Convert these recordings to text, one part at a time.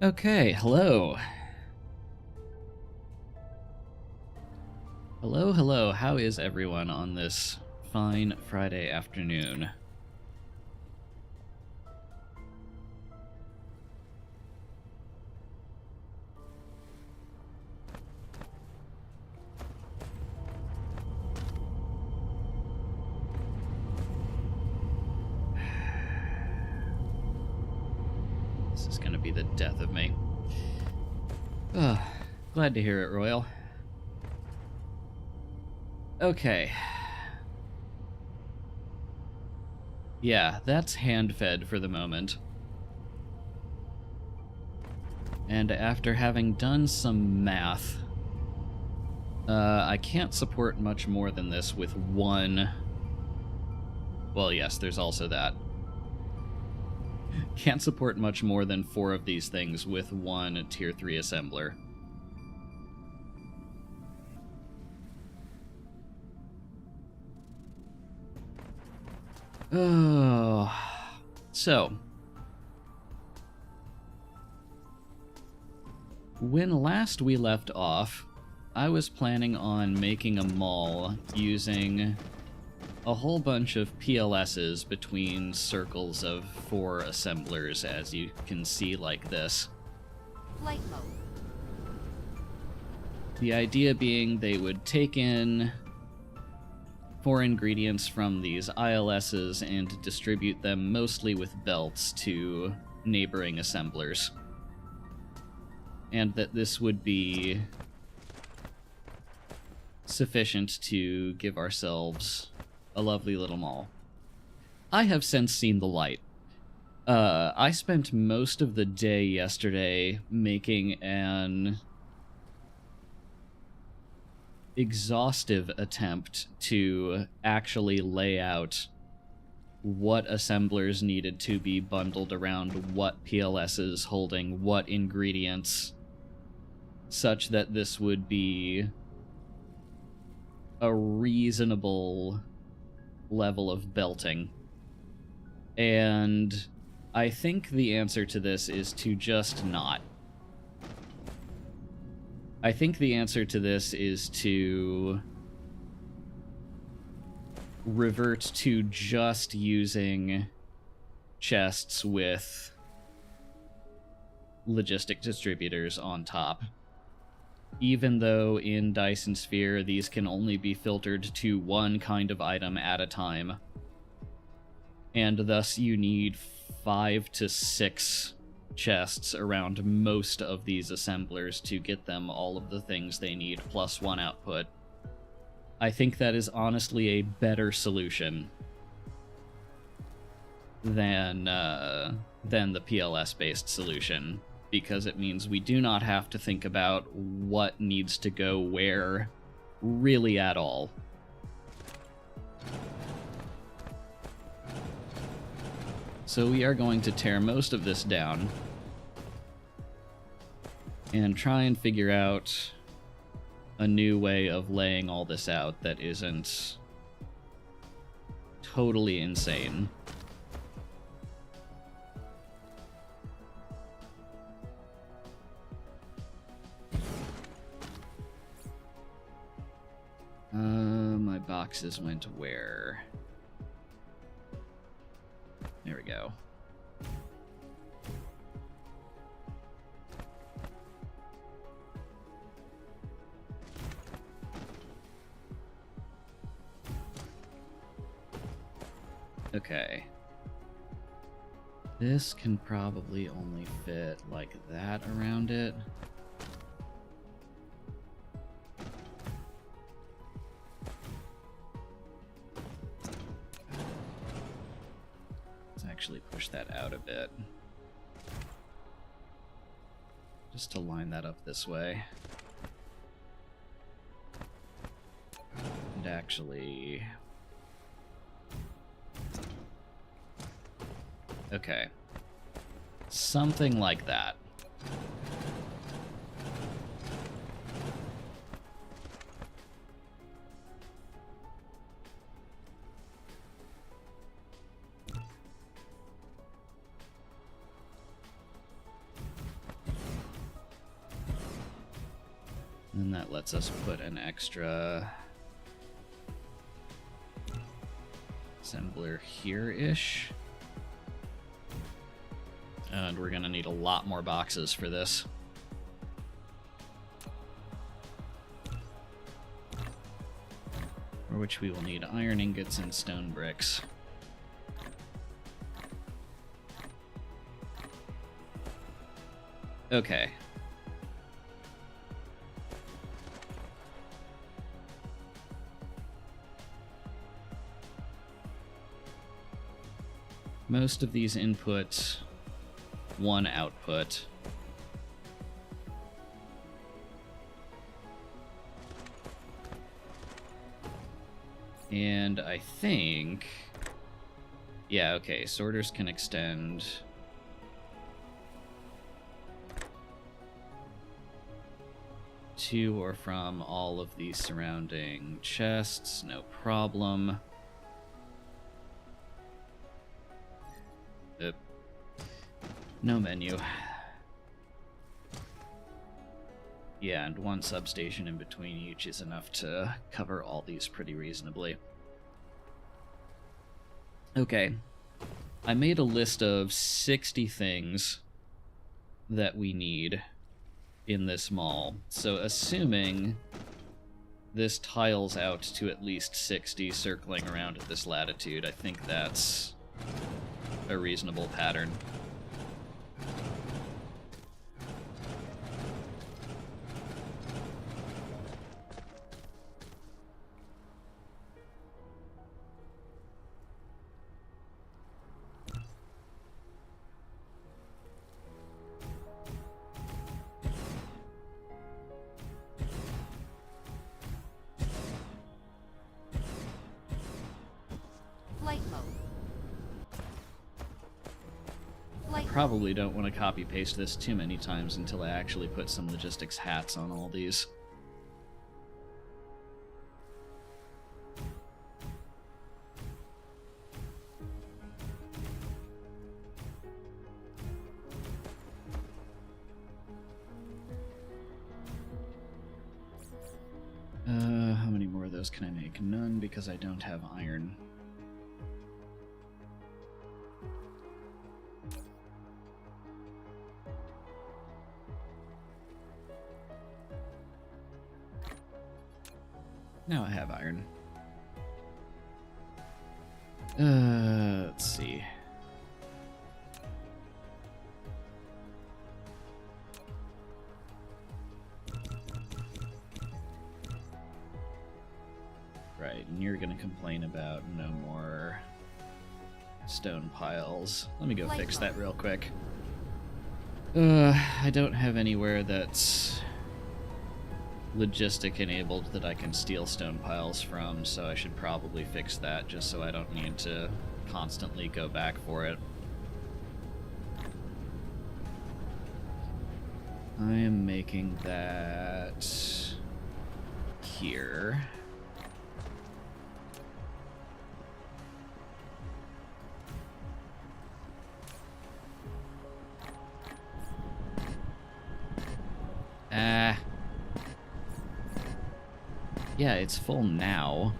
Okay, hello. Hello, how is everyone on this fine Friday afternoon? This is gonna be the death of me. Glad to hear it, Royal. Okay. Yeah, that's hand-fed for the moment. And after having done some math, I can't support much more than this with one... Well, yes, there's also that. Can't support much more than 4 of these things with one Tier 3 assembler. Oh, so when last we left off, I was planning on making a mall using a whole bunch of PLSs between circles of 4 assemblers, as you can see like this. Flight mode. The idea being they would take in 4 ingredients from these ILSs and distribute them mostly with belts to neighboring assemblers. And that this would be sufficient to give ourselves a lovely little mall. I have since seen the light. I spent most of the day yesterday making an exhaustive attempt to actually lay out what assemblers needed to be bundled around what PLSs holding what ingredients, such that this would be a reasonable level of belting. And I think the answer to this is to just not. I think the answer to this is to revert to just using chests with logistic distributors on top. Even though in Dyson Sphere these can only be filtered to one kind of item at a time, and thus you need 5 to 6 chests around most of these assemblers to get them all of the things they need plus 1 output. I think that is honestly a better solution than the PLS-based solution, because it means we do not have to think about what needs to go where really at all. So we are going to tear most of this down and try and figure out a new way of laying all this out that isn't totally insane. My boxes went where? There we go. Okay. This can probably only fit like that around it. Actually push that out a bit, just to line that up this way. And actually, okay, something like that. lets us put an extra assembler here-ish. And we're gonna need a lot more boxes for this. For which we will need iron ingots and stone bricks. Okay. Most of these input, one output. And I think... Yeah, okay, sorters can extend... to or from all of the surrounding chests, no problem. No menu. Yeah, and one substation in between each is enough to cover all these pretty reasonably. Okay. I made a list of 60 things that we need in this mall. So assuming this tiles out to at least 60 circling around at this latitude, I think that's a reasonable pattern. Probably don't want to copy paste this too many times until I actually put some logistics hats on all these. How many more of those can I make? None, because I don't have iron. Now I have iron. Let's see. Right, and you're gonna complain about no more stone piles. Let me go fix that real quick. I don't have anywhere that's logistic enabled that I can steal stone piles from, so I should probably fix that just so I don't need to constantly go back for it. I am making that here. Yeah, it's full now.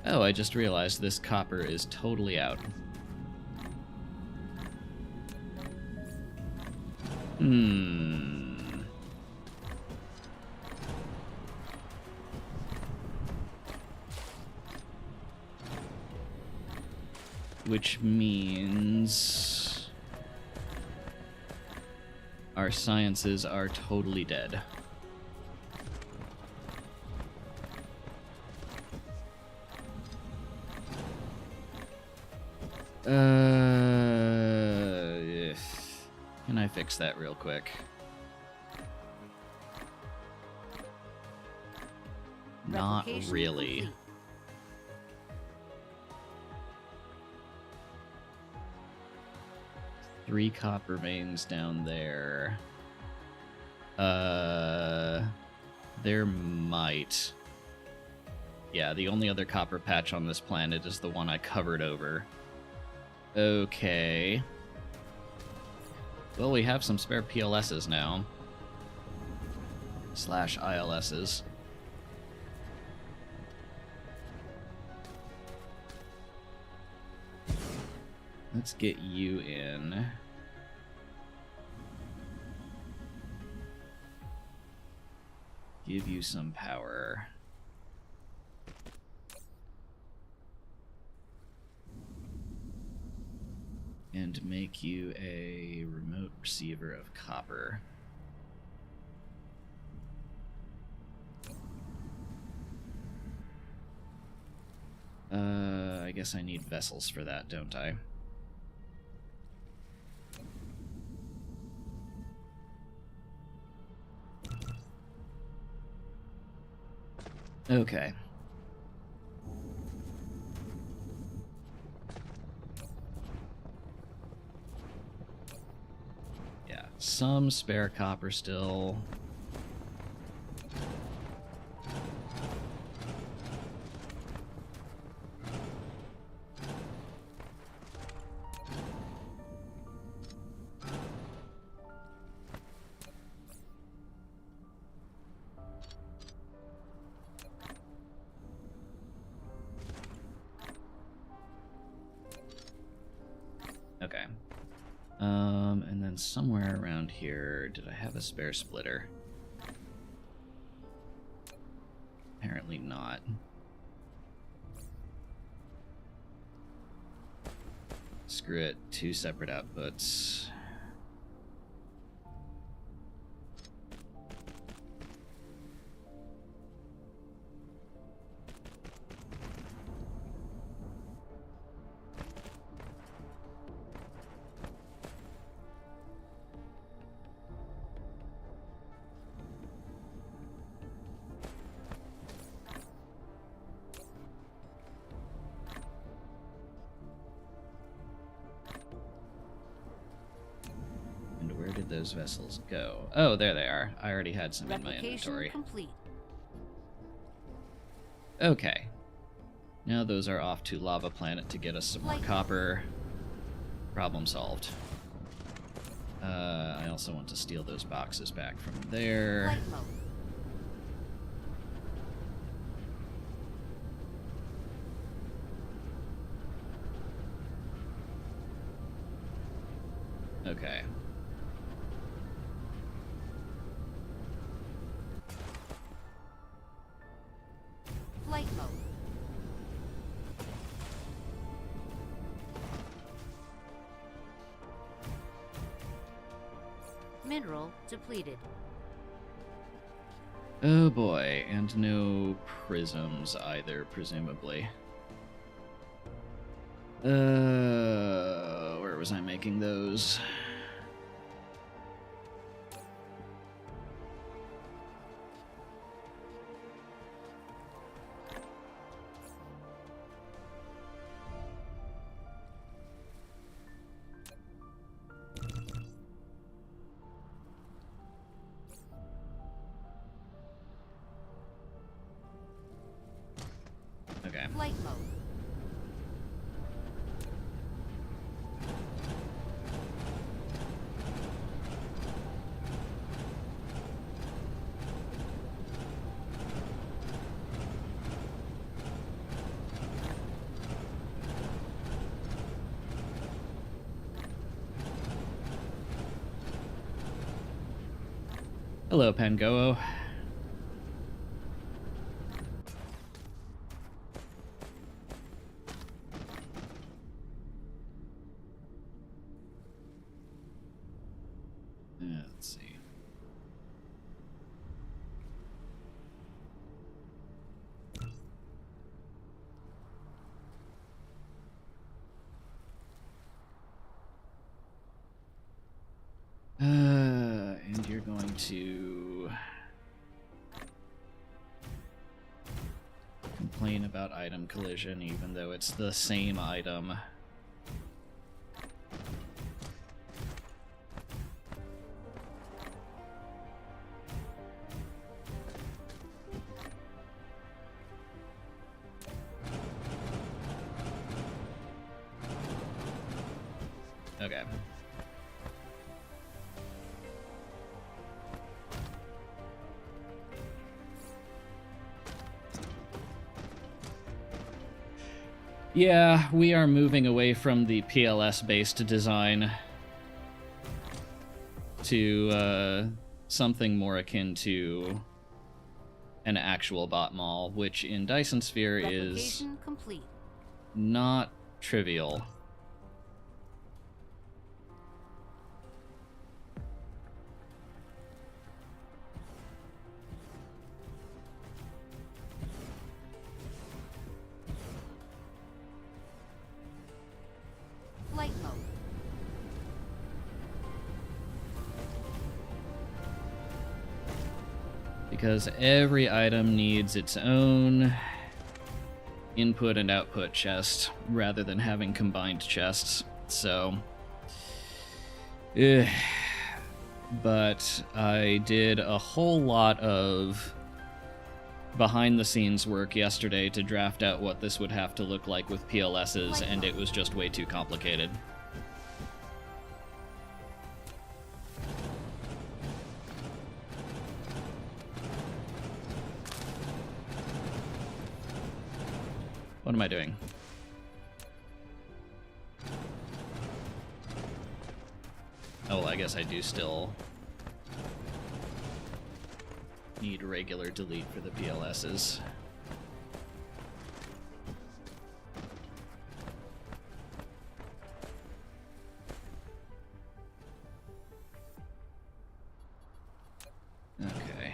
Oh, I just realized this copper is totally out. Which means our sciences are totally dead. Can I fix that real quick? Not really. Three copper veins down there. There might. Yeah, the only other copper patch on this planet is the one I covered over. Okay. Well, we have some spare PLSs now. / ILSs. Let's get you in. Give you some power. And make you a remote receiver of copper. I guess I need vessels for that, don't I? Okay. Yeah, some spare copper still. Okay. And then somewhere around here, did I have a spare splitter? Apparently not. Screw it, 2 separate outputs. Those vessels go. Oh, there they are. I already had some in my inventory. Complete. Okay. Now those are off to Lava Planet to get us some more copper. Problem solved. I also want to steal those boxes back from there. Okay. Flight mode. Mineral depleted. Oh boy, and no prisms either, presumably. Where was I making those? Okay. Flight mode. Hello, Pangoo. Let's see. And you're going to complain about item collision, even though it's the same item. Okay. Yeah, we are moving away from the PLS-based design to something more akin to an actual bot mall, which in Dyson Sphere is Replication complete. not trivial. Flight mode. Because every item needs its own input and output chest rather than having combined chests. So, but I did a whole lot of behind the scenes work yesterday to draft out what this would have to look like with PLSs, and it was just way too complicated. What am I doing? Oh, I guess I do still need regular delete for the PLSs. Okay.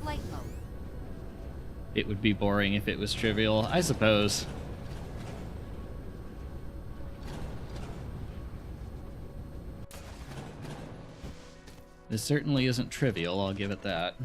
Flight mode. It would be boring if it was trivial, I suppose. This certainly isn't trivial, I'll give it that.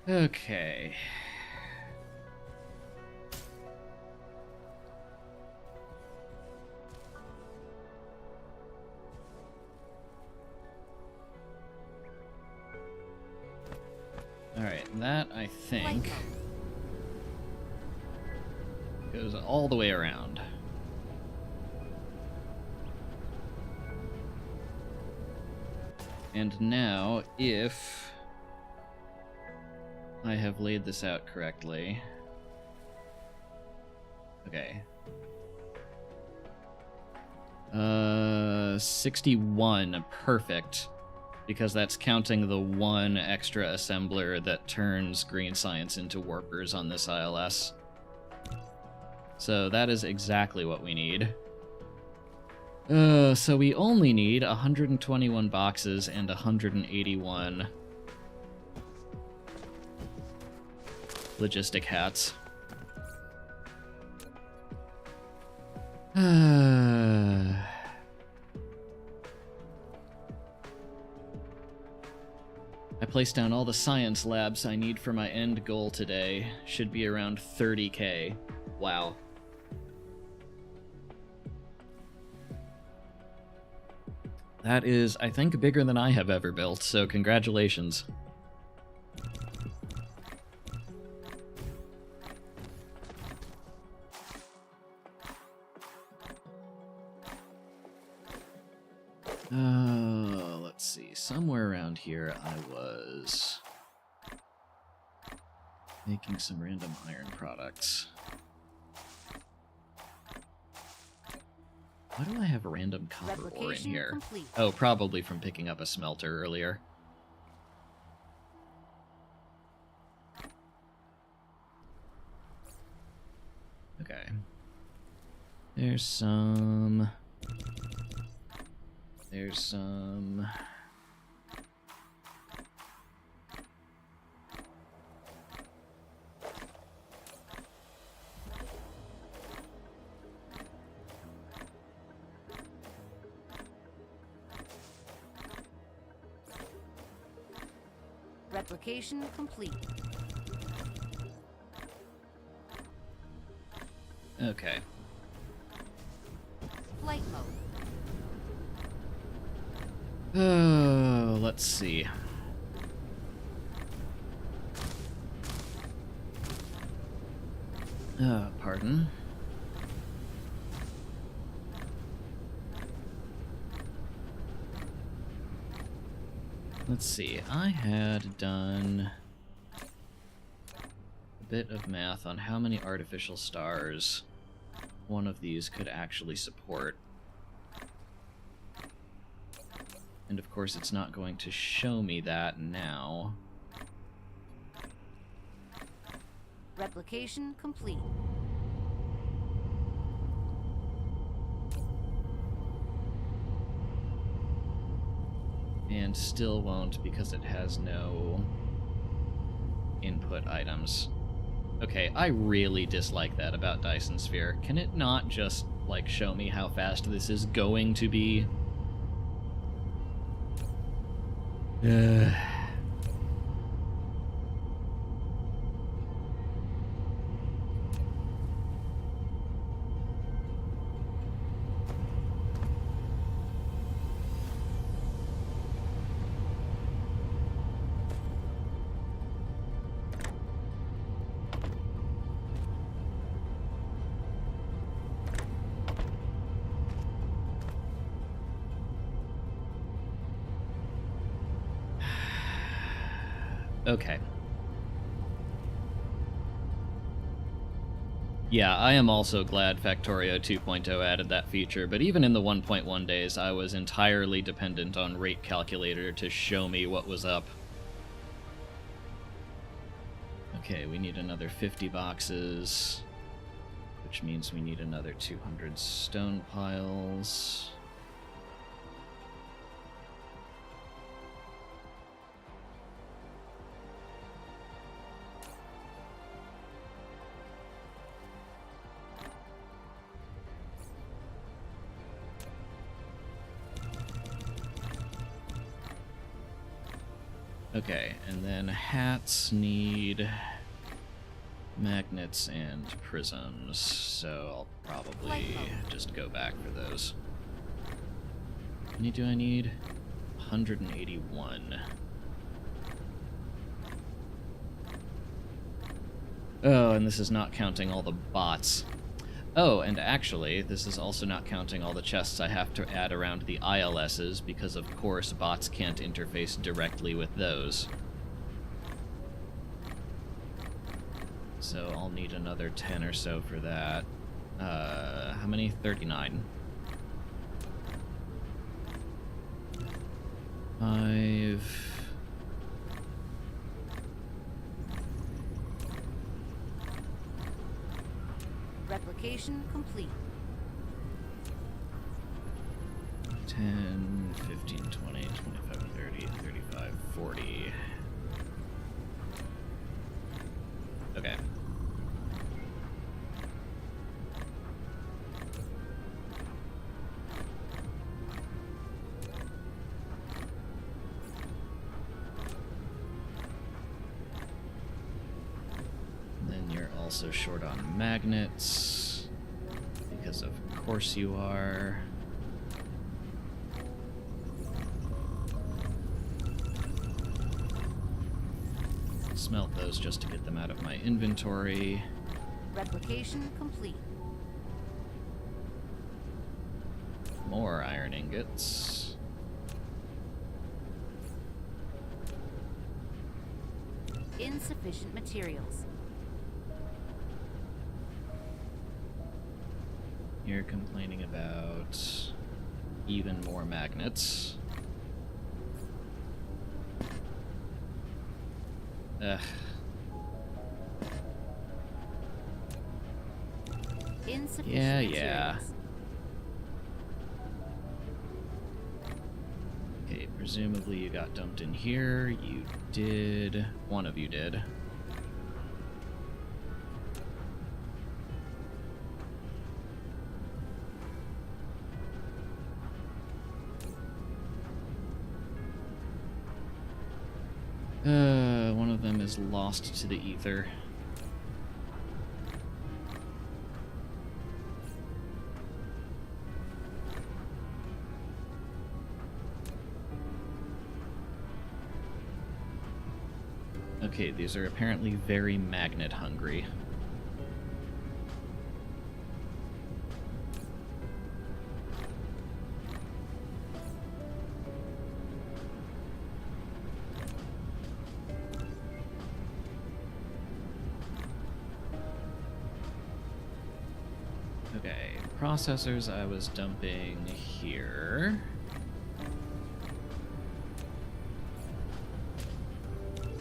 Okay. Alright, that, I think, goes all the way around. And now, if I have laid this out correctly. Okay. 61, perfect. Because that's counting the one extra assembler that turns green science into warpers on this ILS. So that is exactly what we need. So we only need 121 boxes and 181 logistic hats. I placed down all the science labs I need for my end goal today. Should be around 30k. Wow. That is, I think, bigger than I have ever built, so congratulations. Let's see. Somewhere around here I was making some random iron products. Why do I have random copper ore in here? Complete. Oh, probably from picking up a smelter earlier. Okay. There's some There's some... Replication complete. Okay. Flight mode. Oh, let's see. Pardon. Let's see, I had done a bit of math on how many artificial stars one of these could actually support. And of course it's not going to show me that now. Replication complete. And still won't because it has no input items. Okay, I really dislike that about Dyson Sphere. Can it not just, like, show me how fast this is going to be? Okay. Yeah, I am also glad Factorio 2.0 added that feature, but even in the 1.1 days, I was entirely dependent on Rate Calculator to show me what was up. Okay, we need another 50 boxes, which means we need another 200 stone piles. Okay, and then hats need magnets and prisms, so I'll probably just go back for those. How many do I need? 181. Oh, and this is not counting all the bots. Oh, and actually, this is also not counting all the chests I have to add around the ILSs, because of course bots can't interface directly with those. So I'll need another 10 or so for that. How many? 39. 5... Replication complete. 10, 15, 20, 25, 30, 35, 40. Okay. Then you're also short on magnets, because of course you are. Smelt those just to get them out of my inventory. Replication complete. More iron ingots. Insufficient materials. You're complaining about even more magnets. Ugh. Insufficient Yeah. materials. presumably you got dumped in here. You did. One of you did. One of them is lost to the ether. Okay, these are apparently very magnet hungry. Okay, processors I was dumping here.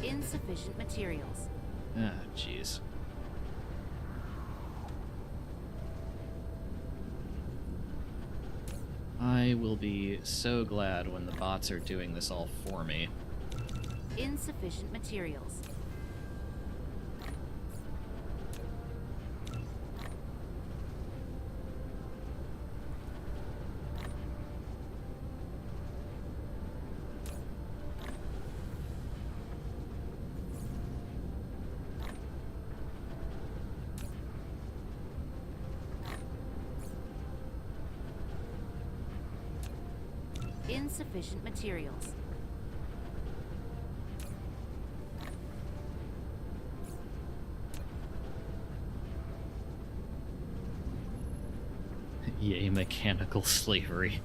Insufficient materials. Ah, jeez. I will be so glad when the bots are doing this all for me. Insufficient materials. Insufficient materials. Yay, mechanical slavery.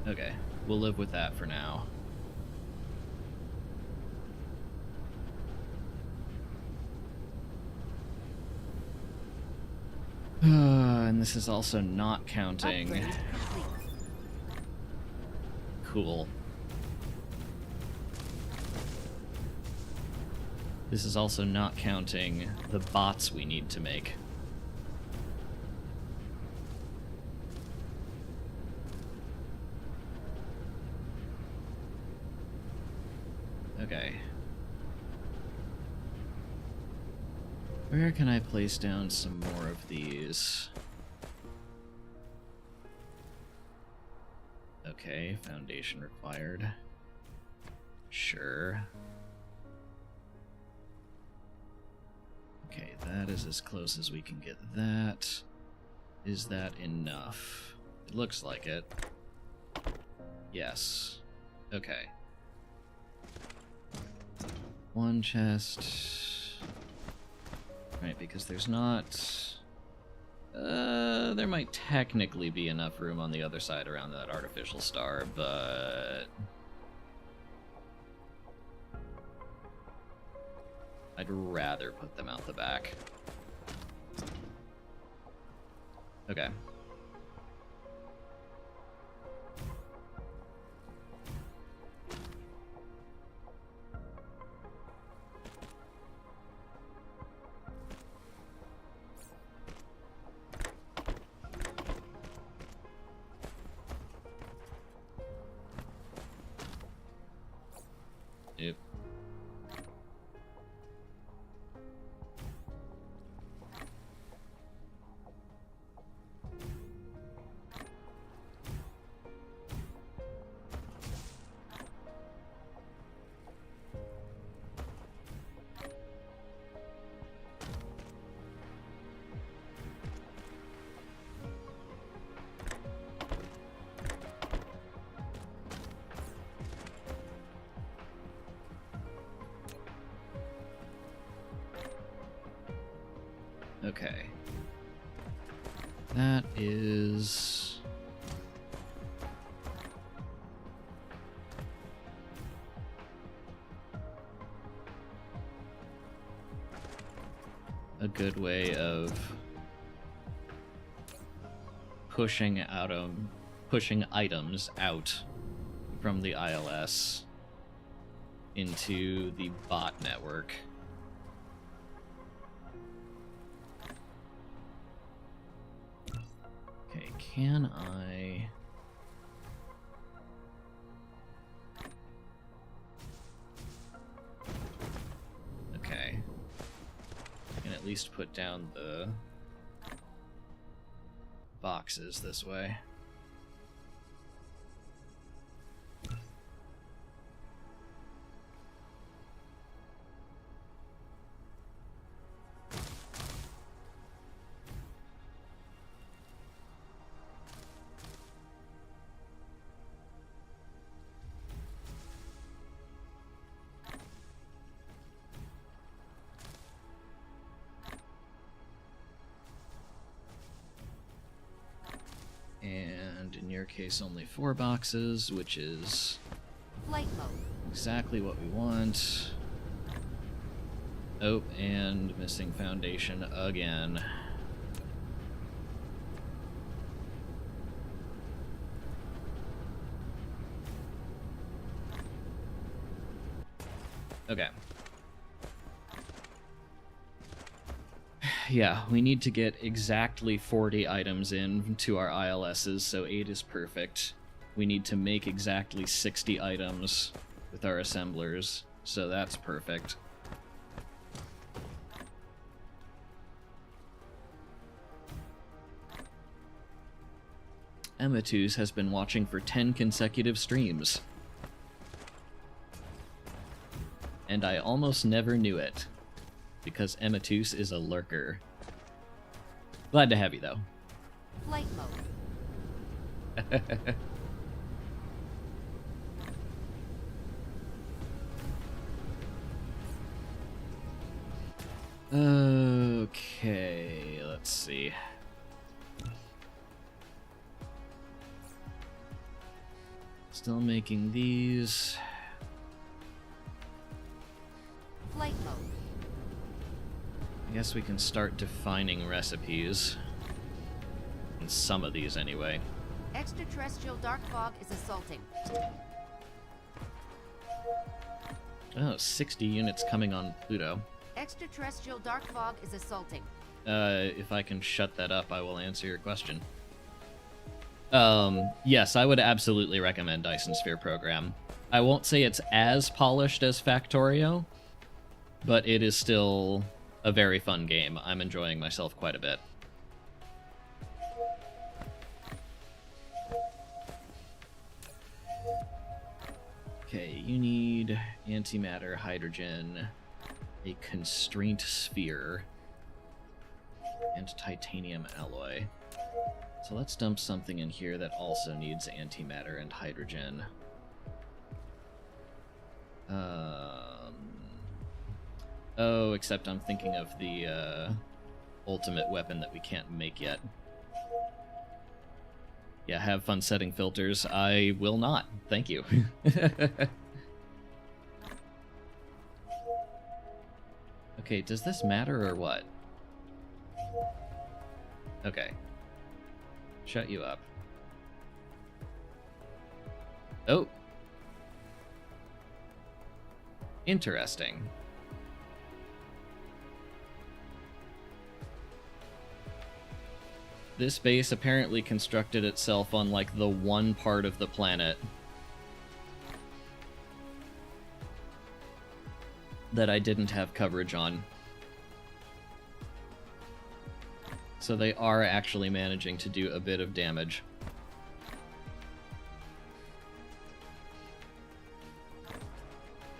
Okay, we'll live with that for now. And this is also not counting. Upgrade complete. Cool. This is also not counting the bots we need to make. Okay. Where can I place down some more of these? Okay, foundation required. Sure. Okay, that is as close as we can get that. Is that enough? It looks like it. Yes. Okay. One chest. Right, because there's not... there might technically be enough room on the other side around that artificial star, but... I'd rather put them out the back. Okay. Yep. Okay. That is... a good way of pushing items out from the ILS into the bot network. Okay, can I... Okay. I can at least put down the boxes this way. And in your case, only 4 boxes, which is Flight mode. exactly what we want. Oh, and missing foundation again. Okay. Yeah, we need to get exactly 40 items in to our ILSs, so 8 is perfect. We need to make exactly 60 items with our assemblers, so that's perfect. Emmatus has been watching for 10 consecutive streams. And I almost never knew it, because Emmatus is a lurker. Glad to have you, though. Flight mode. Okay, let's see. Still making these. Flight mode. I guess we can start defining recipes. In some of these, anyway. Extraterrestrial dark fog is assaulting. Oh, 60 units coming on Pluto. Extraterrestrial dark fog is assaulting. If I can shut that up, I will answer your question. Yes, I would absolutely recommend Dyson Sphere Program. I won't say it's as polished as Factorio, but it is still a very fun game. I'm enjoying myself quite a bit. Okay, you need antimatter, hydrogen, a constraint sphere, and titanium alloy. So let's dump something in here that also needs antimatter and hydrogen. Oh, except I'm thinking of the ultimate weapon that we can't make yet. Yeah, have fun setting filters. I will not. Thank you. Okay, does this matter or what? Okay. Shut you up. Oh. Interesting. This base apparently constructed itself on, like, the one part of the planet that I didn't have coverage on. So they are actually managing to do a bit of damage.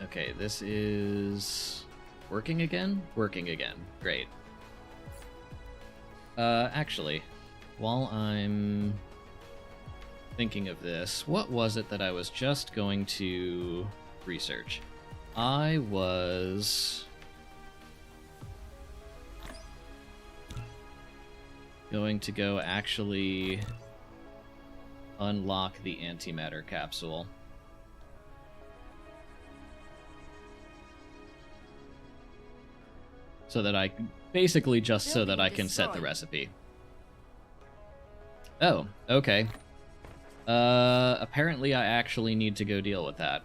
Okay, this is working again? Working again. Great. Actually, while I'm thinking of this, what was it that I was just going to research? I was going to go actually unlock the antimatter capsule. So that I... Basically just so that Building I can set the destroyed. recipe. Oh, okay. Apparently I actually need to go deal with that.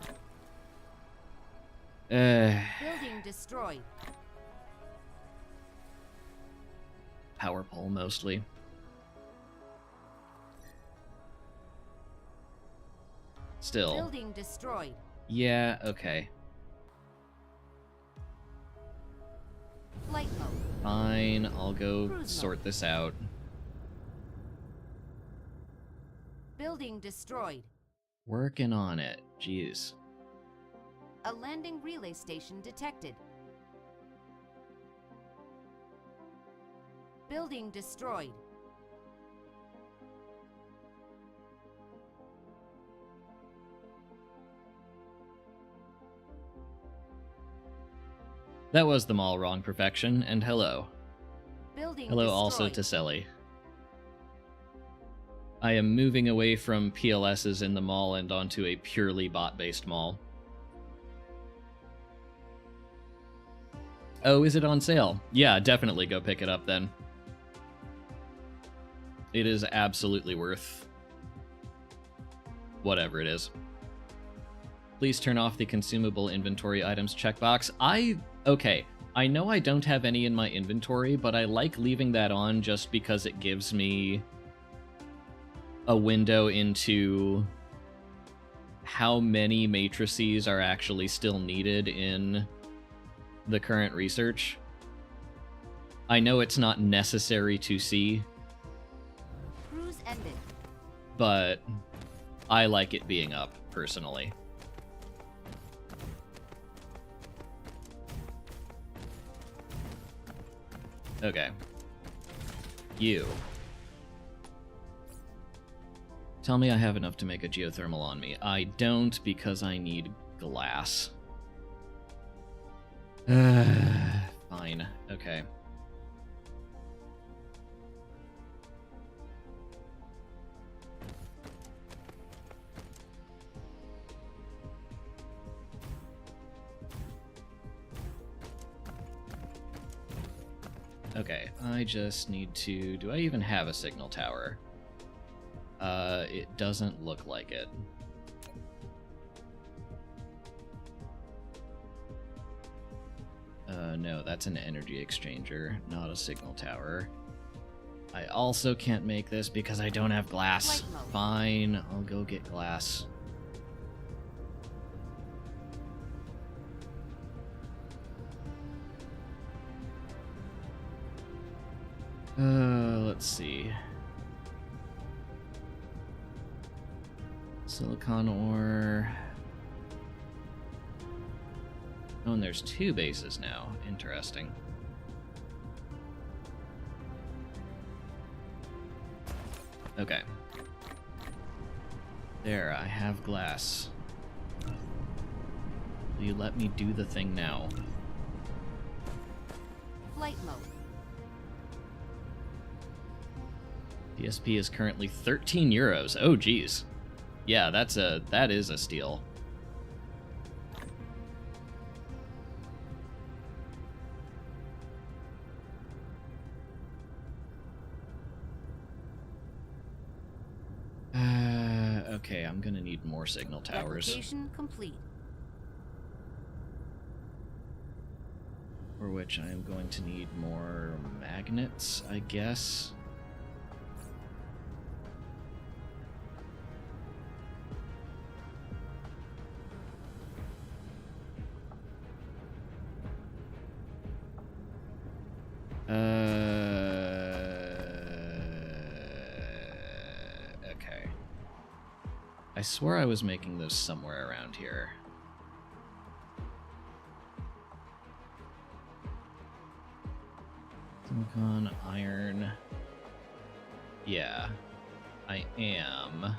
Building destroyed. Power pole, mostly. Still. Building destroyed. Yeah, okay. Flight mode. Fine, I'll go Cruise sort mode. this out. Building destroyed. Working on it. Jeez. A landing relay station detected. Building destroyed. That was them all wrong, Perfection, and hello. Building Hello destroyed. also to Selly. I am moving away from PLSs in the mall and onto a purely bot-based mall. Oh, is it on sale? Yeah, definitely go pick it up then. It is absolutely worth whatever it is. Please turn off the consumable inventory items checkbox. Okay, I know I don't have any in my inventory, but I like leaving that on just because it gives me a window into how many matrices are actually still needed in the current research. I know it's not necessary to see, Cruise ended. but I like it being up, personally. Okay. You. Tell me I have enough to make a geothermal on me. I don't, because I need glass. Fine. Okay. Okay, I just need to... Do I even have a signal tower? It doesn't look like it. No, that's an energy exchanger, not a signal tower. I also can't make this because I don't have glass. Flight mode. Fine, I'll go get glass. Let's see. Silicon ore. Oh, and there's 2 bases now. Interesting. Okay. There, I have glass. Will you let me do the thing now? Flight mode. PSP is currently 13 euros. Oh, geez. Yeah, that is a steal. Okay, I'm gonna need more signal towers. Application complete. For which I am going to need more magnets, I guess. Okay. I swear I was making those somewhere around here. Silicon, iron. Yeah, I am.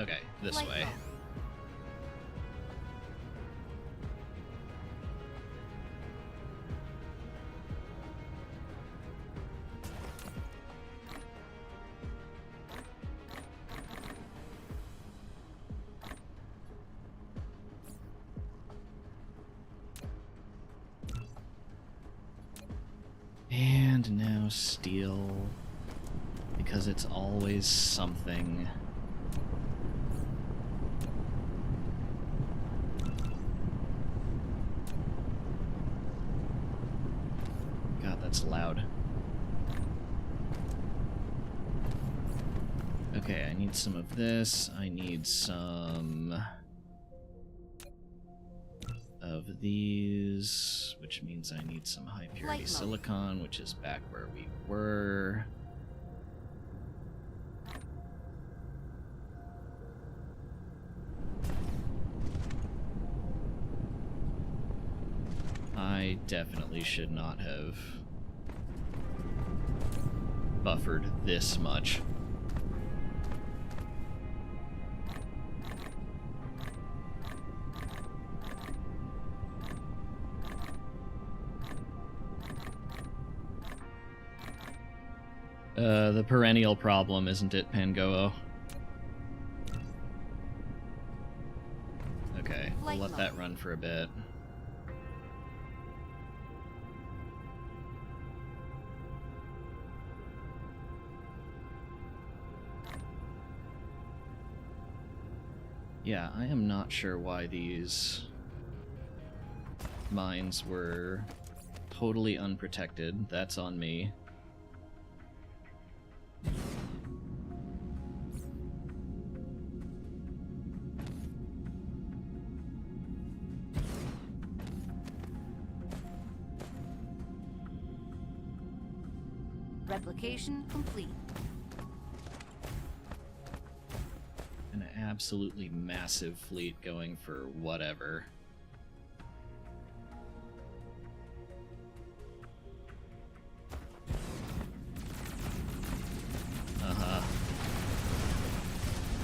Okay, this Flight way. mode. No steel. Because it's always something. God, that's loud. Okay, I need some of this. I need some of these, which means I need some high purity silicon, which is back where we were. I definitely should not have buffered this much. The perennial problem, isn't it, Pangoo? Okay, we'll let that run for a bit. Yeah, I am not sure why these mines were totally unprotected. That's on me. Replication complete. An absolutely massive fleet going for whatever. Uh-huh.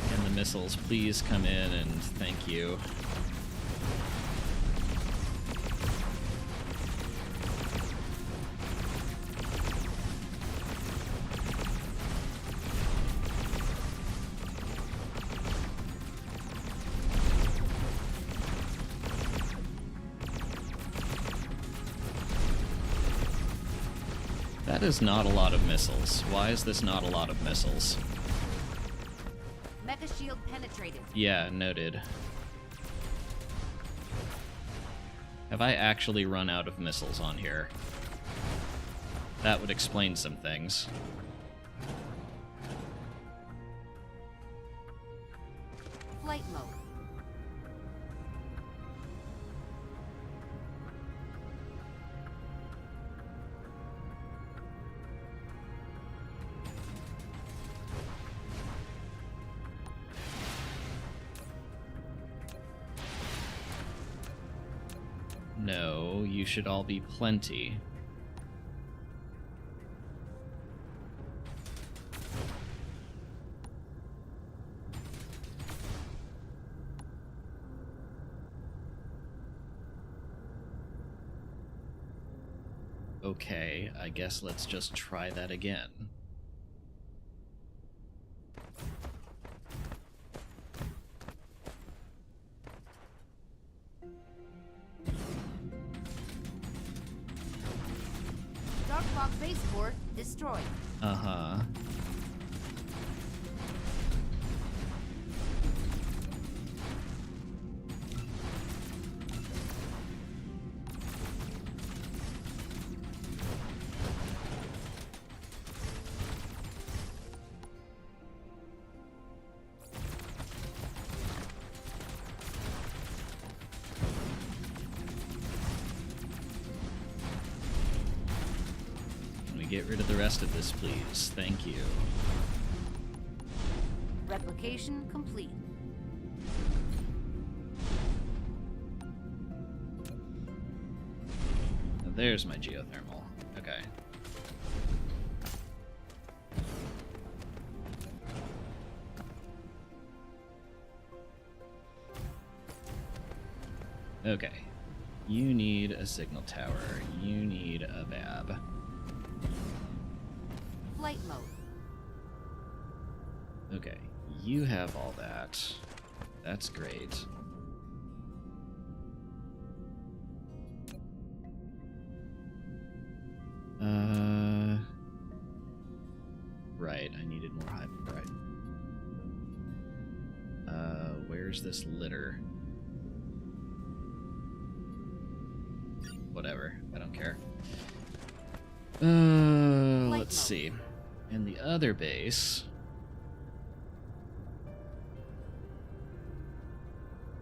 Can the missiles please come in and thank you? That is not a lot of missiles. Why is this not a lot of missiles? Mega shield penetrated. Yeah, noted. Have I actually run out of missiles on here? That would explain some things. Flight mode. No, you should all be plenty. Okay, I guess let's just try that again. Base core destroyed. Uh-huh. Get rid of the rest of this, please. Thank you. Replication complete. Now there's my geothermal. Okay. Okay. You need a signal tower. You need a VAB. Flight mode. Okay, you have all that. That's great. Right, I needed more high. Right. Where's this litter? Whatever, I don't care. Let's see. And the other base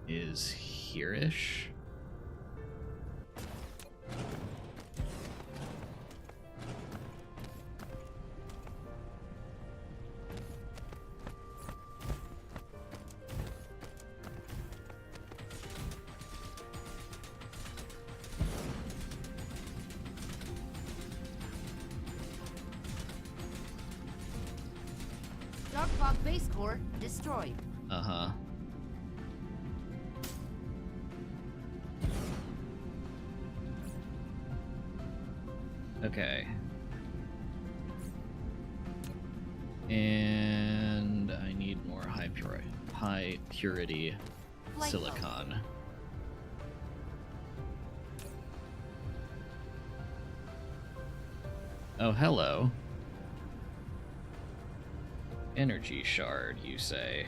is here-ish. Dark Fog base core destroyed. Uh-huh. Okay. And I need more high purity Flight silicon. Oh, hello. Energy shard, you say?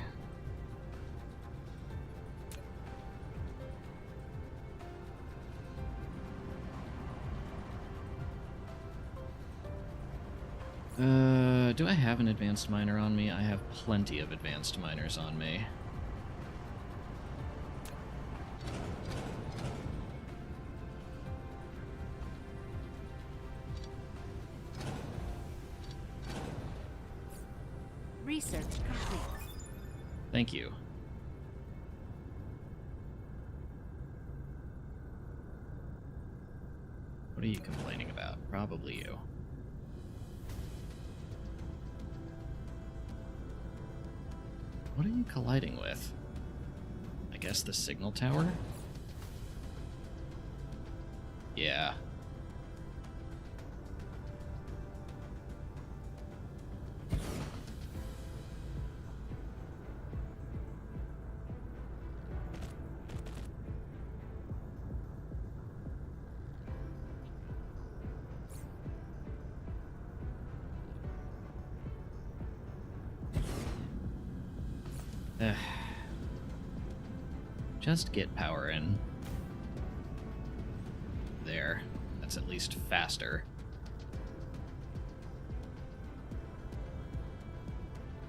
Do I have an advanced miner on me? I have plenty of advanced miners on me. Research complete. Thank you. What are you complaining about? Probably you. What are you colliding with? I guess the signal tower? Yeah. Just get power in. There. That's at least faster.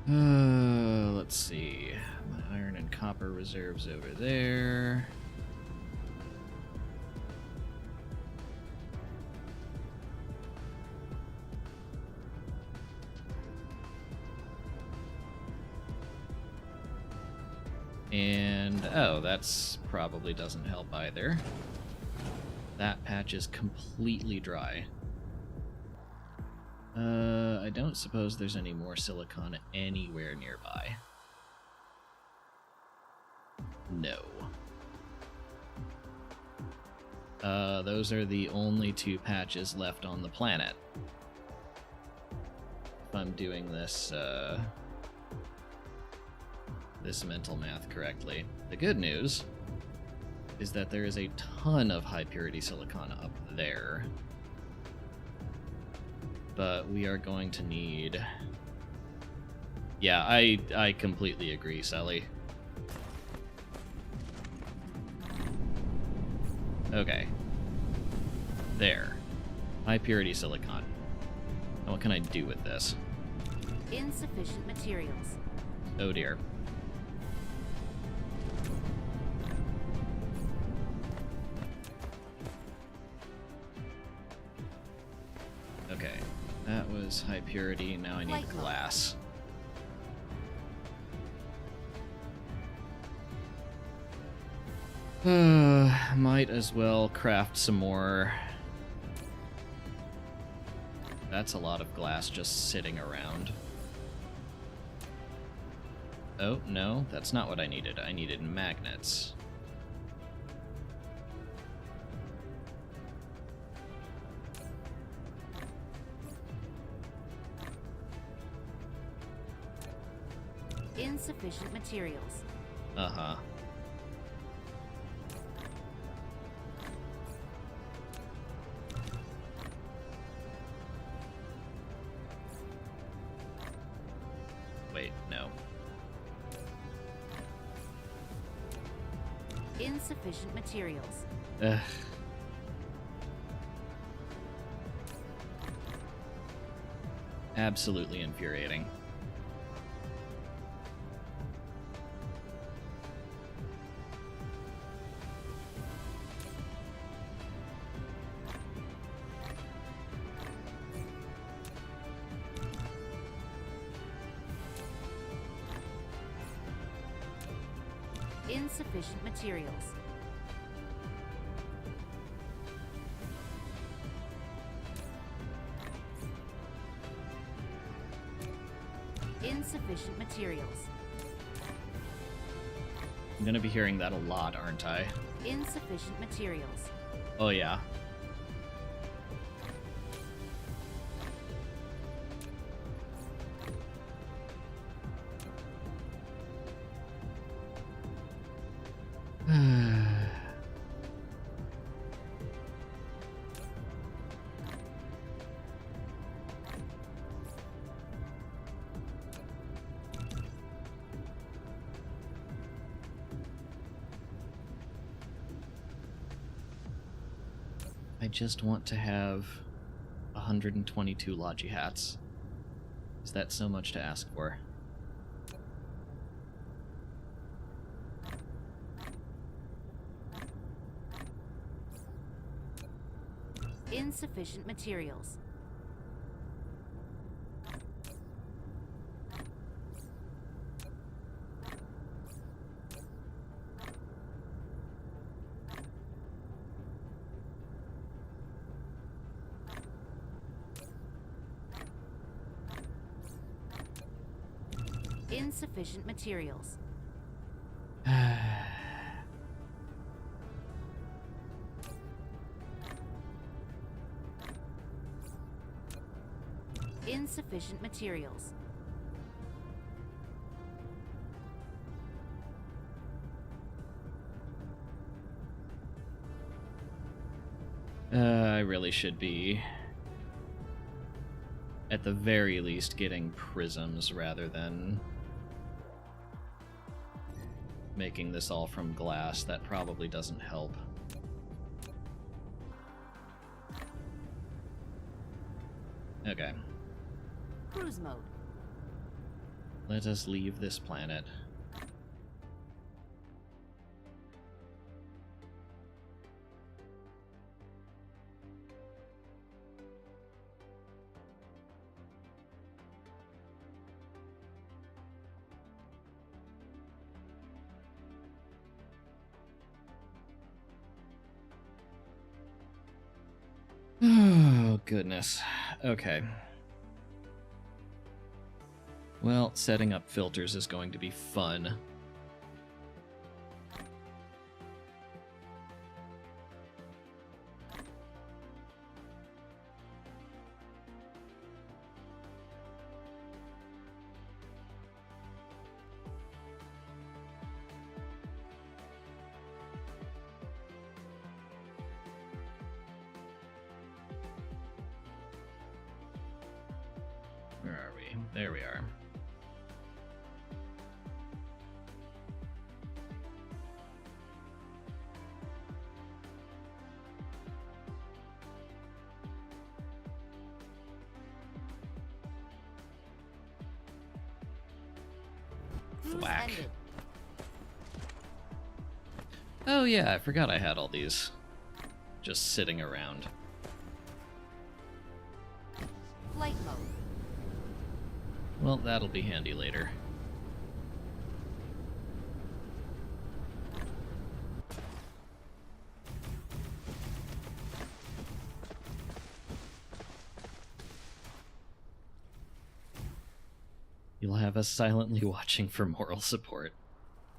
Let's see. My iron and copper reserves over there. And, oh, that's probably doesn't help either. That patch is completely dry. I don't suppose there's any more silicon anywhere nearby. No. Those are the only two patches left on the planet. If I'm doing this, this mental math correctly. The good news is that there is a ton of high purity silicon up there. But we are going to need... Yeah, I completely agree, Sally. Okay. There. High purity silicon. Now what can I do with this? Insufficient materials. Oh dear. Okay, that was high purity, now I need glass. Might as well craft some more. That's a lot of glass just sitting around. Oh, no, that's not what I needed. I needed magnets. Insufficient materials. Uh-huh. wait, no. Insufficient materials. Ugh. Absolutely infuriating. Insufficient materials. Insufficient materials. I'm gonna be hearing that a lot, aren't I? Insufficient materials. Oh yeah. I just want to have 122 Logi hats. Is that so much to ask for? Insufficient materials. Insufficient materials. Insufficient materials. I really should be, at the very least, getting prisms rather than making this all from glass. That probably doesn't help. Okay. Cruise mode. Let us leave this planet. Oh, goodness. Okay. Well, setting up filters is going to be fun. Where are we? There we are. Whack. Ended. Oh yeah, I forgot I had all these just sitting around. Flight mode. Well, that'll be handy later. You'll have us silently watching for moral support.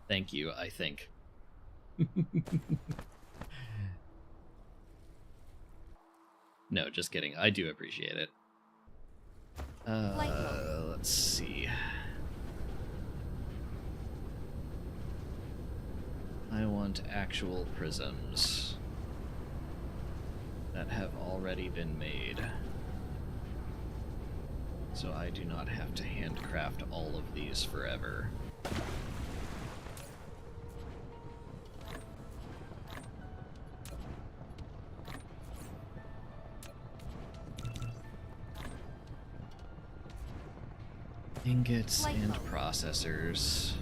Thank you, I think. No, just kidding. I do appreciate it. Let's see. I want actual prisms that have already been made. So I do not have to handcraft all of these forever. Ingots and processors.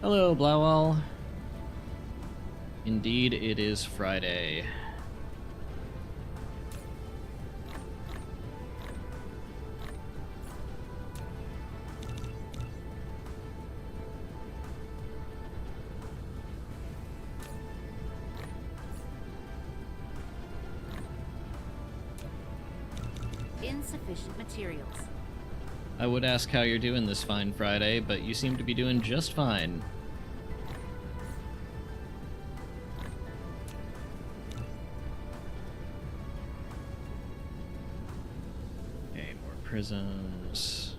Hello, Blauwall. Indeed, it is Friday. Insufficient materials. I would ask how you're doing this fine Friday, but you seem to be doing just fine. Okay, more prisms.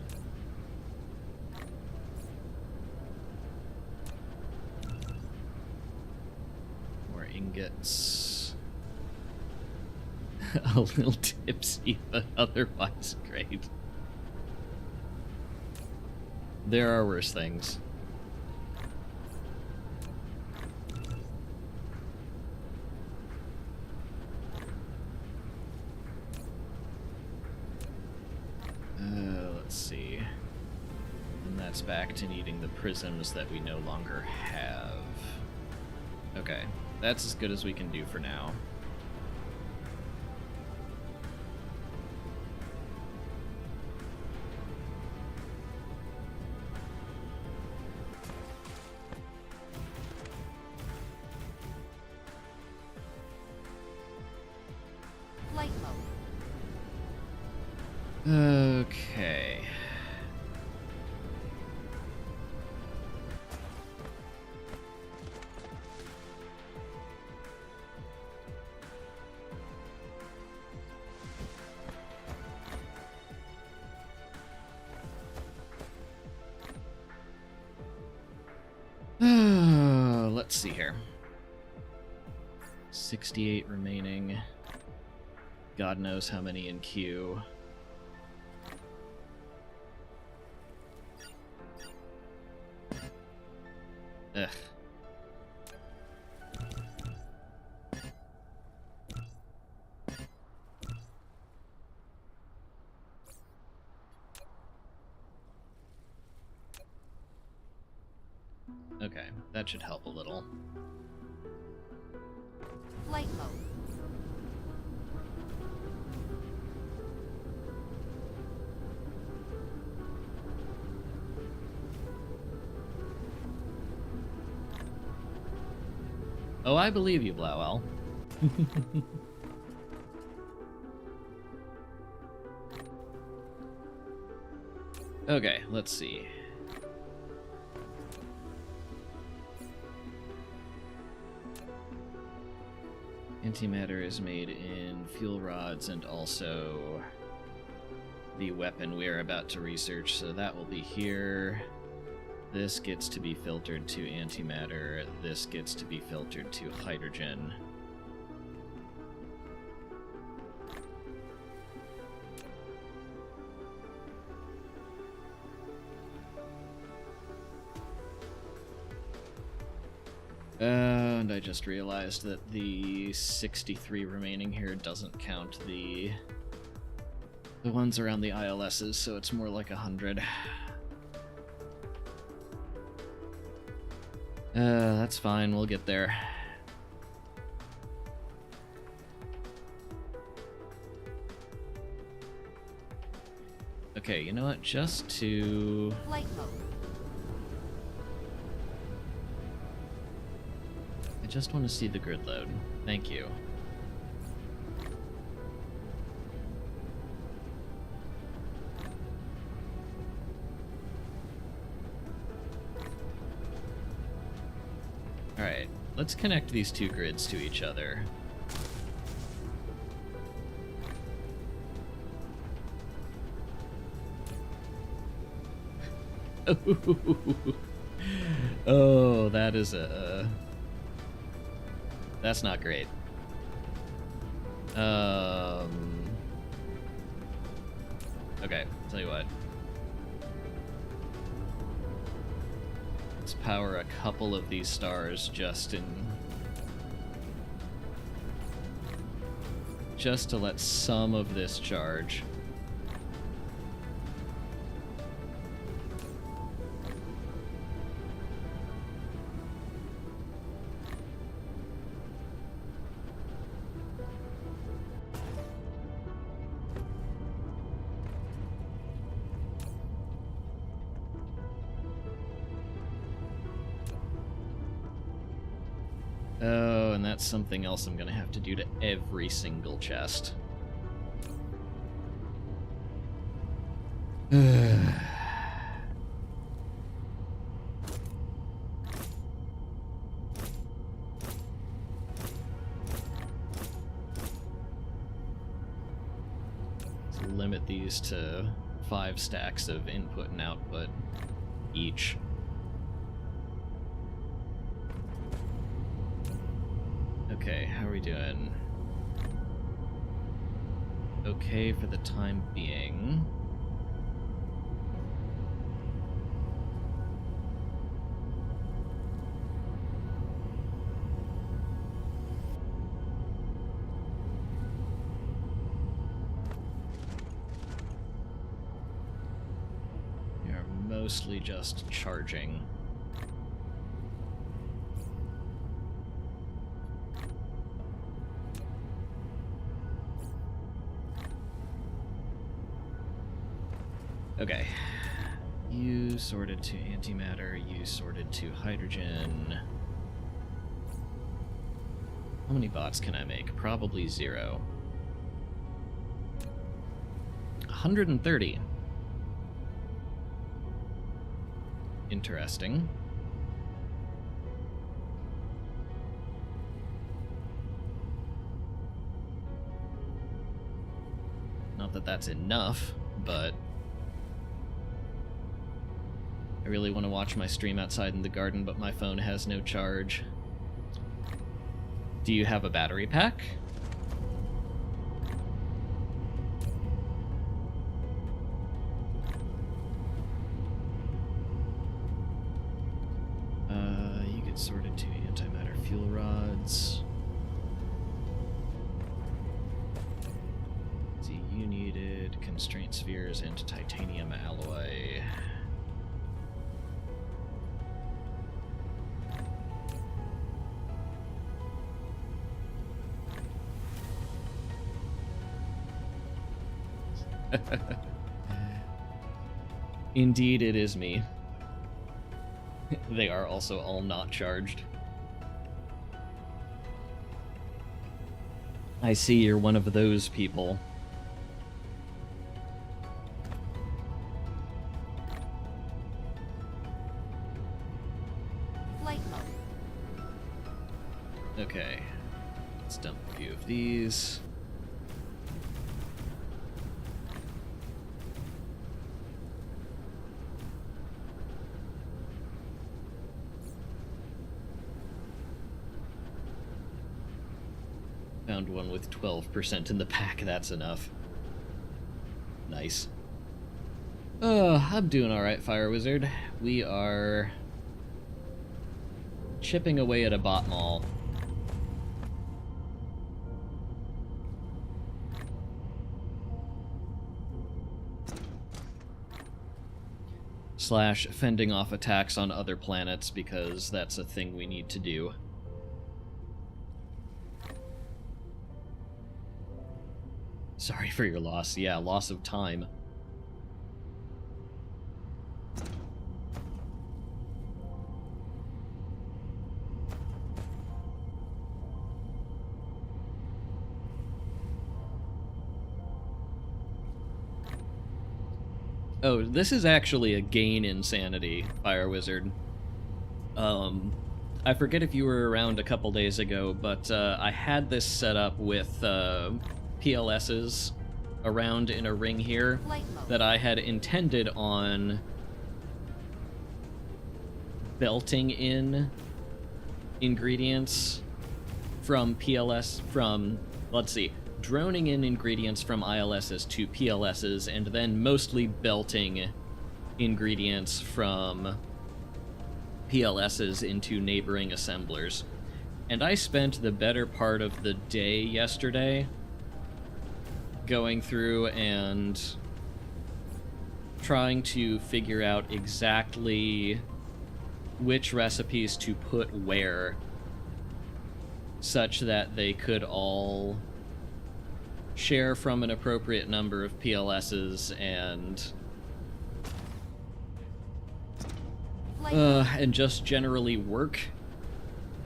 More ingots. A little tipsy, but otherwise great. There are worse things. Let's see. And that's back to needing the prisms that we no longer have. Okay, that's as good as we can do for now. Flight mode. Okay. Let's see here. 68 remaining. God knows how many in queue. Ugh. Okay, that should help a little. Flight mode. Oh, I believe you, Blauwell. Okay, let's see. Antimatter is made in fuel rods and also the weapon we are about to research, so that will be here. This gets to be filtered to antimatter. This gets to be filtered to hydrogen. And I just realized that the 63 remaining here doesn't count the ones around the ILSs, so it's more like 100. That's fine, we'll get there. Okay, you know what? Just to... Flight mode. I just want to see the grid load. Thank you. Alright, let's connect these two grids to each other. Oh, that is a... That's not great. Okay, tell you what. Let's power a couple of these stars just to let some of this charge. Oh, and that's something else I'm gonna have to do to every single chest. Let's limit these to 5 stacks of input and output each. Okay, how are we doing? Okay for the time being. We are mostly just charging. Okay. You sorted to antimatter, you sorted to hydrogen. How many bots can I make? Probably 0. 130. Interesting. Not that that's enough, but I really want to watch my stream outside in the garden, but my phone has no charge. Do you have a battery pack? You get sorted to antimatter fuel rods. Let's see, you needed constraint spheres and titanium alloy. Indeed, it is me. They are also all not charged. I see you're one of those people. Flight mode. Okay. Let's dump a few of these. Found one with 12% in the pack, that's enough. Nice. I'm doing alright, Fire Wizard. We are chipping away at a bot mall. Slash fending off attacks on other planets, because that's a thing we need to do. Sorry for your loss. Yeah, loss of time. Oh, this is actually a gain in sanity, Fire Wizard. I forget if you were around a couple days ago, but I had this set up with PLSs around in a ring here that I had intended on belting in ingredients from let's see, droning in ingredients from ILSs to PLSs, and then mostly belting ingredients from PLSs into neighboring assemblers. And I spent the better part of the day yesterday going through and trying to figure out exactly which recipes to put where, such that they could all share from an appropriate number of PLSs and just generally work.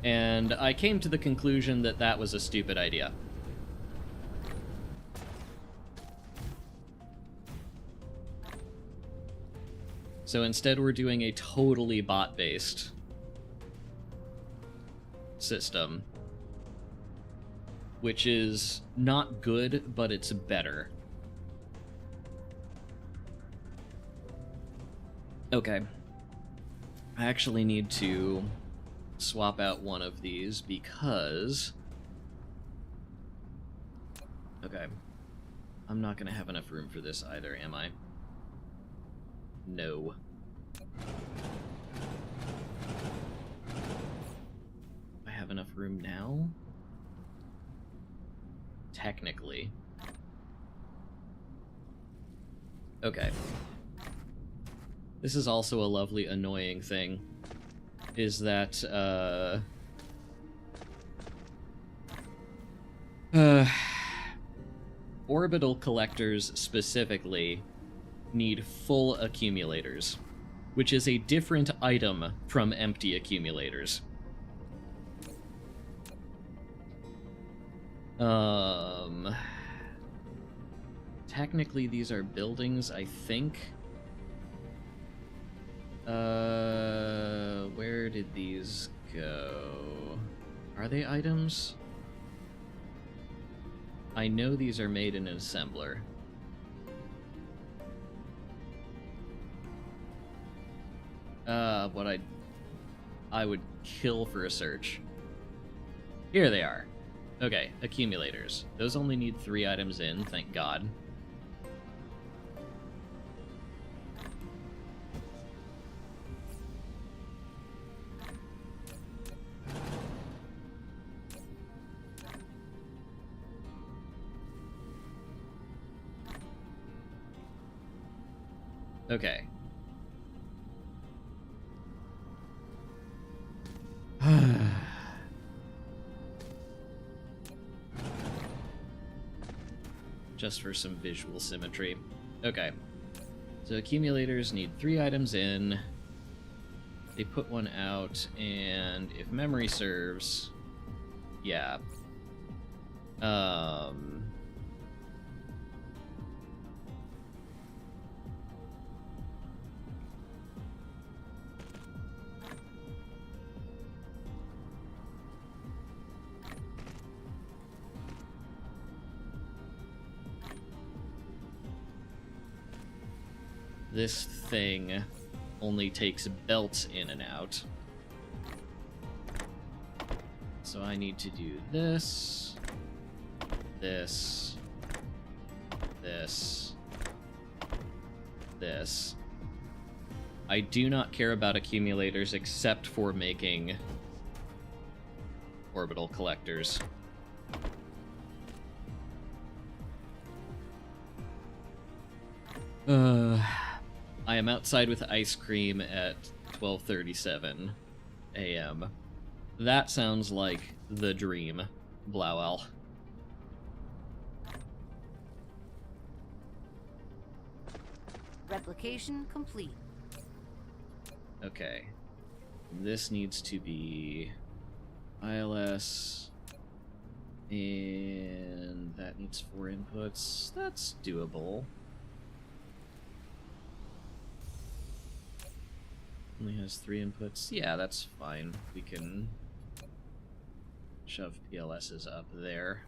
And I came to the conclusion that that was a stupid idea. So instead we're doing a totally bot-based system, which is not good, but it's better. Okay. I actually need to swap out one of these because... Okay. I'm not going to have enough room for this either, am I? No. I have enough room now? Technically. Okay. This is also a lovely annoying thing, is that, orbital collectors specifically need full accumulators, which is a different item from empty accumulators. Technically these are buildings, I think. Where did these go? Are they items? I know these are made in an assembler. What I would kill for a search. Here they are. Okay, accumulators. Those only need 3 items in, thank God. Okay. Just for some visual symmetry. Okay. So accumulators need 3 items in. They put one out, and if memory serves... Yeah. This thing only takes belts in and out. So I need to do this, this, this, this. I do not care about accumulators except for making orbital collectors. I am outside with ice cream at 12:37 a.m. That sounds like the dream, Blauel. Replication complete. Okay. This needs to be ILS, and that needs 4 inputs. That's doable. Only has 3 inputs. Yeah, that's fine. We can shove PLSs up there.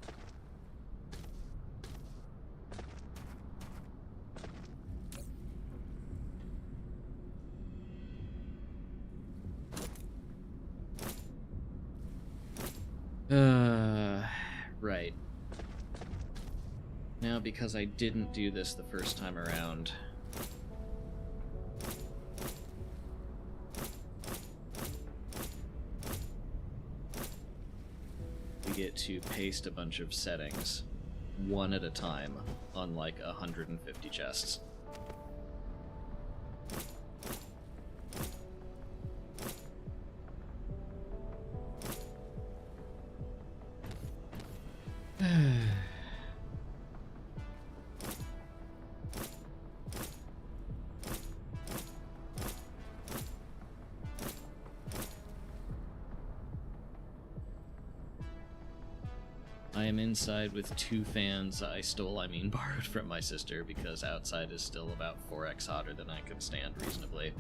Right. Now, because I didn't do this the first time around, we get to paste a bunch of settings, one at a time, on like 150 chests. I am inside with 2 fans I borrowed from my sister, because outside is still about 4x hotter than I can stand reasonably.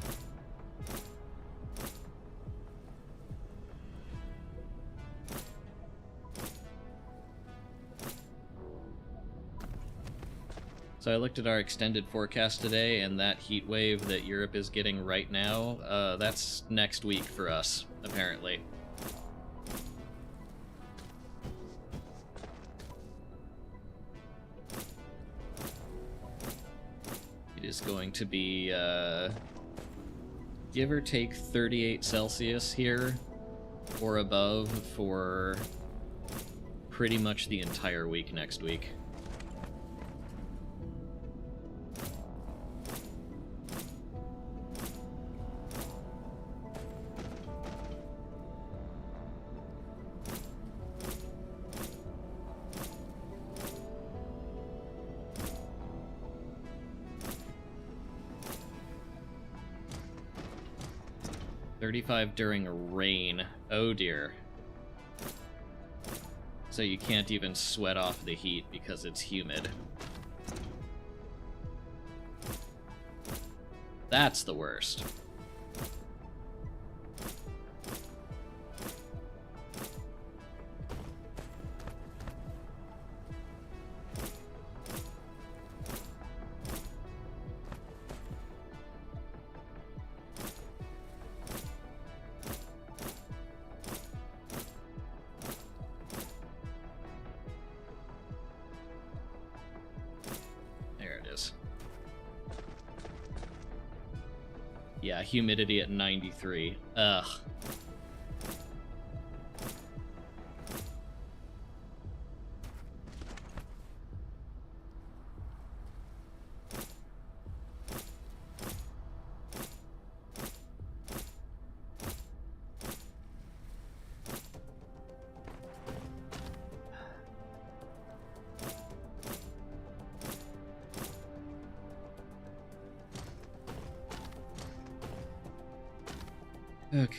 So I looked at our extended forecast today, and that heat wave that Europe is getting right now, that's next week for us, apparently. It is going to be, give or take 38 Celsius here, or above, for pretty much the entire week next week. During rain. Oh dear. So you can't even sweat off the heat because it's humid. That's the worst. Yeah, humidity at 93. Ugh. Okay.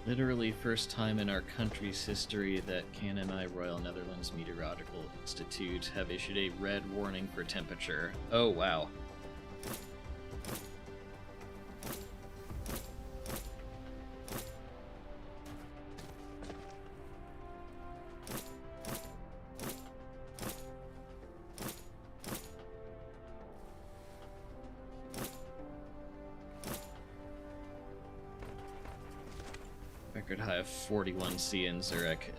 Literally first time in our country's history that KNMI Royal Netherlands Meteorological Institute have issued a red warning for temperature. Oh, wow. Record high of 41C in Zurich.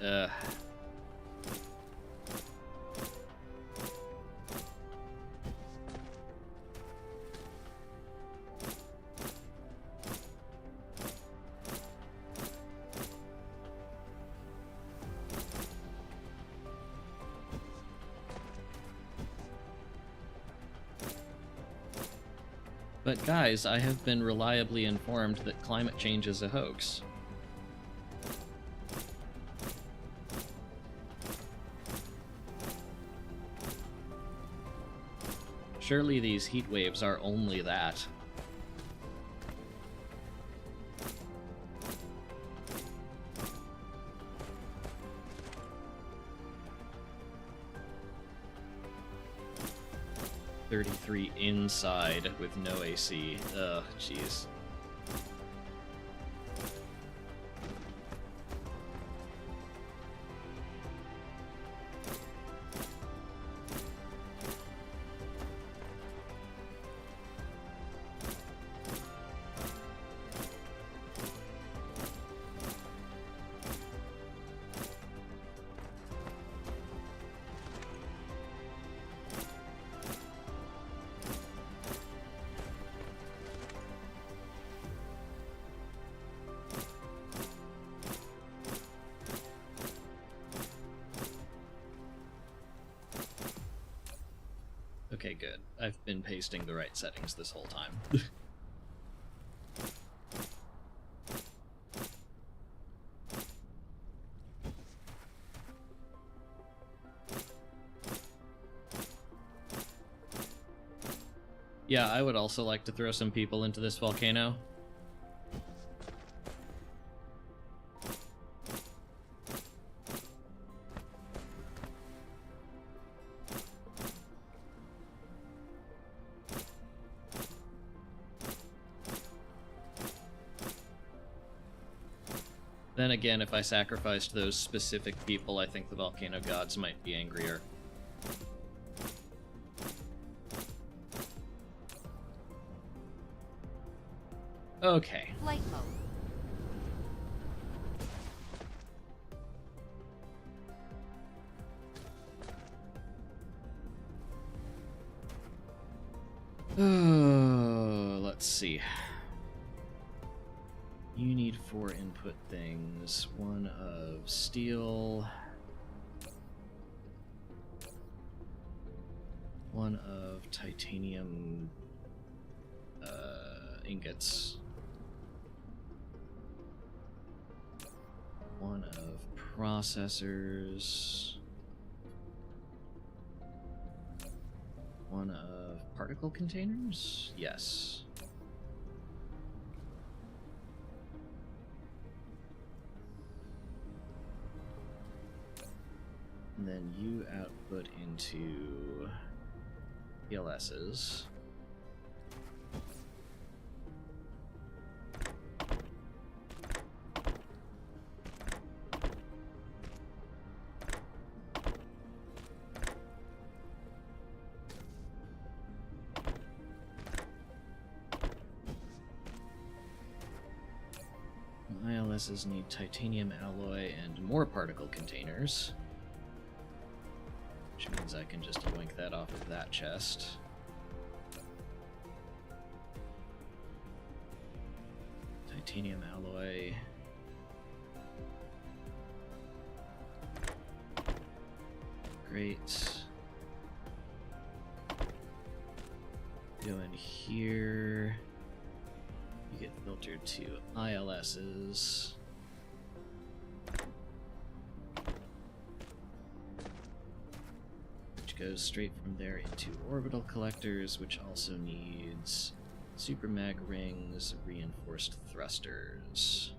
But guys, I have been reliably informed that climate change is a hoax. Surely these heat waves are only that. $33 inside with no AC. Ugh, jeez. Okay, good. I've been pasting the right settings this whole time. Yeah, I would also like to throw some people into this volcano. Then again, if I sacrificed those specific people, I think the volcano gods might be angrier. Okay. Flight mode. Let's see. You need 4 input things. 1 of steel. 1 of titanium ingots. 1 of processors. 1 of particle containers? Yes. And then you output into PLSs. ILSs need titanium alloy and more particle containers. Which means I can just yoink that off of that chest. Titanium alloy. Great. Go in here. You get filtered to ILSs. Which goes straight from there into orbital collectors, which also needs super mag rings, reinforced thrusters.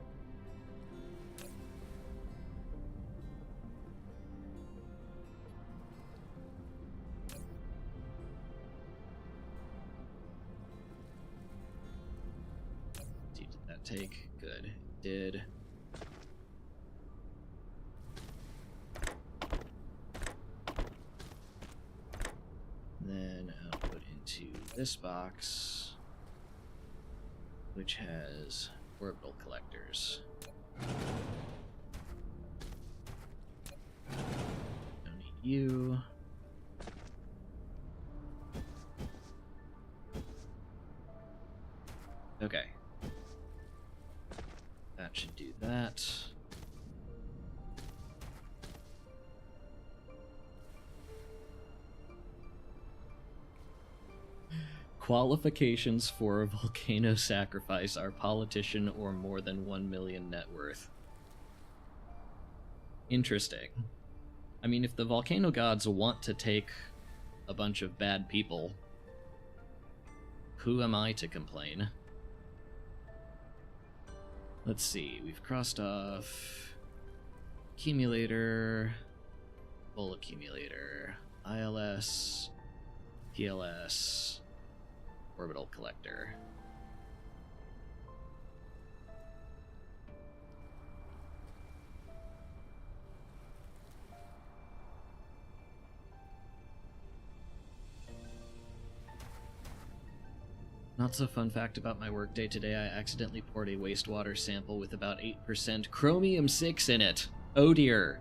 Did that take? Good. It did. Then output into this box, which has orbital collectors. Don't need you. Okay. That should do that. Qualifications for a volcano sacrifice are politician or more than 1 million net worth. Interesting. I mean, if the volcano gods want to take a bunch of bad people, who am I to complain? Let's see, we've crossed off accumulator, full accumulator, ILS, PLS, orbital collector. Not so fun fact about my workday today, I accidentally poured a wastewater sample with about 8% chromium-6 in it. Oh dear.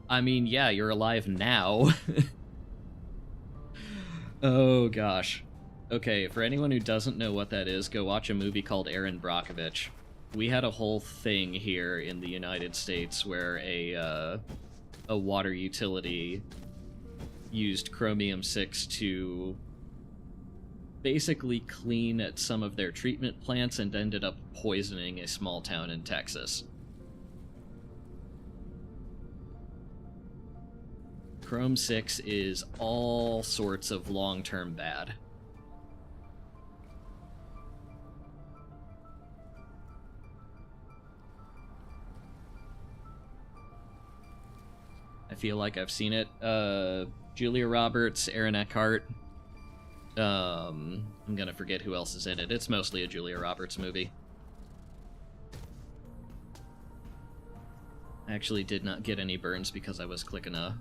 I mean, yeah, you're alive now. Oh gosh. Okay, for anyone who doesn't know what that is, go watch a movie called Aaron Brockovich. We had a whole thing here in the United States where a water utility used chromium-6 to basically clean at some of their treatment plants and ended up poisoning a small town in Texas. Chrome-6 is all sorts of long-term bad. I feel like I've seen it. Julia Roberts, Aaron Eckhart. I'm gonna forget who else is in it. It's mostly a Julia Roberts movie. I actually did not get any burns because I was quick enough.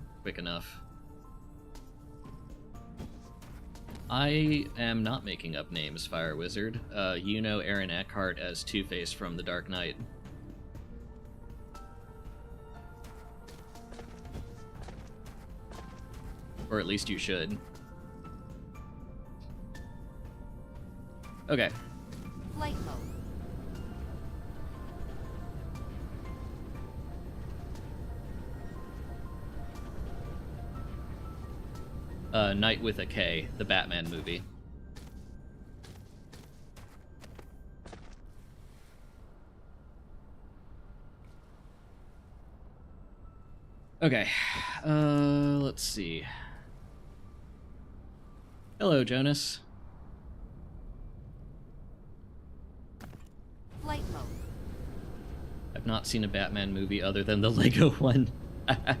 I am not making up names, Fire Wizard. You know Aaron Eckhart as Two-Face from The Dark Knight. Or at least you should. Okay. Flight mode. Night with a K, the Batman movie. Okay. Let's see. Hello, Jonas. Flight mode. I've not seen a Batman movie other than the Lego one. I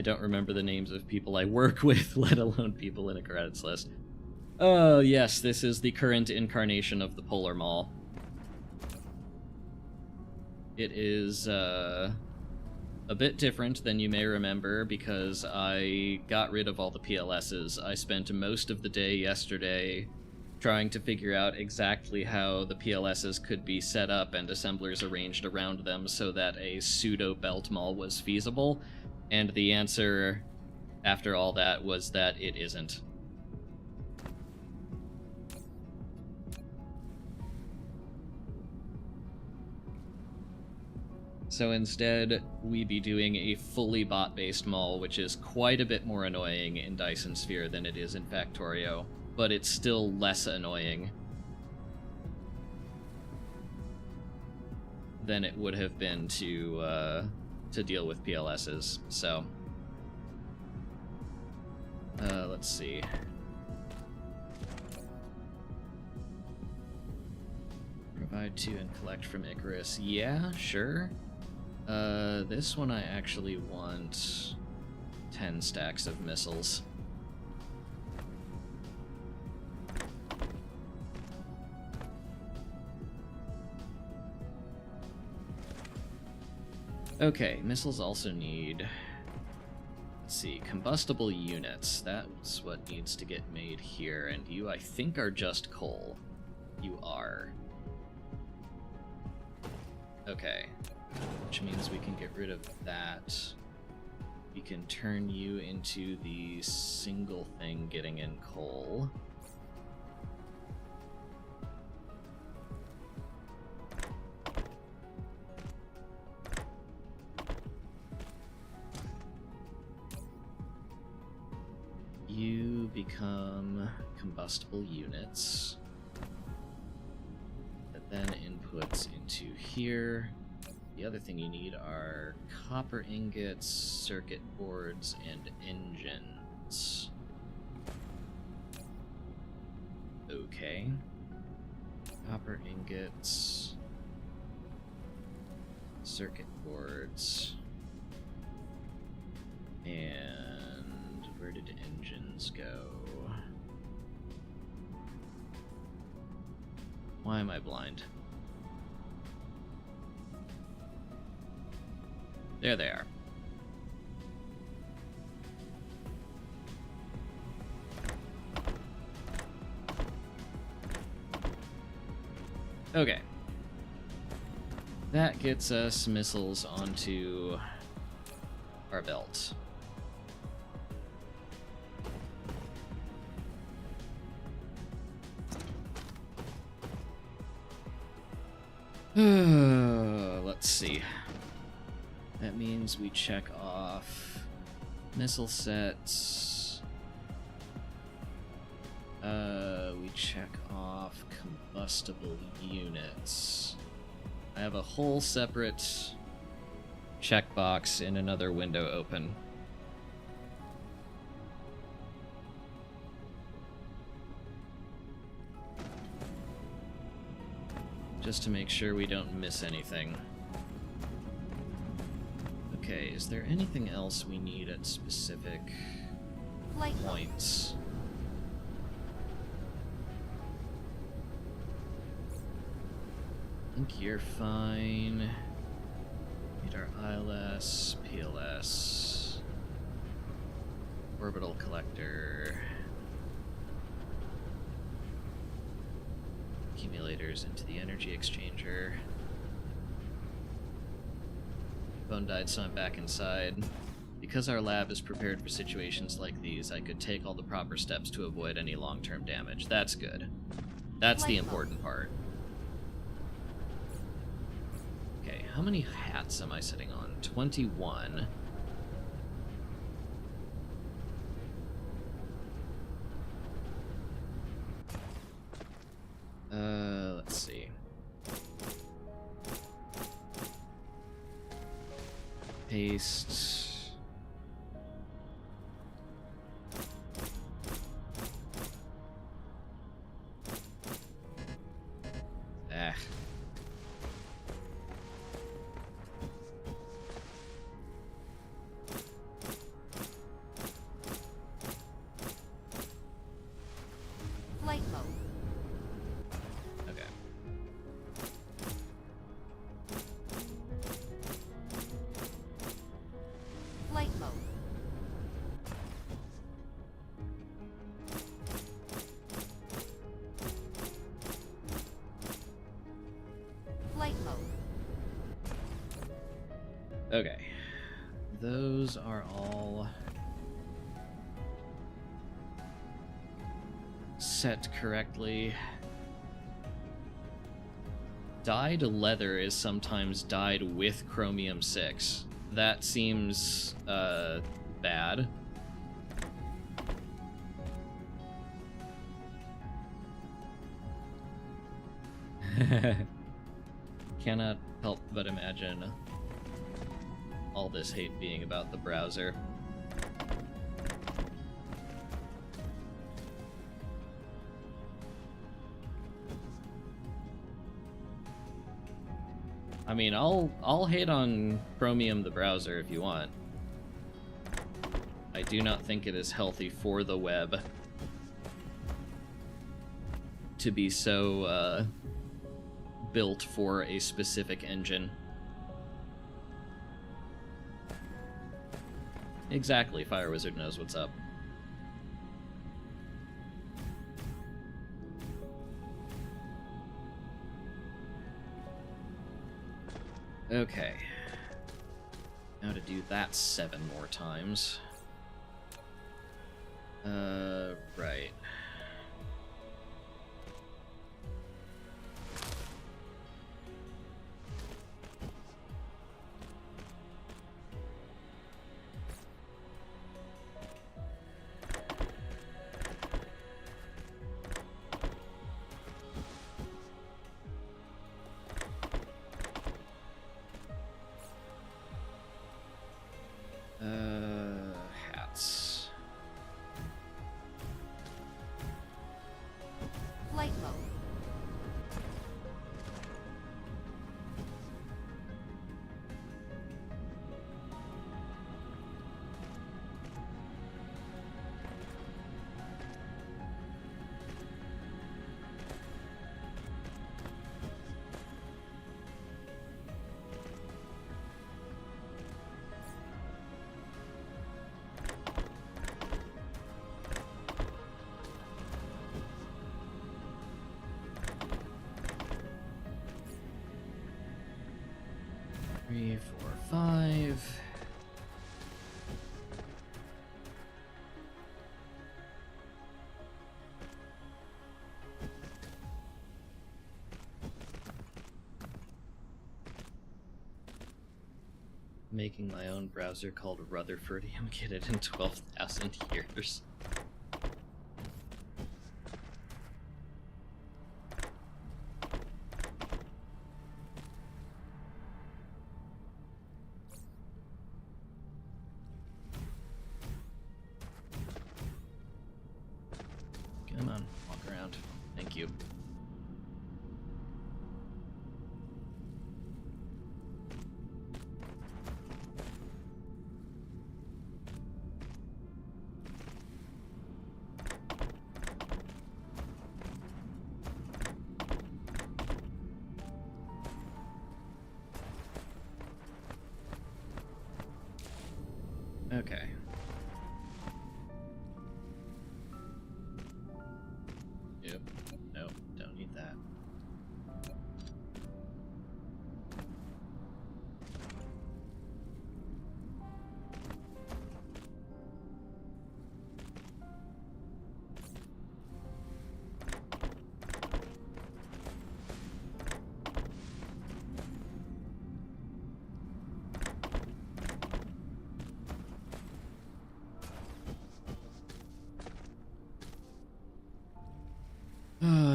don't remember the names of people I work with, let alone people in a credits list. Oh, yes, this is the current incarnation of the Polar Mall. It is, a bit different than you may remember because I got rid of all the PLSs. I spent most of the day yesterday trying to figure out exactly how the PLSs could be set up and assemblers arranged around them so that a pseudo-belt mall was feasible, and the answer after all that was that it isn't. So instead, we be doing a fully bot-based mall, which is quite a bit more annoying in Dyson Sphere than it is in Factorio, but it's still less annoying than it would have been to deal with PLSs. So, let's see. Provide to and collect from Icarus. Yeah, sure. This one I actually want 10 stacks of missiles. Okay, missiles also need, let's see, combustible units. That's what needs to get made here, and you, I think, are just coal. You are. Okay, which means we can get rid of that. We can turn you into the single thing getting in coal. You become combustible units. then inputs into here. The other thing you need are copper ingots, circuit boards, and engines. Okay. Copper ingots, circuit boards, and where did engines go? Why am I blind? There they are. Okay. That gets us missiles onto our belt. Let's see. That means we check off missile sets. We check off combustible units. I have a whole separate checkbox in another window open. Just to make sure we don't miss anything. Okay, is there anything else we need at specific points? I think you're fine. Need our ILS, PLS, orbital collector, accumulators into the energy exchanger. Phone died, so I'm back inside. Because our lab is prepared for situations like these, I could take all the proper steps to avoid any long-term damage. That's good. That's the important part. Okay, how many hats am I sitting on? 21. Let's see. Paste. Flight mode. Okay. Flight mode. Flight mode. Okay. Those are all set correctly. Dyed leather is sometimes dyed with chromium 6. That seems bad. Cannot help but imagine all this hate being about the browser. I mean, I'll hate on Chromium the browser if you want. I do not think it is healthy for the web to be so built for a specific engine. Exactly, Fire Wizard knows what's up. Okay. Now to do that 7 more times. Right. 4, 5. Making my own browser called Rutherfordium, get it in 12,000 years. Come on, walk around. Thank you. Okay. Yep. Nope, don't need that.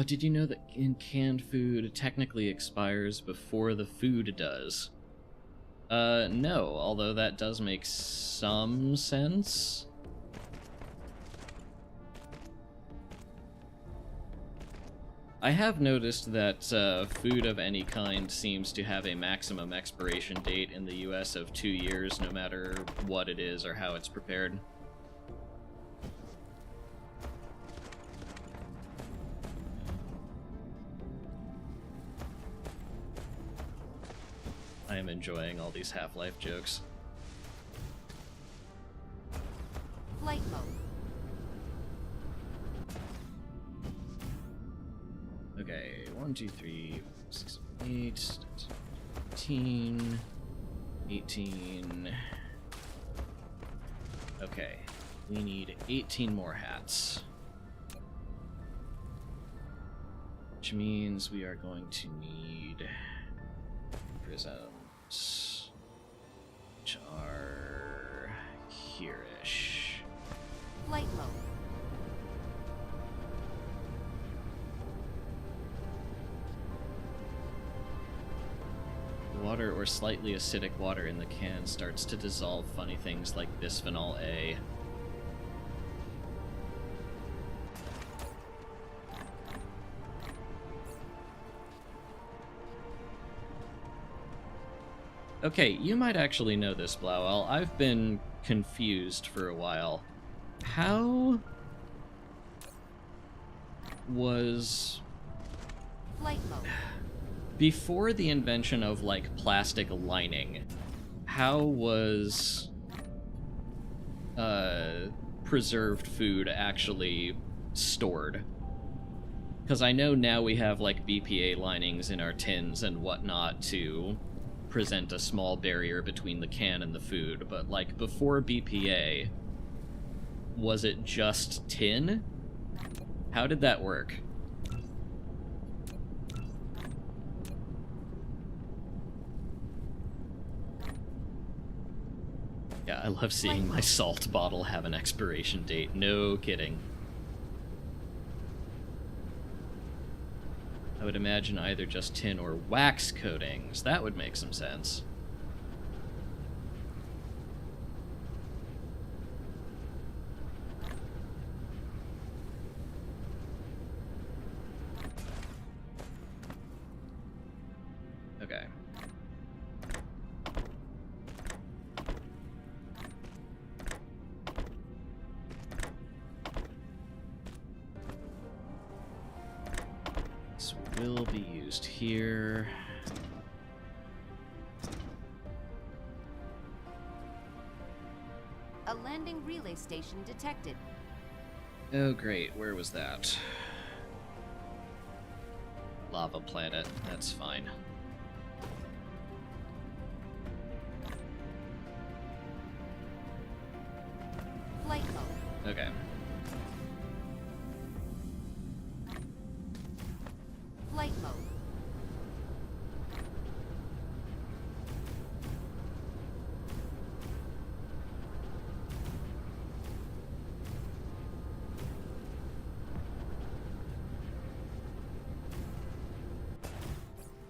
Did you know that canned food technically expires before the food does? No, although that does make some sense. I have noticed that food of any kind seems to have a maximum expiration date in the US of 2 years, no matter what it is or how it's prepared. I am enjoying all these Half-Life jokes. Flight mode. Okay, 1, 2, 3, 6, 8, 18, 18. Okay, we need 18 more hats. Which means we are going to need prisms, which are here-ish. Flight mode. Water or slightly acidic water in the can starts to dissolve funny things like bisphenol A. Okay, you might actually know this, Blauel. I've been confused for a while. How was... Flight mode. Before the invention of, like, plastic lining, how was preserved food actually stored? Because I know now we have, like, BPA linings in our tins and whatnot to present a small barrier between the can and the food, but, like, before BPA, was it just tin? How did that work? Yeah, I love seeing my salt bottle have an expiration date. No kidding. I would imagine either just tin or wax coatings. That would make some sense. Okay. This will be used here. A landing relay station detected. Oh great, where was that? Lava planet, that's fine.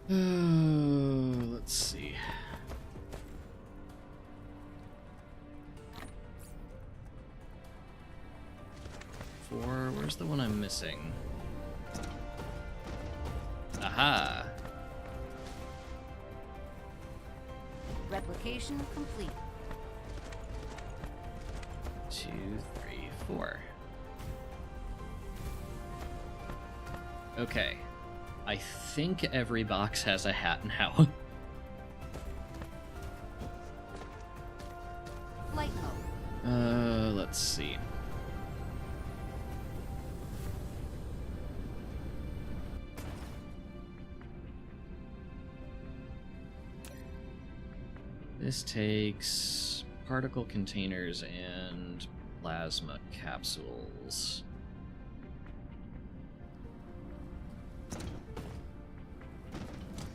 Let's see. Where's the one I'm missing? Aha! Replication complete. 2, 3, 4. Okay. I think every box has a hat now. Flight mode. Let's see. This takes particle containers and plasma capsules.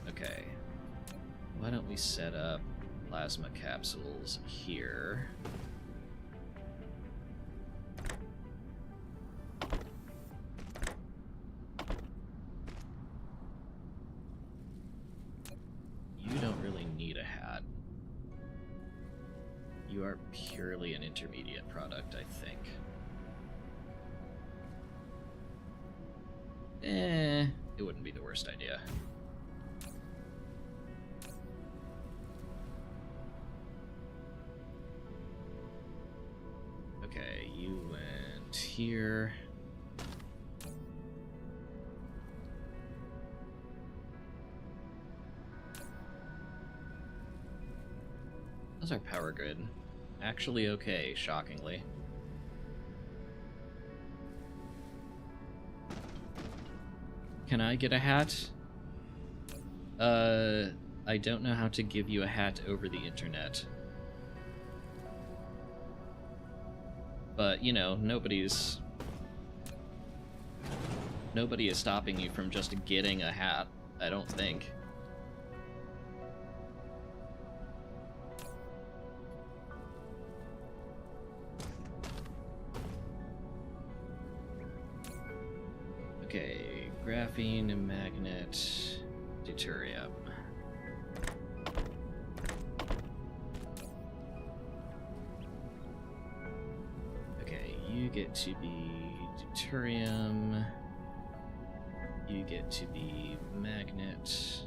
Okay. Why don't we set up plasma capsules here? You don't really need a hat. You are purely an intermediate product, I think. It wouldn't be the worst idea. Okay, you went here. How's our power grid? Actually okay, shockingly. Can I get a hat? I don't know how to give you a hat over the internet. But, you know, nobody is stopping you from just getting a hat, I don't think. Okay, graphene, magnet, deuterium. Okay, you get to be deuterium. You get to be magnet.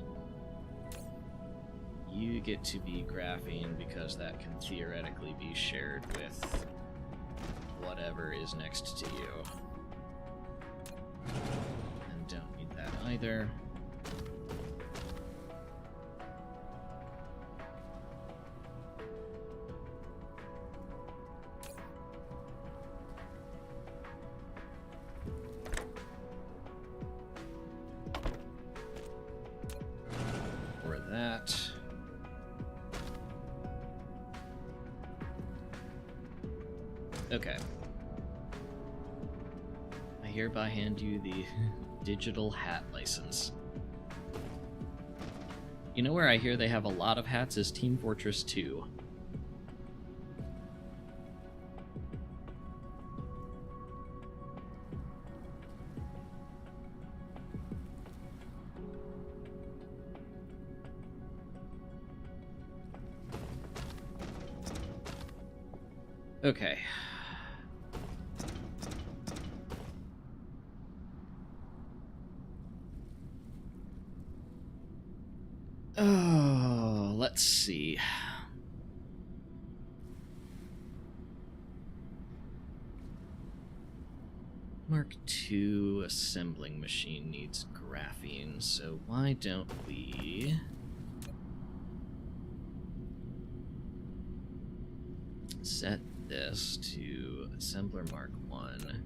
You get to be graphene because that can theoretically be shared with whatever is next to you. And don't need that either. Or that. Okay. I hereby hand you the digital hat license. You know where I hear they have a lot of hats is Team Fortress 2. Okay. Oh, let's see. Mark II assembling machine needs graphene, so why don't we set this to assembler Mark 1,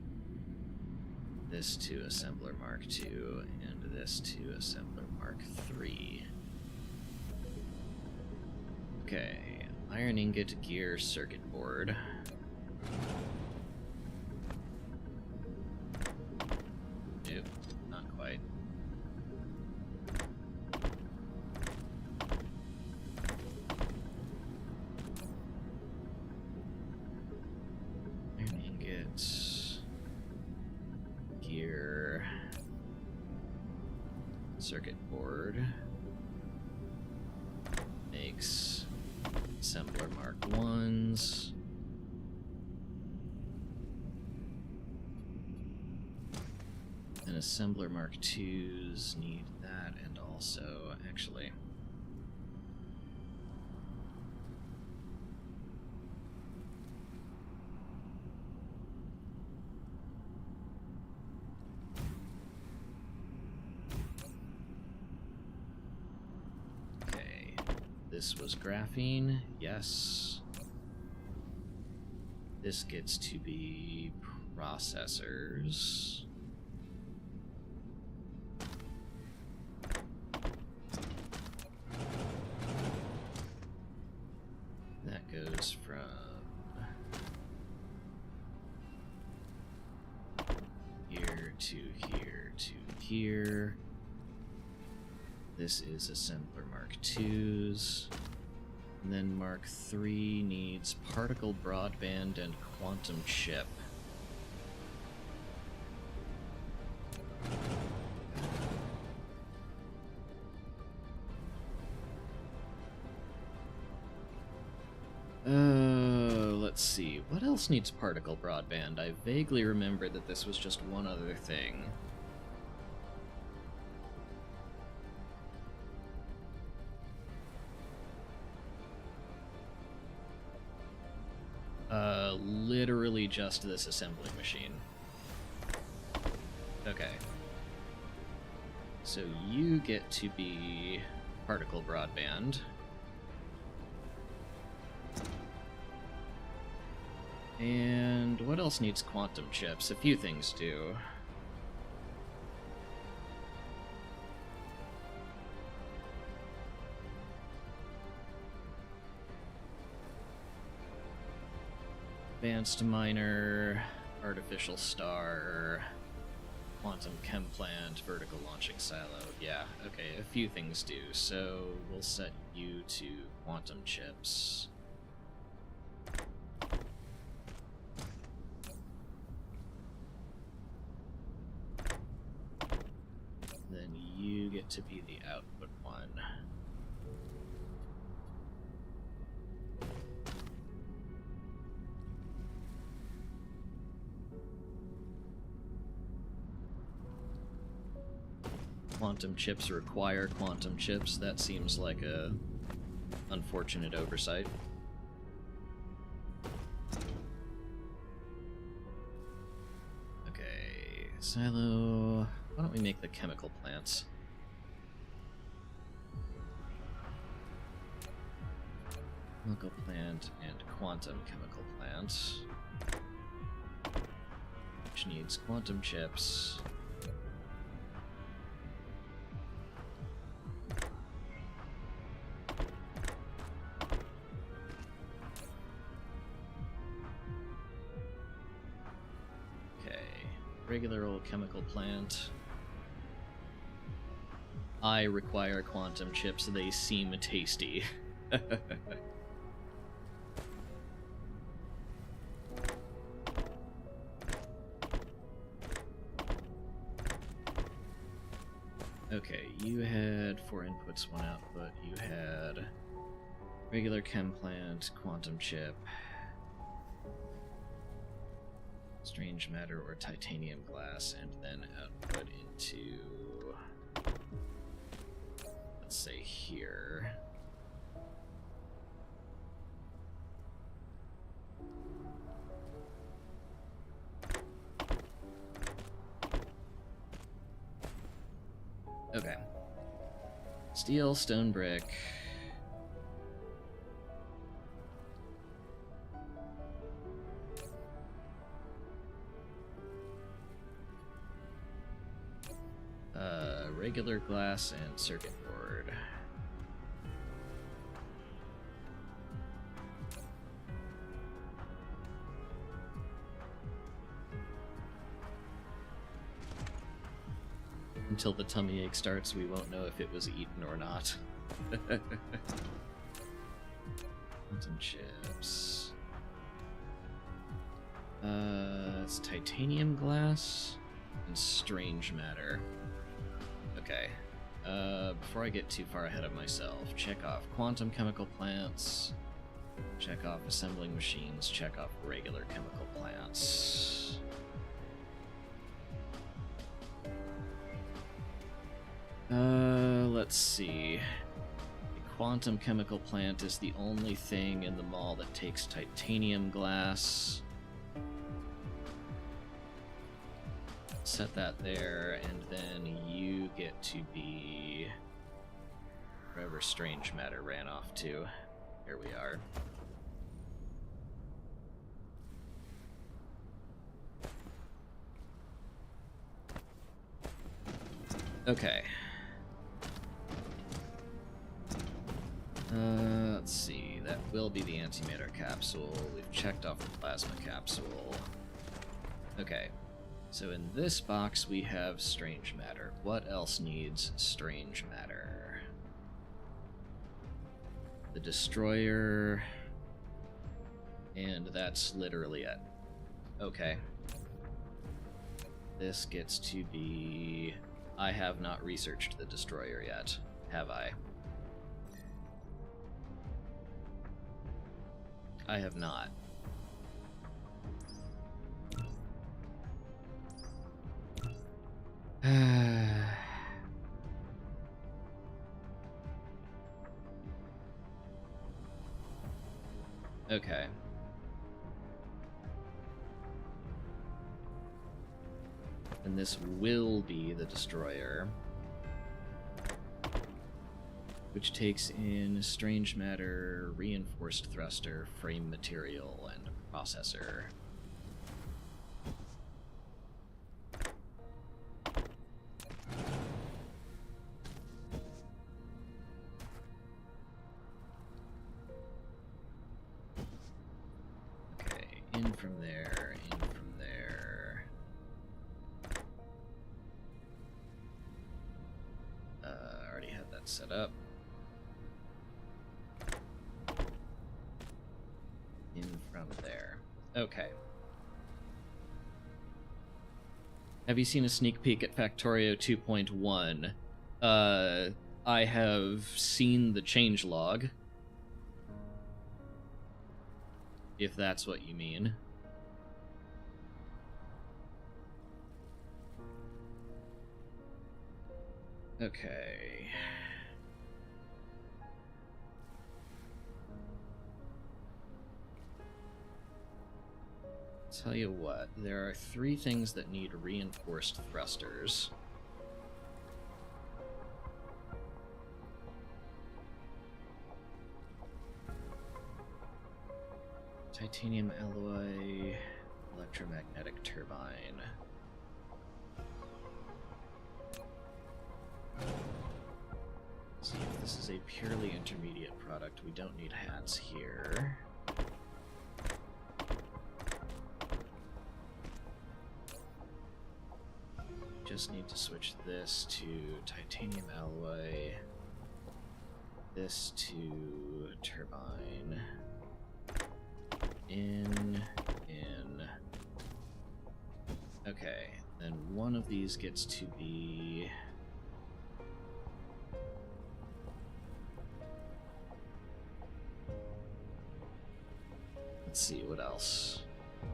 this to assembler Mark II, and this to assembler Mark 3. Okay, iron ingot, gear, circuit board. Nope, not quite. Iron ingot, gear, circuit board. makes assembler Mark 1s. And assembler Mark 2s need that, and also, actually... This was graphene, yes. This gets to be processors. That goes from here to here to here. This is assembler Mark 2s. And then Mark 3 needs particle broadband and quantum chip. Let's see. What else needs particle broadband? I vaguely remember that this was just one other thing. Literally just this assembling machine. Okay. So you get to be particle broadband. And what else needs quantum chips? A few things do. Advanced miner, artificial star, quantum chem plant, vertical launching silo. Yeah, okay, a few things do. So we'll set you to quantum chips. Then you get to be the output one. Quantum chips require quantum chips. That seems like a unfortunate oversight. Okay, silo. Why don't we make the chemical plants? Chemical plant and quantum chemical plant, which needs quantum chips. Regular old chemical plant. I require quantum chips, they seem tasty. Okay, you had 4 inputs, 1 output. You had regular chem plant, quantum chip, strange matter or titanium glass, and then output into, let's say, here. Okay. Steel, stone, brick. Regular glass and circuit board. Until the tummy ache starts, we won't know if it was eaten or not. Quantum chips. It's titanium glass and strange matter. Okay. Before I get too far ahead of myself, check off quantum chemical plants, check off assembling machines, check off regular chemical plants. Let's see. The quantum chemical plant is the only thing in the mall that takes titanium glass. Set that there, and then you get to be wherever strange matter ran off to. Here we are. Okay. Let's see. That will be the antimatter capsule. We've checked off the plasma capsule. Okay. So in this box we have strange matter. What else needs strange matter? The destroyer. And that's literally it. Okay. This gets to be... I have not researched the destroyer yet, have I? I have not. Okay. And this will be the destroyer, which takes in strange matter, reinforced thruster, frame material, and processor. Okay, in from there, in from there. I already had that set up. In from there. Okay. Have you seen a sneak peek at Factorio 2.1? I have seen the changelog. If that's what you mean. Okay. Tell you what, there are 3 things that need reinforced thrusters. Titanium alloy, electromagnetic turbine. See if this is a purely intermediate product. We don't need hats here. Just need to switch this to titanium alloy, this to turbine, in. Okay, then one of these gets to be... Let's see, what else?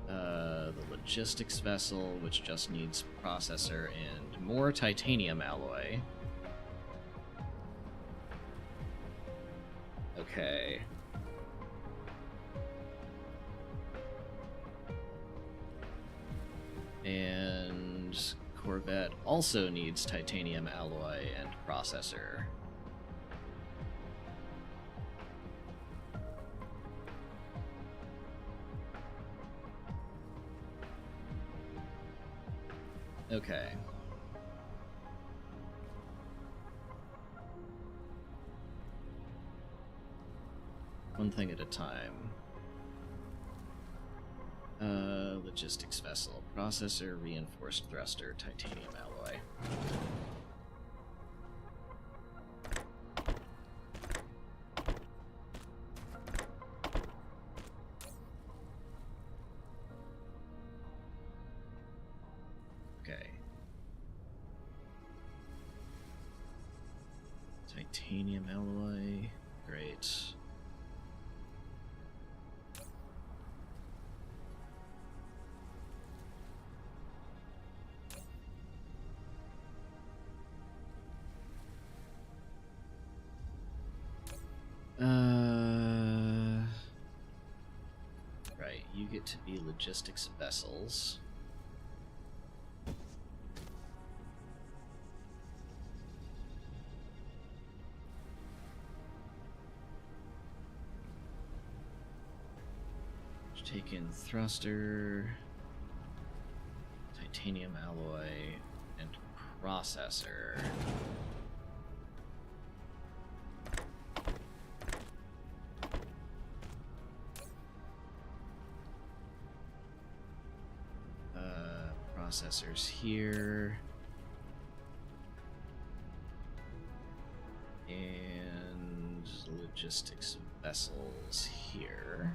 The logistics vessel, which just needs processor and more titanium alloy. Okay. And Corvette also needs titanium alloy and processor. Okay. One thing at a time. Logistics vessel. Processor, reinforced thruster, titanium alloy. Okay. titanium alloy. Great. Right, you get to be logistics vessels. Take in thruster, titanium alloy, and processor. Processors here. And logistics vessels here.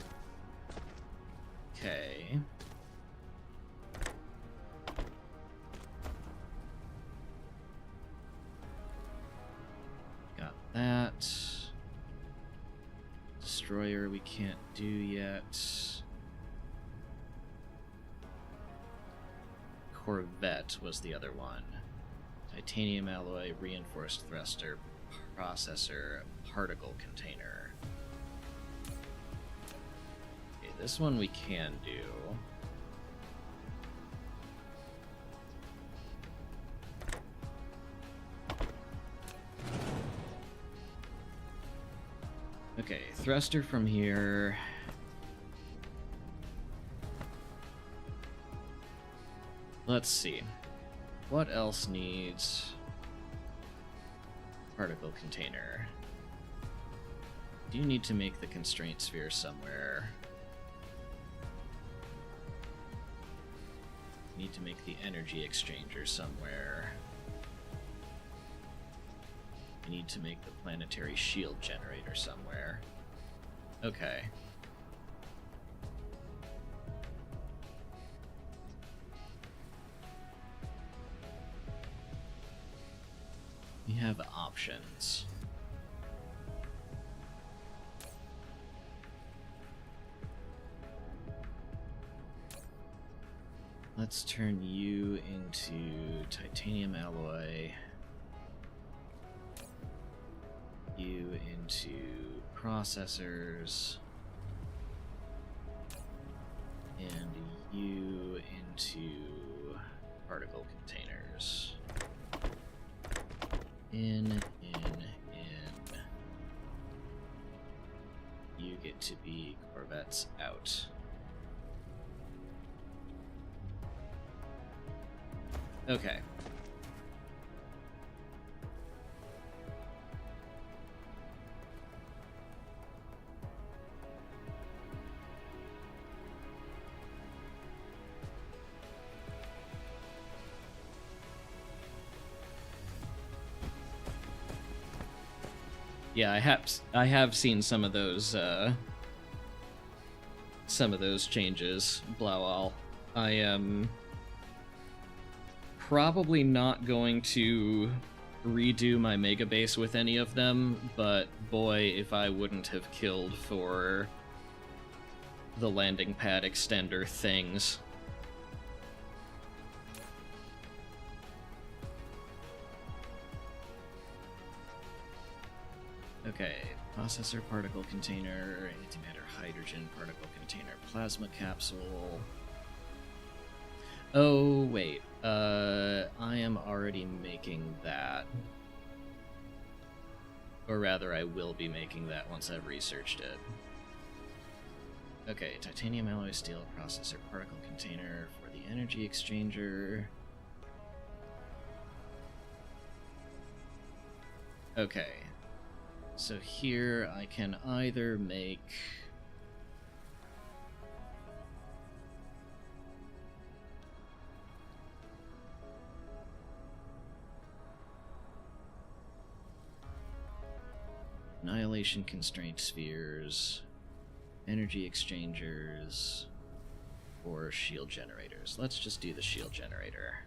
Okay. Got that. Destroyer we can't do yet. Corvette was the other one. Titanium alloy, reinforced thruster, processor, particle container. Okay, this one we can do. Okay, thruster from here. Let's see. What else needs particle container? Do you need to make the constraint sphere somewhere? Need to make the energy exchanger somewhere. I need to make the planetary shield generator somewhere. Okay. We have options. Let's turn you into titanium alloy. You into processors. And you into particle containers. In. You get to be Corvettes out. Okay. Yeah, I have seen some of those changes, Blaual. I am probably not going to redo my Megabase with any of them, but boy, if I wouldn't have killed for the landing pad extender things. Okay, processor, particle container, antimatter, hydrogen, particle container, plasma capsule. Oh, wait. I am already making that. Or rather, I will be making that once I've researched it. Okay, titanium alloy steel processor, particle container for the energy exchanger. Okay. So here I can either make annihilation constraint spheres, energy exchangers, or shield generators. Let's just do the shield generator.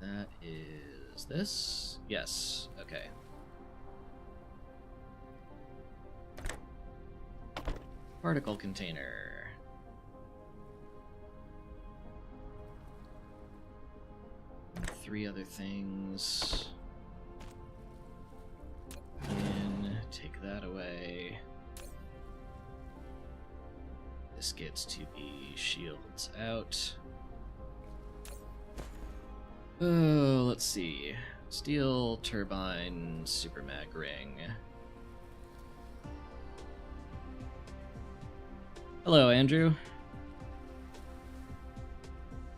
That is this? Yes. Okay. Particle container. And 3 other things. Take that away. This gets to be shields out. Oh, let's see. Steel turbine super mag ring. Hello, Andrew.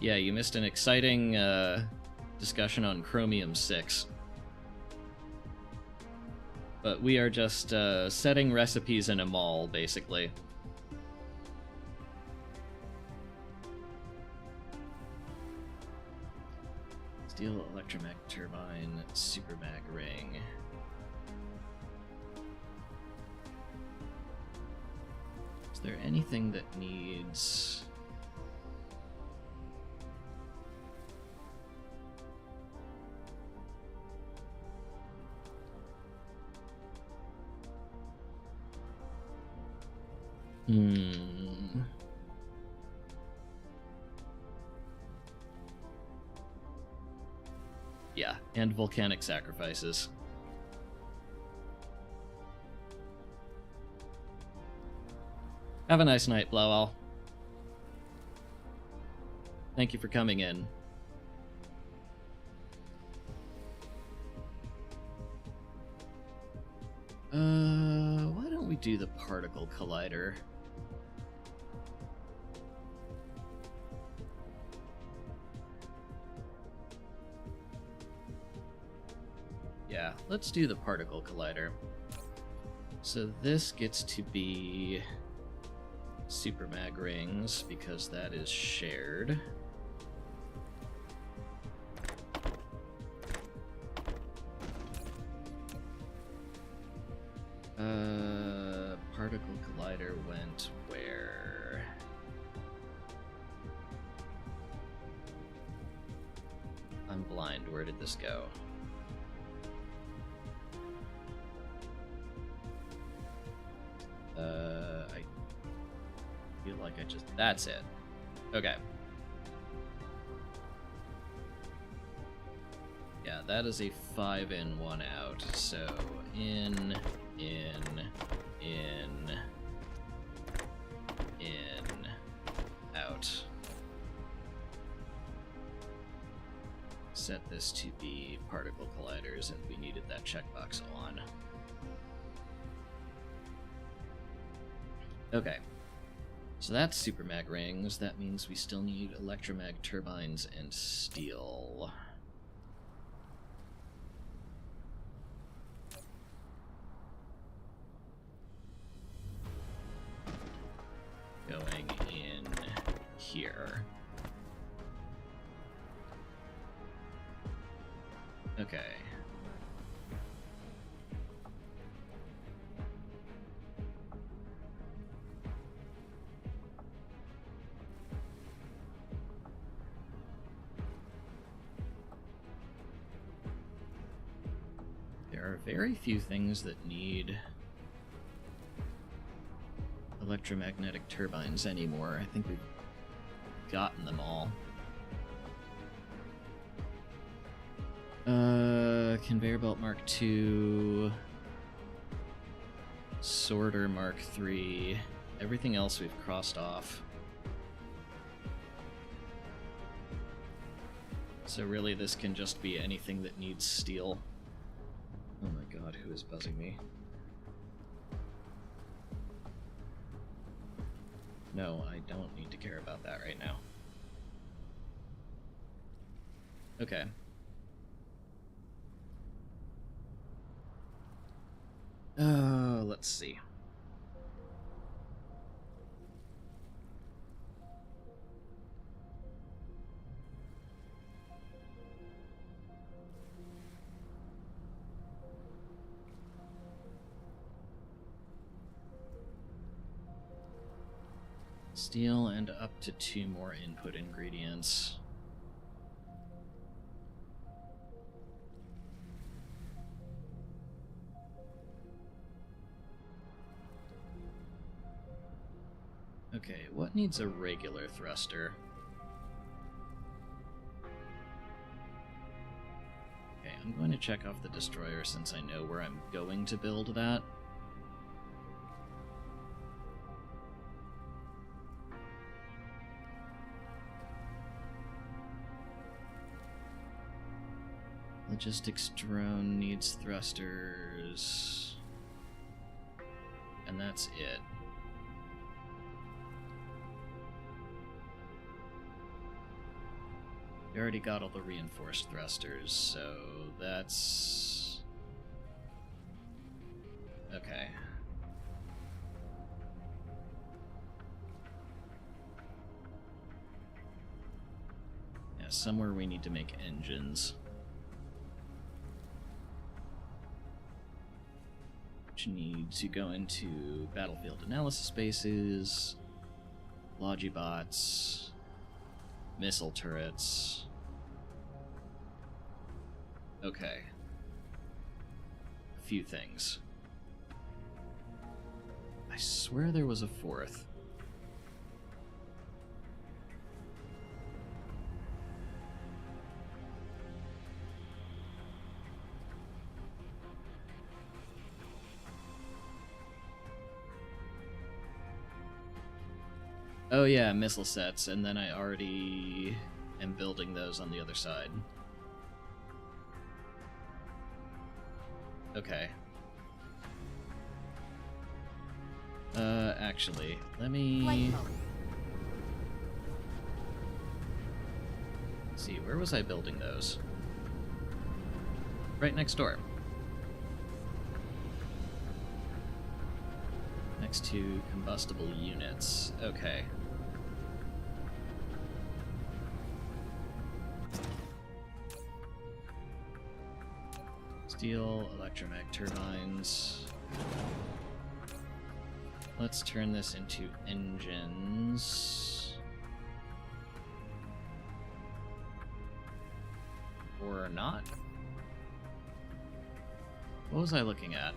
Yeah, you missed an exciting discussion on Chromium 6. But we are just setting recipes in a mall, basically. Steel electromag turbine, super mag ring. Is there anything that needs... Yeah, and volcanic sacrifices. Have a nice night, Blowall. Thank you for coming in. Why don't we do the particle collider? Yeah, let's do the particle collider. So this gets to be super mag rings because that is shared. Particle collider went where? I'm blind. Where did this go? I feel like I just... That's it. Okay. Yeah, that is a 5 in, 1 out. So, in, out. Set this to be particle colliders, and we needed that checkbox on. Okay. So that's super mag rings. That means we still need electromag turbines and steel. Going in here. Okay. There are very few things that need electromagnetic turbines anymore. I think we've gotten them all. Conveyor belt Mark II, sorter Mark III. Everything else we've crossed off. So really this can just be anything that needs steel. Oh my god, who is buzzing me? No, I don't need to care about that right now. Okay. Let's see. Steel and up to 2 more input ingredients. Okay, what needs a regular thruster? Okay, I'm going to check off the destroyer since I know where I'm going to build that. Logistics drone needs thrusters. And that's it. We already got all the reinforced thrusters, so that's... okay. Yeah, somewhere we need to make engines. Which need to go into battlefield analysis bases, Logibots, missile turrets. Okay. A few things. I swear there was a fourth. Oh yeah, missile sets, and then I already am building those on the other side. Okay. Actually, let me... Flight mode. Let's see, where was I building those? Right next door. Next to combustible units. Okay. Steel, electromag turbines. Let's turn this into engines. Or not? What was I looking at?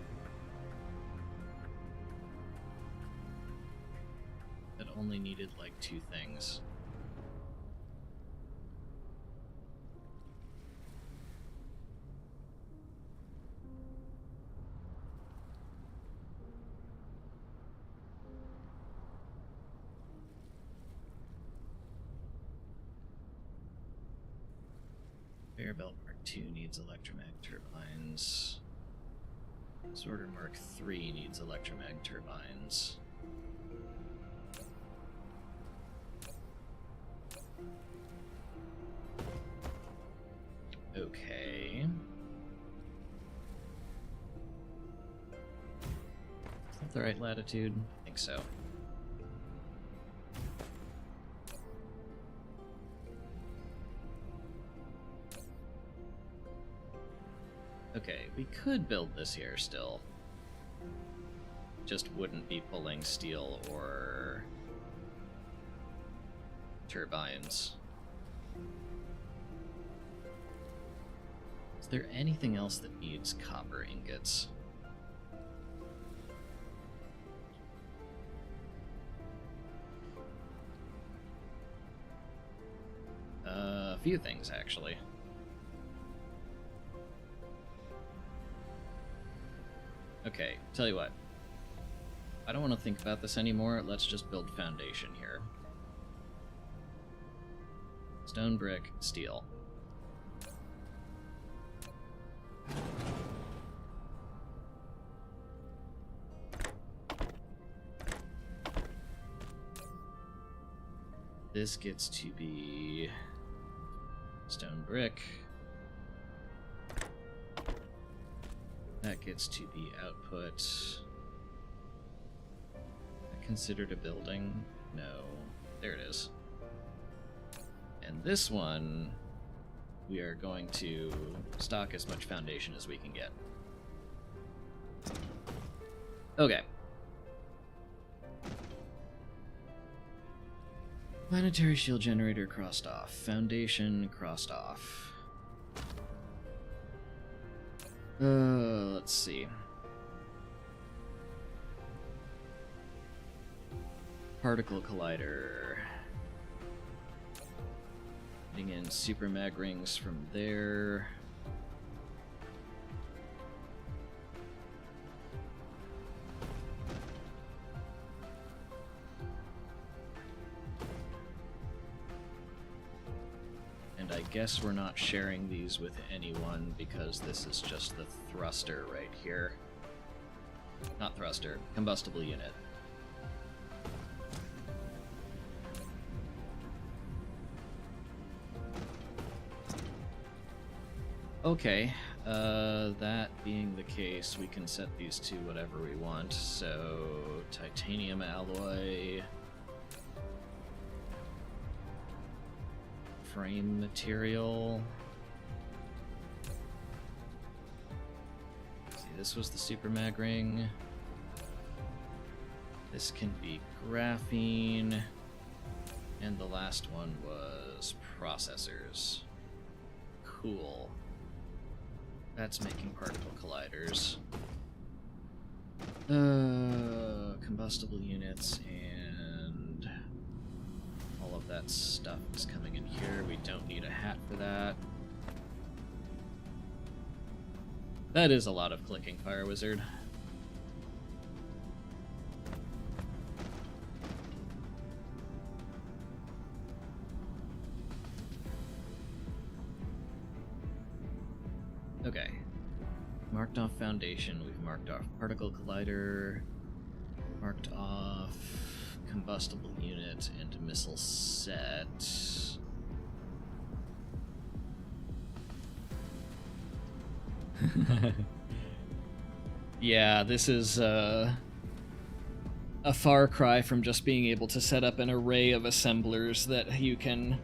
That only needed like 2 things. Belt Mark II needs electromag turbines. Sorter Mark III needs electromag turbines. Okay. Is that the right latitude? I think so. Okay, we could build this here still. Just wouldn't be pulling steel or turbines. Is there anything else that needs copper ingots? A few things, actually. Okay, tell you what. I don't want to think about this anymore. Let's just build foundation here. Stone, brick, steel. This gets to be stone, brick. That gets to be output. Considered a building? No. There it is. And this one, we are going to stock as much foundation as we can get. Okay. Planetary shield generator crossed off. Foundation crossed off. Let's see. Particle collider. Putting in super mag rings from there. And I guess we're not sharing these with anyone because this is just the thruster right here. Not thruster, combustible unit. Okay, that being the case, we can set these to whatever we want. So, titanium alloy, frame material. See, this was the super mag ring. This can be graphene, and the last one was processors. Cool. That's making particle colliders. Combustible units and all of that stuff is coming in here. We don't need a hat for that. That is a lot of clicking, Fire Wizard. Okay. Marked off foundation. We've marked off particle collider. Marked off combustible unit and missile set. Yeah, this is a far cry from just being able to set up an array of assemblers that you can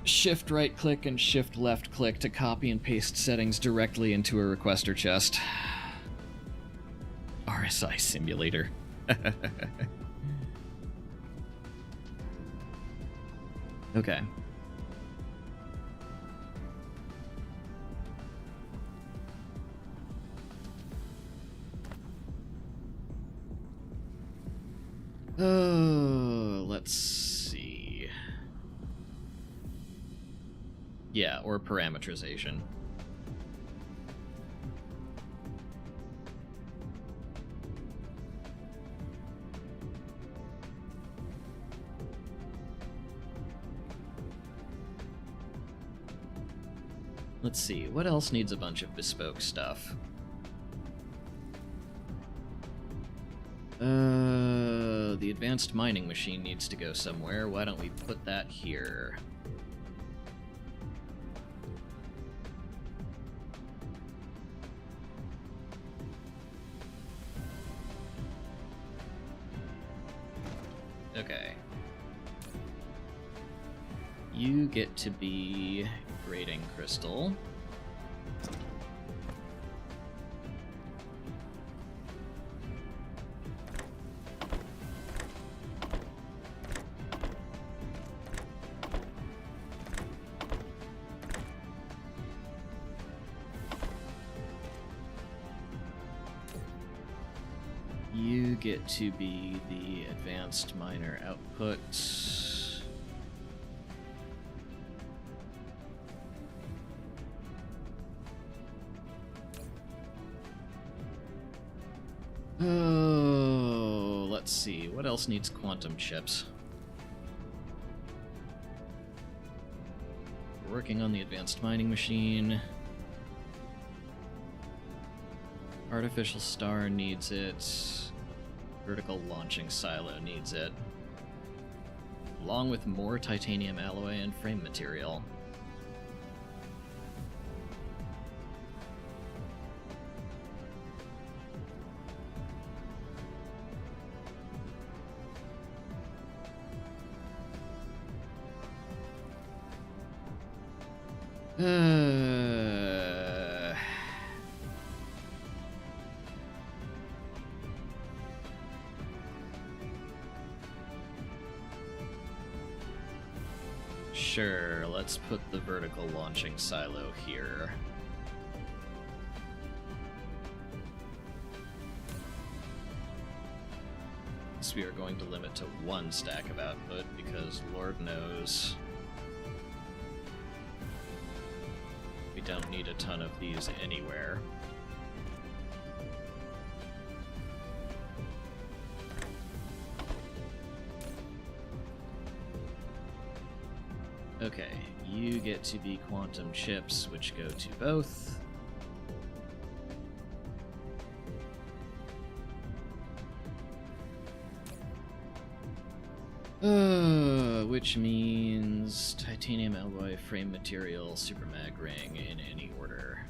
shift right click and shift left click to copy and paste settings directly into a requester chest. RSI simulator. Okay. Oh, let's see. Yeah, or parameterization. Let's see, what else needs a bunch of bespoke stuff? The advanced mining machine needs to go somewhere. Why don't we put that here? Okay. You get to be grading crystal. You get to be the advanced miner output. Oh, let's see. What else needs quantum chips? We're working on the advanced mining machine. Artificial star needs it. Vertical launching silo needs it. Along with more titanium alloy and frame material. Sure, let's put the vertical launching silo here. guess we are going to limit to 1 stack of output, because Lord knows we don't need a ton of these anywhere. Okay, you get to be quantum chips, which go to both. Which means titanium alloy, frame material, super mag ring in any order.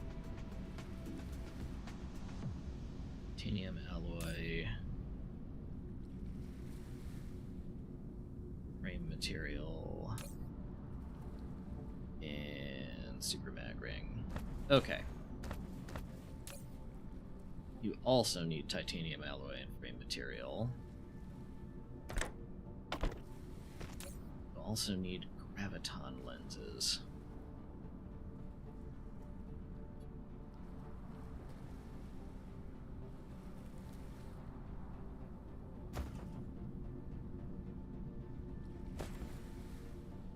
Titanium alloy, frame material, and super mag ring. Okay. You also need titanium alloy and frame material. Also need graviton lenses.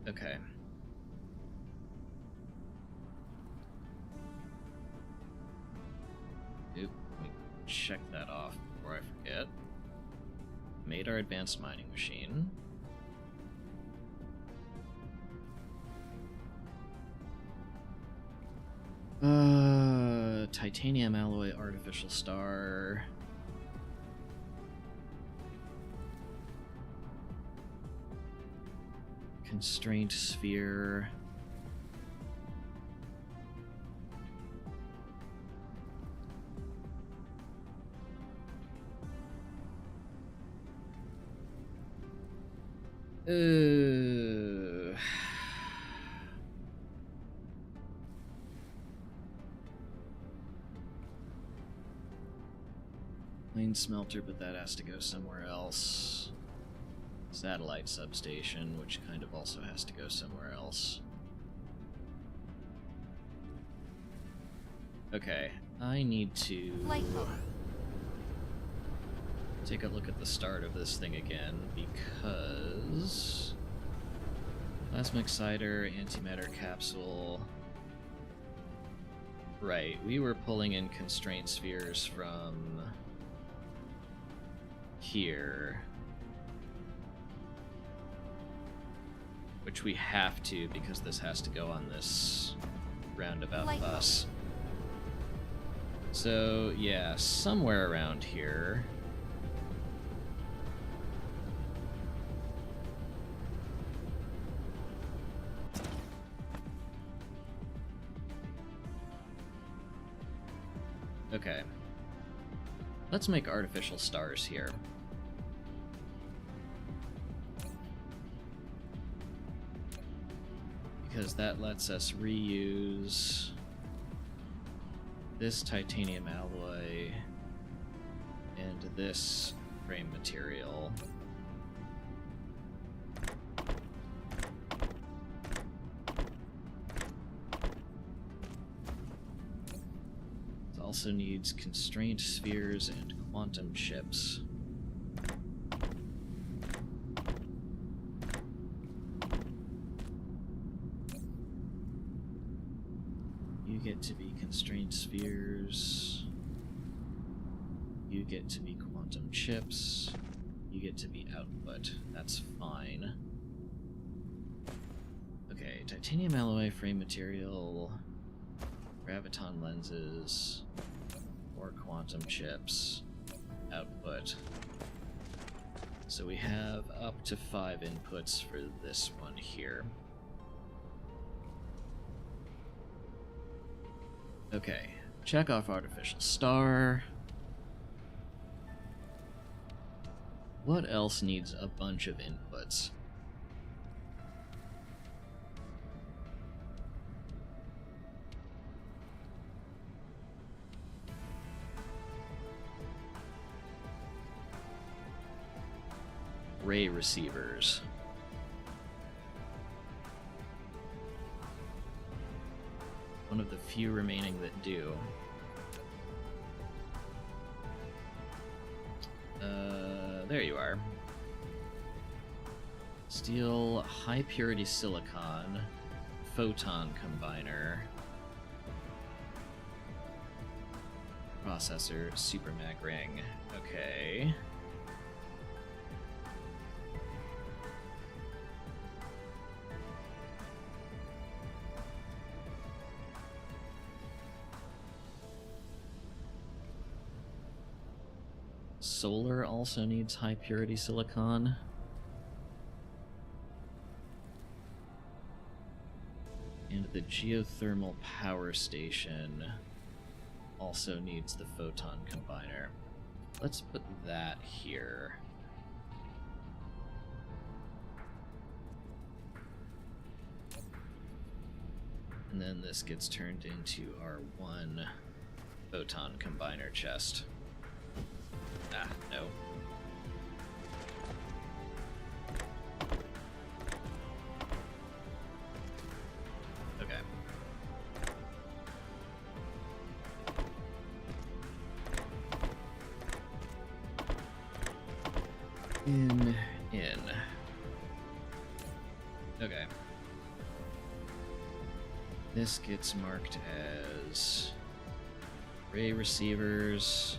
Okay. Oop, let me check that off before I forget. Made our advanced mining machine. Titanium alloy, artificial star. Constraint sphere. Plane smelter, but that has to go somewhere else. Satellite substation, which kind of also has to go somewhere else. Okay, I need to take a look at the start of this thing again, because plasma exciter, antimatter capsule. Right, we were pulling in constraint spheres from here, which we have to because this has to go on this roundabout bus. So yeah, somewhere around here. Okay. Let's make artificial stars here. Because that lets us reuse this titanium alloy and this frame material. It also needs constraint spheres and quantum chips. Get to be constraint spheres, you get to be quantum chips, you get to be output. That's fine. Okay, titanium alloy, frame material, graviton lenses, or quantum chips, output. So we have up to 5 inputs for this one here. Okay, check off artificial star. What else needs a bunch of inputs? Ray receivers. One of the few remaining that do. there you are. Steel high purity silicon photon combiner processor super mag ring. Okay. Solar also needs high purity silicon. And the geothermal power station also needs the photon combiner. Let's put that here. And then this gets turned into our one photon combiner chest. Ah, no. Okay. In. Okay. This gets marked as array receivers,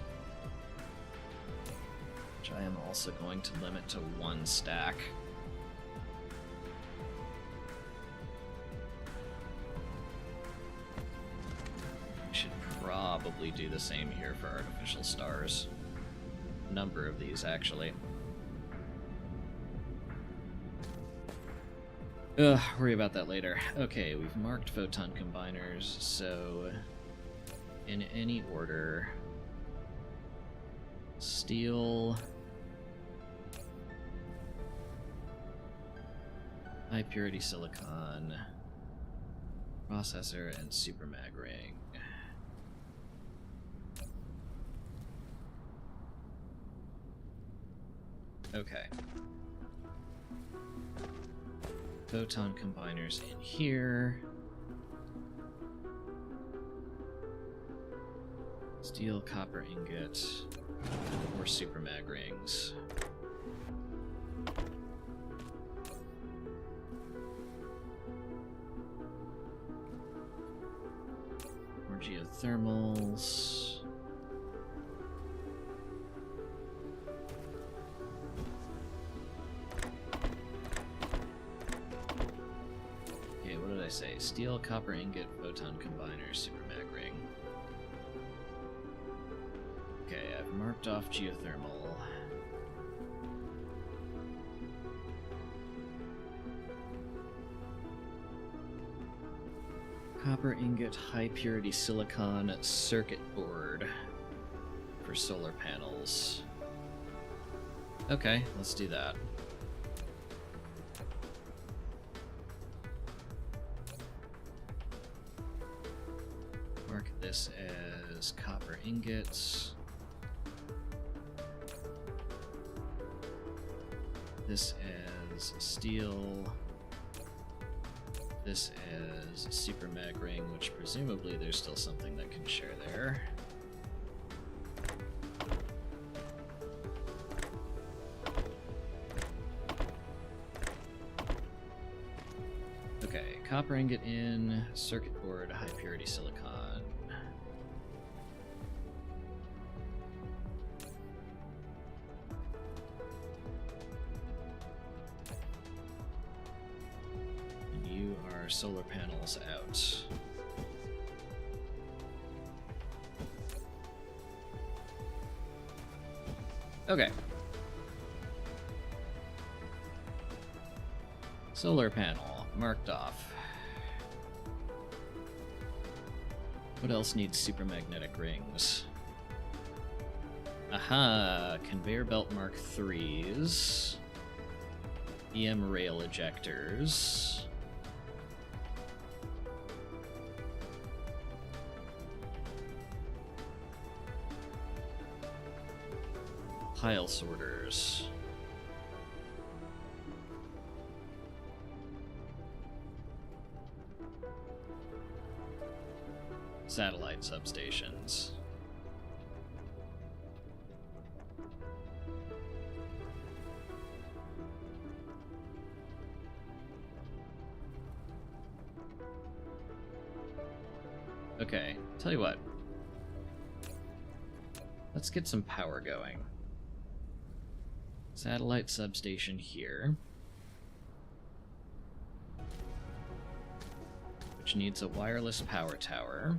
which I am also going to limit to 1 stack. I should probably do the same here for artificial stars. A number of these, actually. Worry about that later. Okay, we've marked photon combiners, so in any order, steel, high purity silicon, processor, and super mag ring. Okay. Photon combiners in here. Steel, copper ingot, or super mag rings. More geothermals. Say steel, copper ingot, photon combiner, super mag ring. Okay, I've marked off geothermal. Copper ingot, high purity silicon circuit board for solar panels. Okay, let's do that. Mark this as copper ingots. This as steel. This as super mag ring, which presumably there's still something that can share there. Okay, copper ingot in, circuit board, high purity silicon. Solar panels out. Okay. Solar panel marked off. What else needs supermagnetic rings? Aha! Conveyor belt Mark IIIs. EM rail ejectors. Pile sorters. Satellite substations. Okay, tell you what. Let's get some power going. Satellite substation here. Which needs a wireless power tower.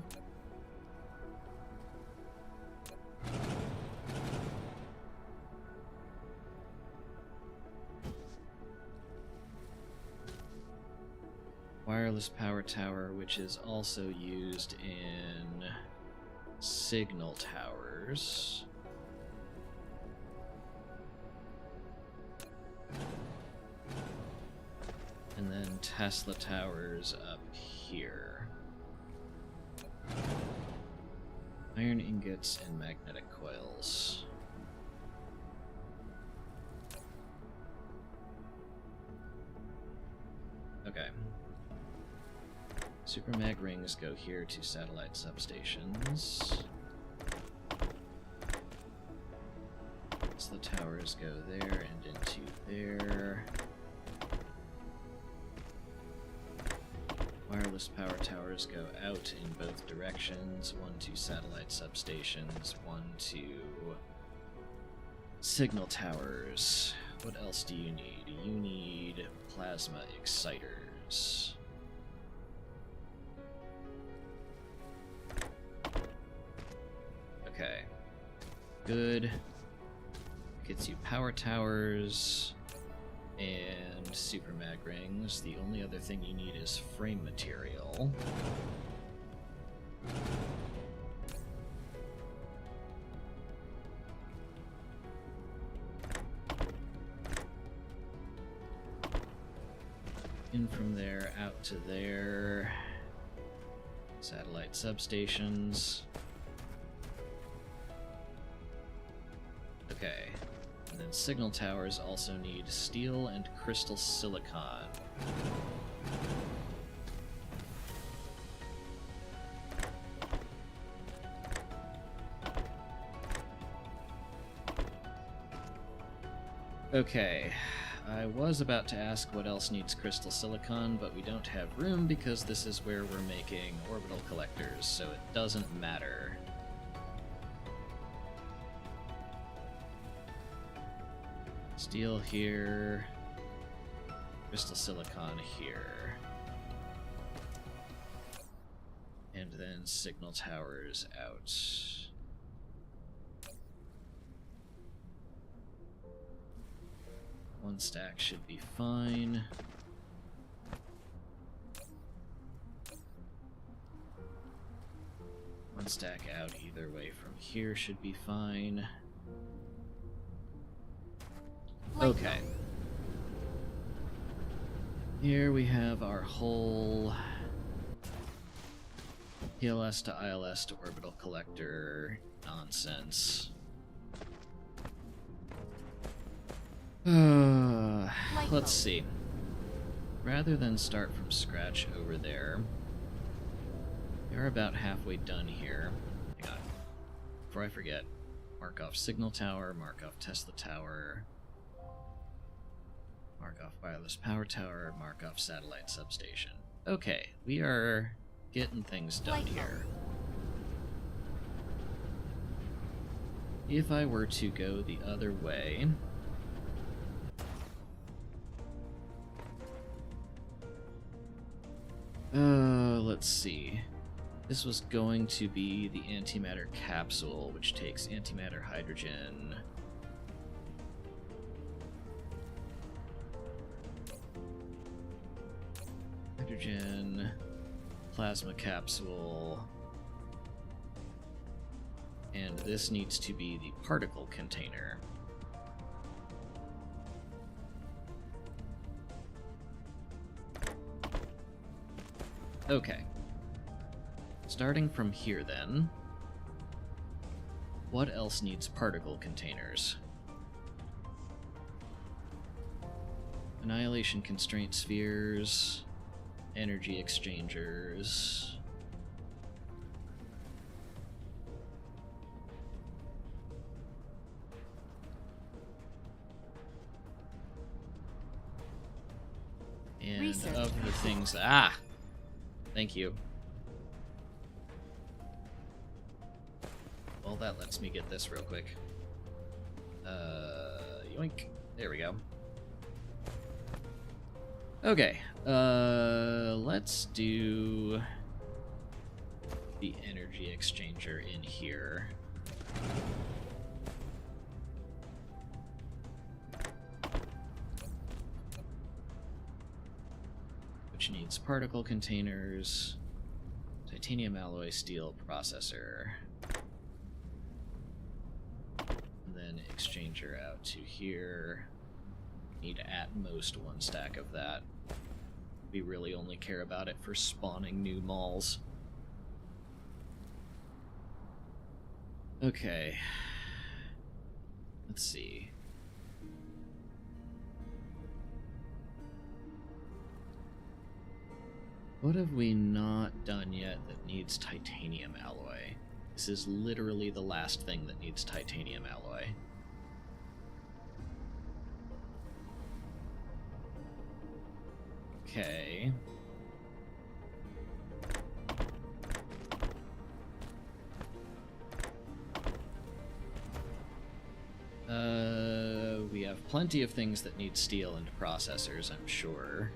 Wireless power tower, which is also used in signal towers. And then Tesla towers up here. Iron ingots and magnetic coils. Okay. Super mag rings go here to satellite substations. Tesla towers go there and into there. Wireless power towers go out in both directions, one to satellite substations, one to signal towers. What else do you need? You need plasma exciters. Okay. Good. Gets you power towers and super mag rings. The only other thing you need is frame material. In from there, out to there. Satellite substations. Okay. And then signal towers also need steel and crystal silicon. Okay, I was about to ask what else needs crystal silicon, but we don't have room because this is where we're making orbital collectors, so it doesn't matter. Steel here, crystal silicon here, and then signal towers out. One stack should be fine. One stack out either way from here should be fine. Okay. Here we have our whole PLS to ILS to orbital collector nonsense. Let's see. Rather than start from scratch over there, we are about halfway done here. Hang on. Before I forget, mark off signal tower, mark off Tesla tower, mark off wireless power tower, mark off satellite substation. Okay, we are getting things done here. If I were to go the other way, let's see. This was going to be the antimatter capsule, which takes antimatter hydrogen. Hydrogen, plasma capsule, and this needs to be the particle container. Okay. Starting from here then, what else needs particle containers? Annihilation constraint spheres, energy exchangers. And Research. of the things... Thank you. well, that lets me get this real quick. Yoink. There we go. Okay, let's do the energy exchanger in here. Which needs particle containers, titanium alloy steel processor, and then exchanger out to here. Need at most 1 stack of that. We really only care about it for spawning new malls. Okay. Let's see. What have we not done yet that needs titanium alloy? This is literally the last thing that needs titanium alloy. Okay. We have plenty of things that need steel and processors, I'm sure.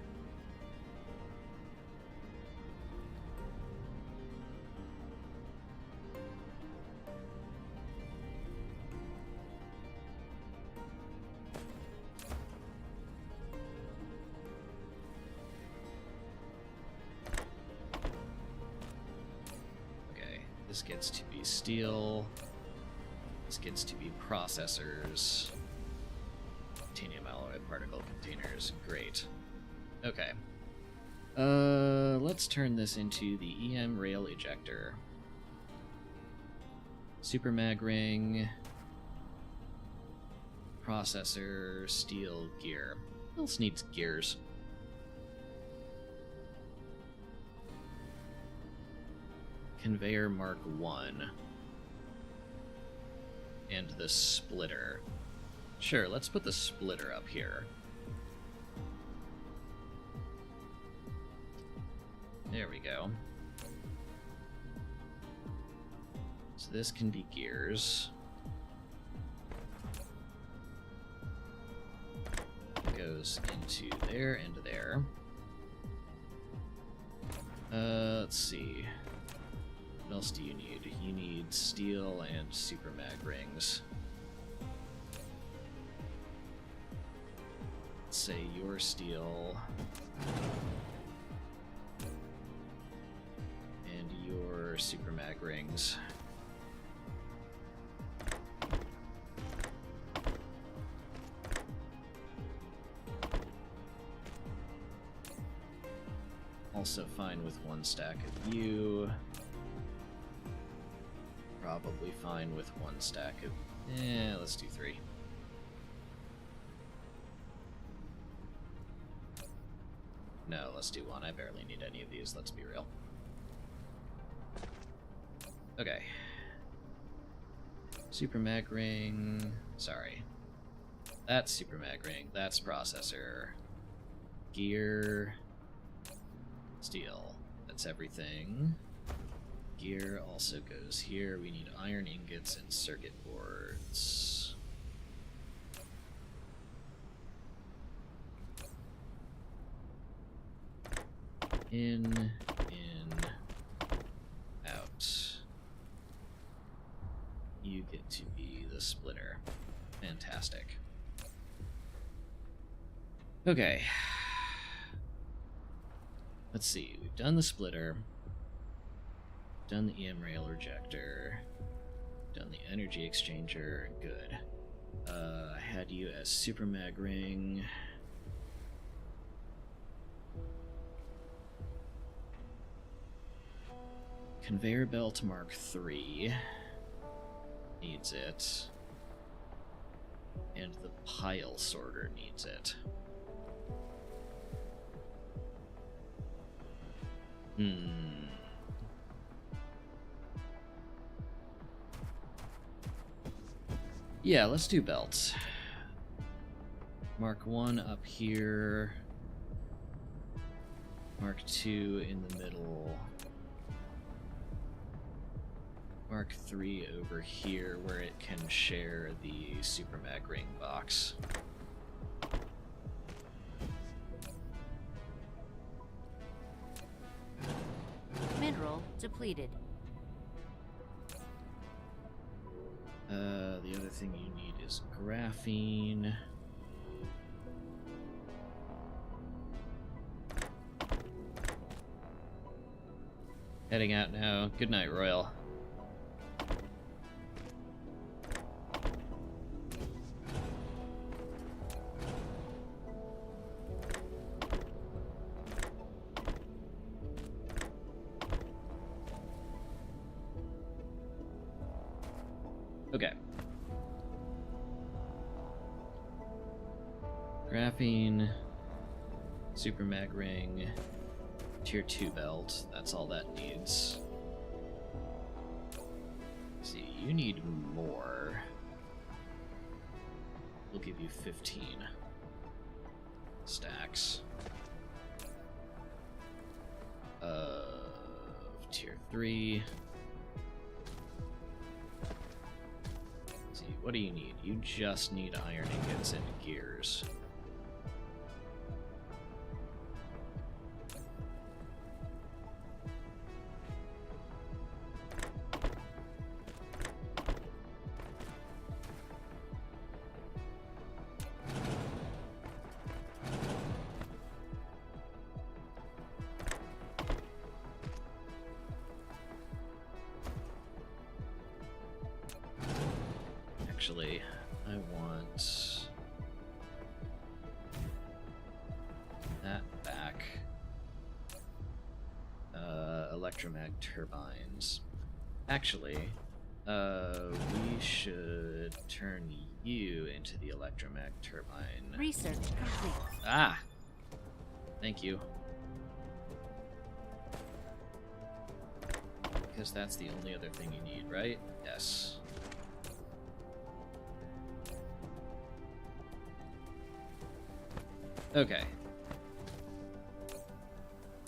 This gets to be steel. This gets to be processors. Titanium alloy particle containers. Great. Okay. Let's turn this into the EM rail ejector. Super mag ring. Processor, steel, gear. What else needs gears? Conveyor Mark 1 and the splitter. Sure, let's put the splitter up here. There we go. So this can be gears. It goes into there and there. Let's see. What else do you need? You need steel and super mag rings. Let's say your steel and your super mag rings. Also fine with 1 stack of you. Probably fine with 1 stack of... let's do 3. No, let's do 1. I barely need any of these, let's be real. Okay. Super mag ring... Sorry. That's super mag ring, that's processor. Gear... Steel. That's everything. Gear also goes here. We need iron ingots and circuit boards. In, out. You get to be the splitter. Fantastic. Okay. Let's see. We've done the splitter. Done the EM rail rejector. Done the energy exchanger. Good. I had you as super mag ring. Conveyor belt Mark 3 needs it. And the pile sorter needs it. Yeah, let's do belts. Mark 1 up here. Mark 2 in the middle. Mark III over here where it can share the Super Mag Ring box. Mineral depleted. The other thing you need is graphene. Heading out now. Good night, Royal. Okay. Graphene, Super Mag Ring, Tier 2 belt, that's all that needs. Let's see, you need more. We'll give you 15 stacks of Tier 3. Let's see, what do you need? You just need iron ingots and gears. Actually, I want that back. Electromag turbines. Actually, we should turn you into the electromag turbine. Research complete. Ah! Thank you. Because that's the only other thing you need, right? Yes. Okay.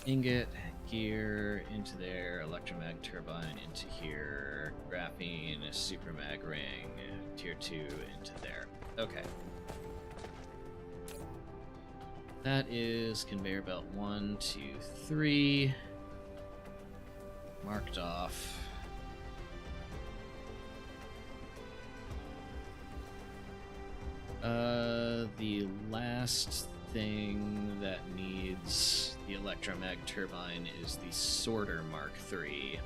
Ingot, gear, into there, electromag turbine, into here, graphene, super mag ring, tier 2, into there. Okay. That is conveyor belt 1, 2, 3. Marked off. The last thing that needs the electromag turbine is the sorter Mark III.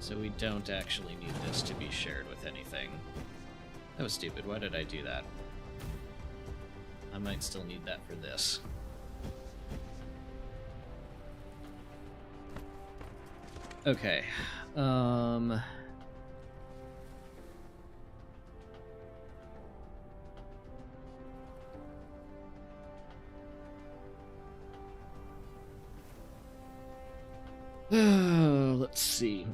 So we don't actually need this to be shared with anything. That was stupid. Why did I do that? I might still need that for this. Okay. Let's see.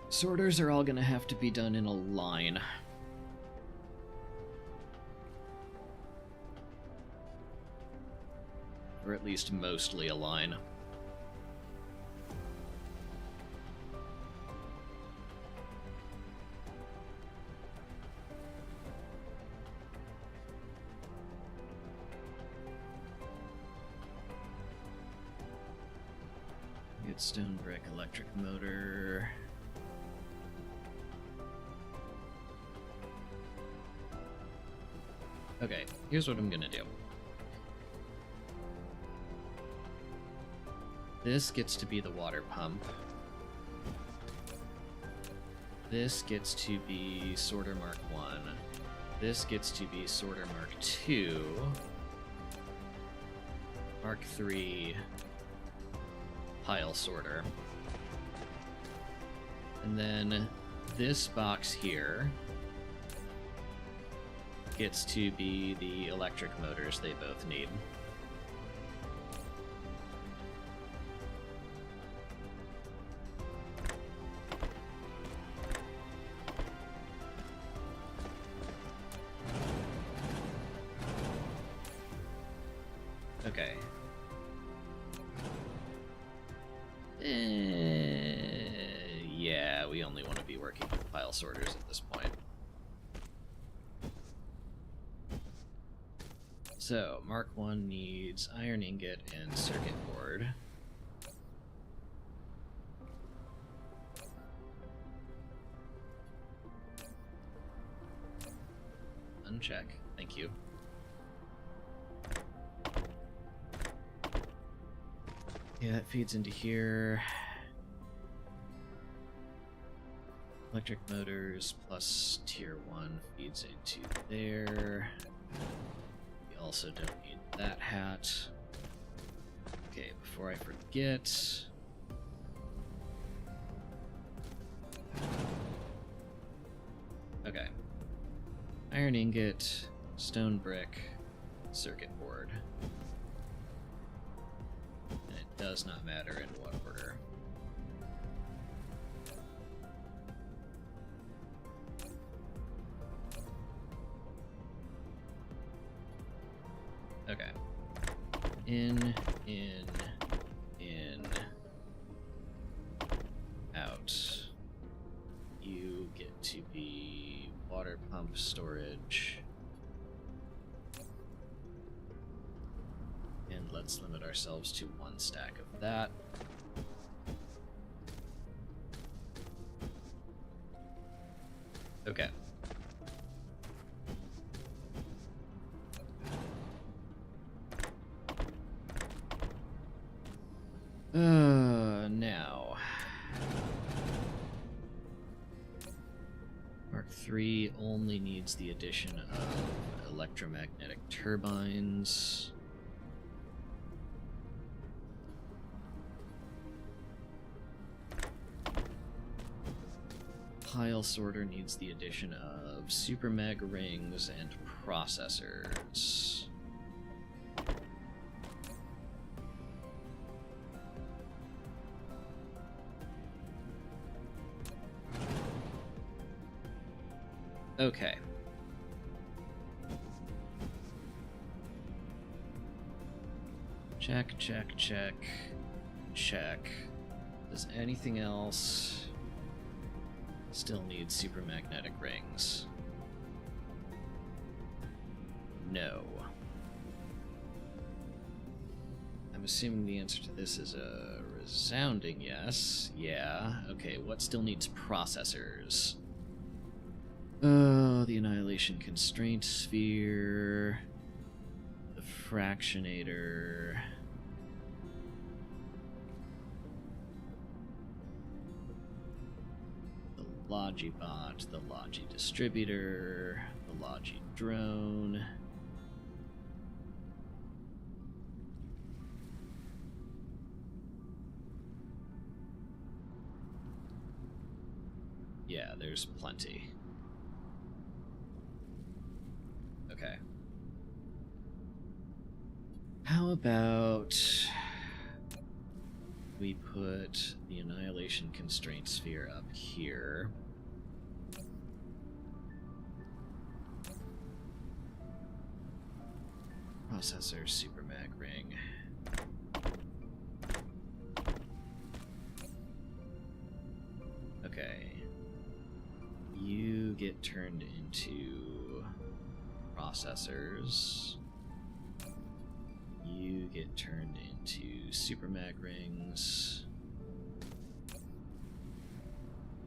Sorters are all gonna have to be done in a line. Or at least mostly a line. Get stone brick electric motor. Okay, here's what I'm gonna do. This gets to be the water pump. This gets to be Sorter Mark 1. This gets to be Sorter Mark 2. Mark 3. Pile sorter. And then this box here gets to be the electric motors they both need. we only want to be working with pile sorters at this point. So, Mark 1 needs iron ingot and circuit board. Uncheck. Thank you. Yeah, that feeds into here. Electric motors plus tier 1 feeds into there. We also don't need that hat. Okay, before I forget... Okay. Iron ingot, stone brick, circuit board. And it does not matter in what order. Okay. In, out. You get to be water pump storage. And let's limit ourselves to 1 stack of that. Okay. Now. Mark III only needs the addition of electromagnetic turbines. Pile sorter needs the addition of super mega rings and processors. Okay. Check, check, check, check. Does anything else still need super magnetic rings? No. I'm assuming the answer to this is a resounding yes. Yeah. Okay, what still needs processors? Oh, the Annihilation Constraint Sphere, the Fractionator, the Logibot, the Logi Distributor, the Logi Drone. Yeah, there's plenty. Okay. How about we put the Annihilation Constraint Sphere up here? Processor Super Mag Ring. Okay. You get turned into processors. You get turned into super mag rings.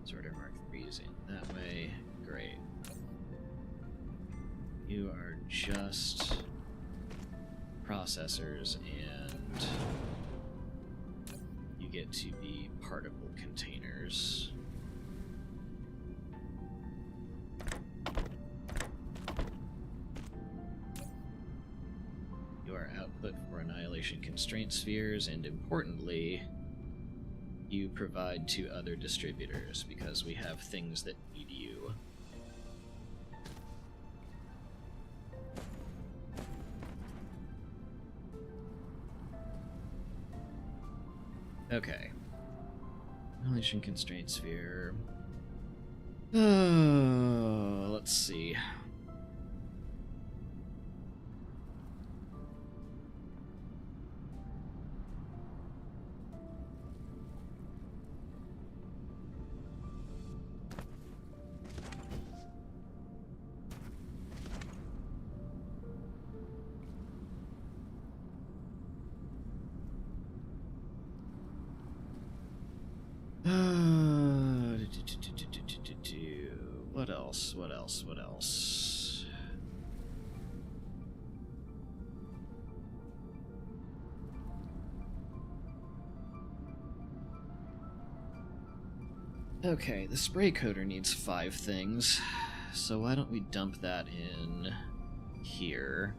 Sorter Mark III is in that way. Great. You are just processors, and you get to be particle containers. Output for Annihilation Constraint Spheres, and importantly, you provide to other distributors because we have things that need you. Okay. Annihilation Constraint Sphere. Let's see. What else? What else? What else? Okay, the spray coater needs 5 things, so why don't we dump that in here?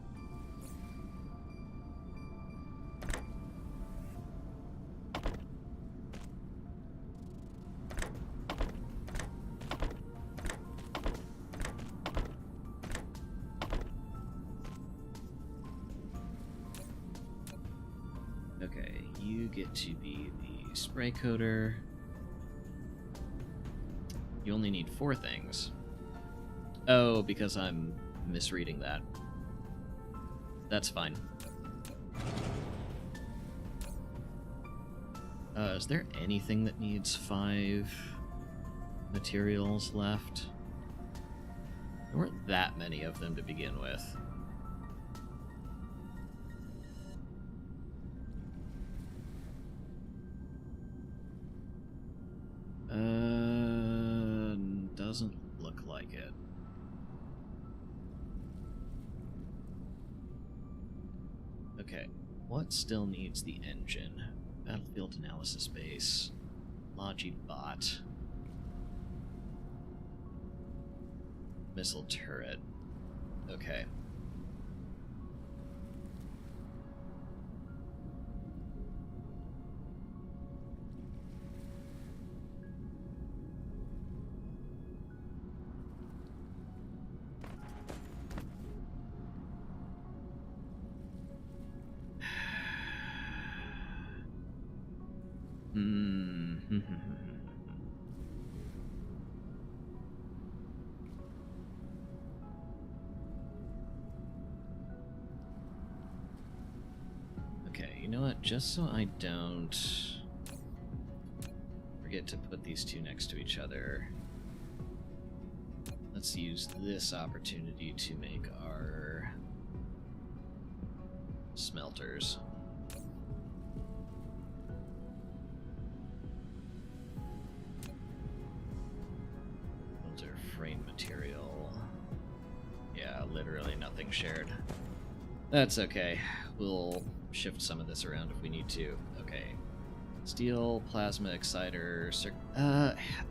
Okay, you get to be the spray coater. You only need 4 things. Oh, because I'm misreading that. That's fine. Is there anything that needs 5 materials left? There weren't that many of them to begin with. Doesn't look like it. Okay, what still needs the engine? Battlefield analysis base, Logibot, missile turret. Okay. Okay, you know what? Just so I don't forget to put these two next to each other, let's use this opportunity to make our smelters. Frame material. Yeah, literally nothing shared. That's okay. We'll shift some of this around if we need to. Okay. Steel, plasma exciter,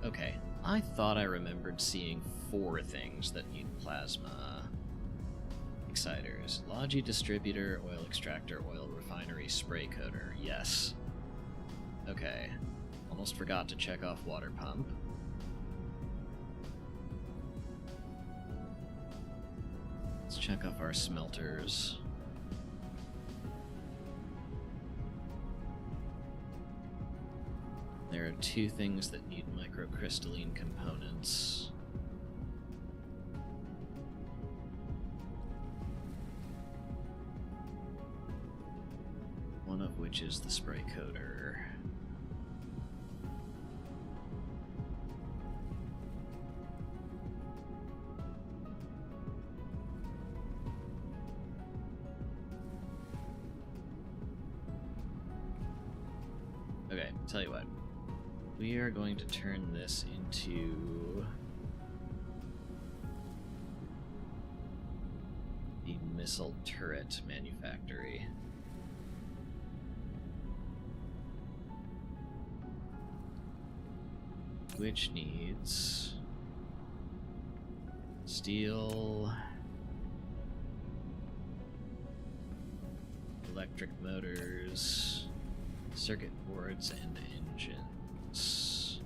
okay. I thought I remembered seeing 4 things that need plasma exciters. Logi distributor, oil extractor, oil refinery, spray coater. Yes. Okay. Almost forgot to check off water pump. Let's check off our smelters. There are 2 things that need microcrystalline components. One of which is the spray coater. Okay, tell you what. We are going to turn this into the missile turret manufactory. Which needs steel, electric motors, circuit boards, and engines.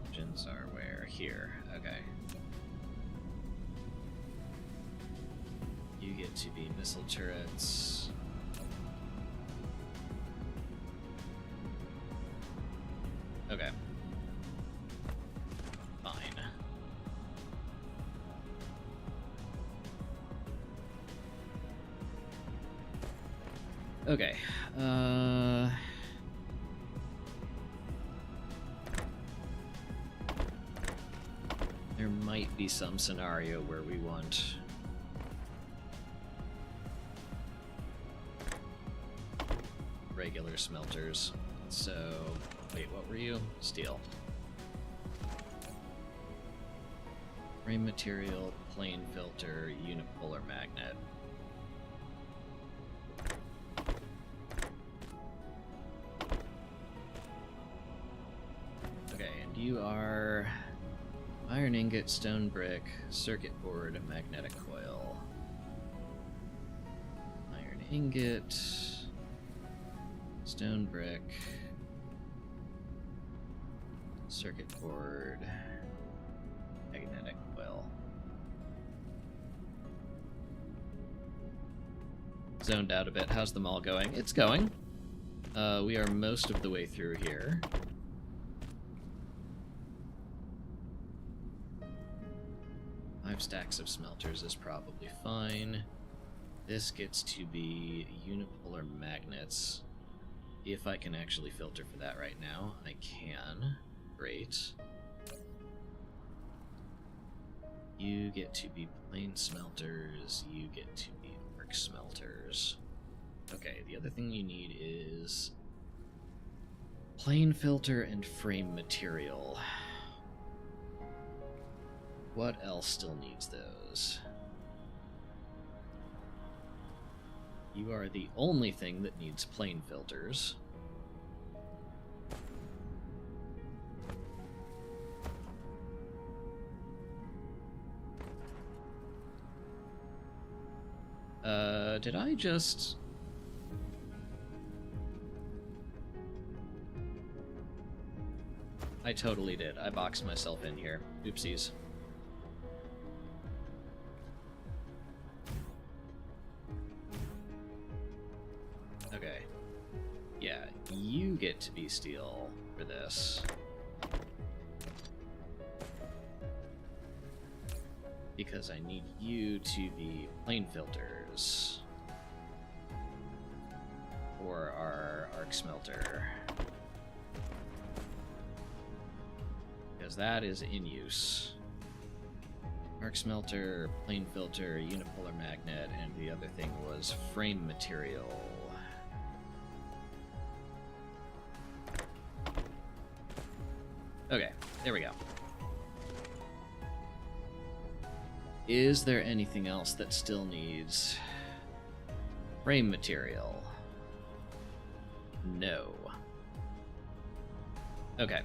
Engines are where? Here. Okay. You get to be missile turrets. Okay. Fine. Okay. There might be some scenario where we want regular regular smelters. So, wait, what were you? Steel. Frame material, plane filter, unipolar magnet. Okay, and you are iron ingot, stone brick, circuit board, magnetic coil. Iron ingot, stone brick, circuit board, magnetic coil. Zoned out a bit. How's the mall going? It's going. We are most of the way through here. Five stacks of smelters is probably fine. This gets to be unipolar magnets. If I can actually filter for that right now, I can. Great. You get to be plane smelters, you get to be arc smelters. Okay, the other thing you need is plane filter and frame material. What else still needs those? You are the only thing that needs plane filters. Did I just... I totally did. I boxed myself in here. Oopsies. Okay. Yeah, you get to be steel for this. Because I need you to be plane filters. For our arc smelter. Because that is in use. Arc smelter, plane filter, unipolar magnet, and the other thing was frame material. Okay, there we go. Is there anything else that still needs frame material? No. Okay.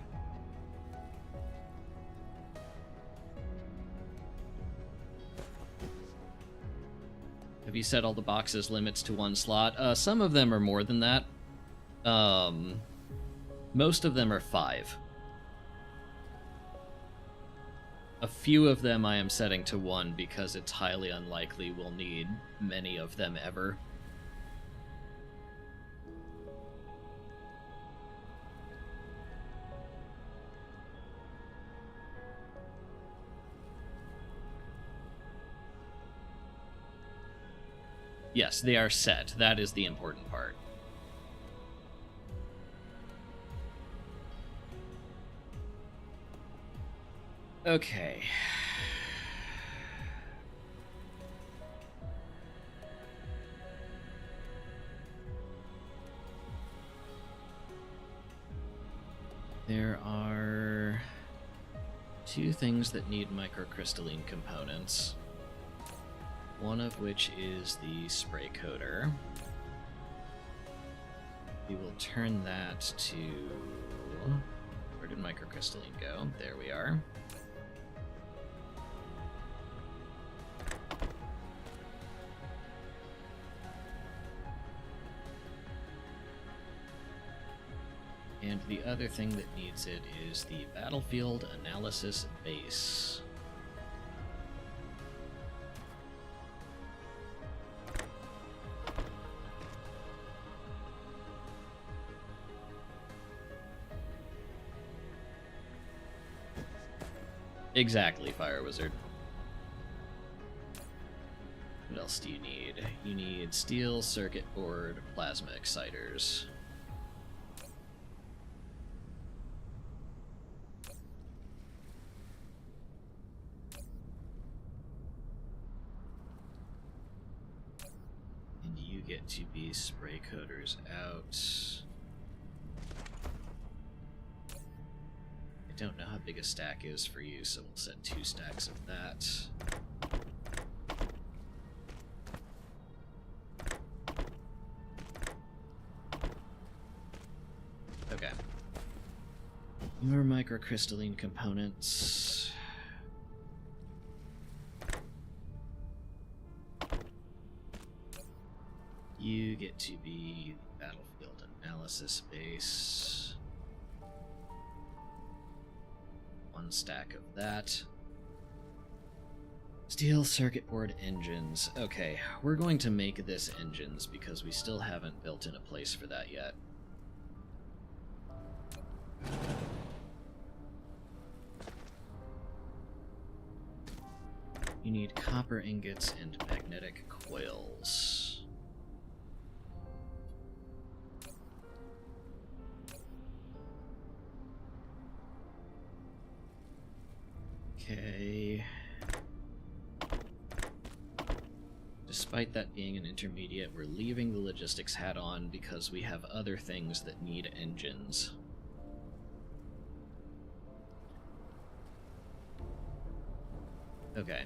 Have you set all the boxes limits to one slot? Some of them are more than that. Most of them are 5. A few of them I am setting to 1 because it's highly unlikely we'll need many of them ever. Yes, they are set. That is the important part. Okay. There are 2 things that need microcrystalline components. One of which is the spray coater. We will turn that to... Where did microcrystalline go? There we are. And the other thing that needs it is the battlefield analysis base. Exactly, Fire Wizard. What else do you need? You need steel, circuit board, plasma exciters. And you get to be spray coaters out. don't know how big a stack is for you, so we'll set 2 stacks of that. Okay. More microcrystalline components. You get to be the battlefield analysis base. 1 stack of that. Steel circuit board engines. Okay, we're going to make this engines because we still haven't built in a place for that yet. You need copper ingots and magnetic coils. Okay. Despite that being an intermediate, we're leaving the logistics hat on because we have other things that need engines. Okay.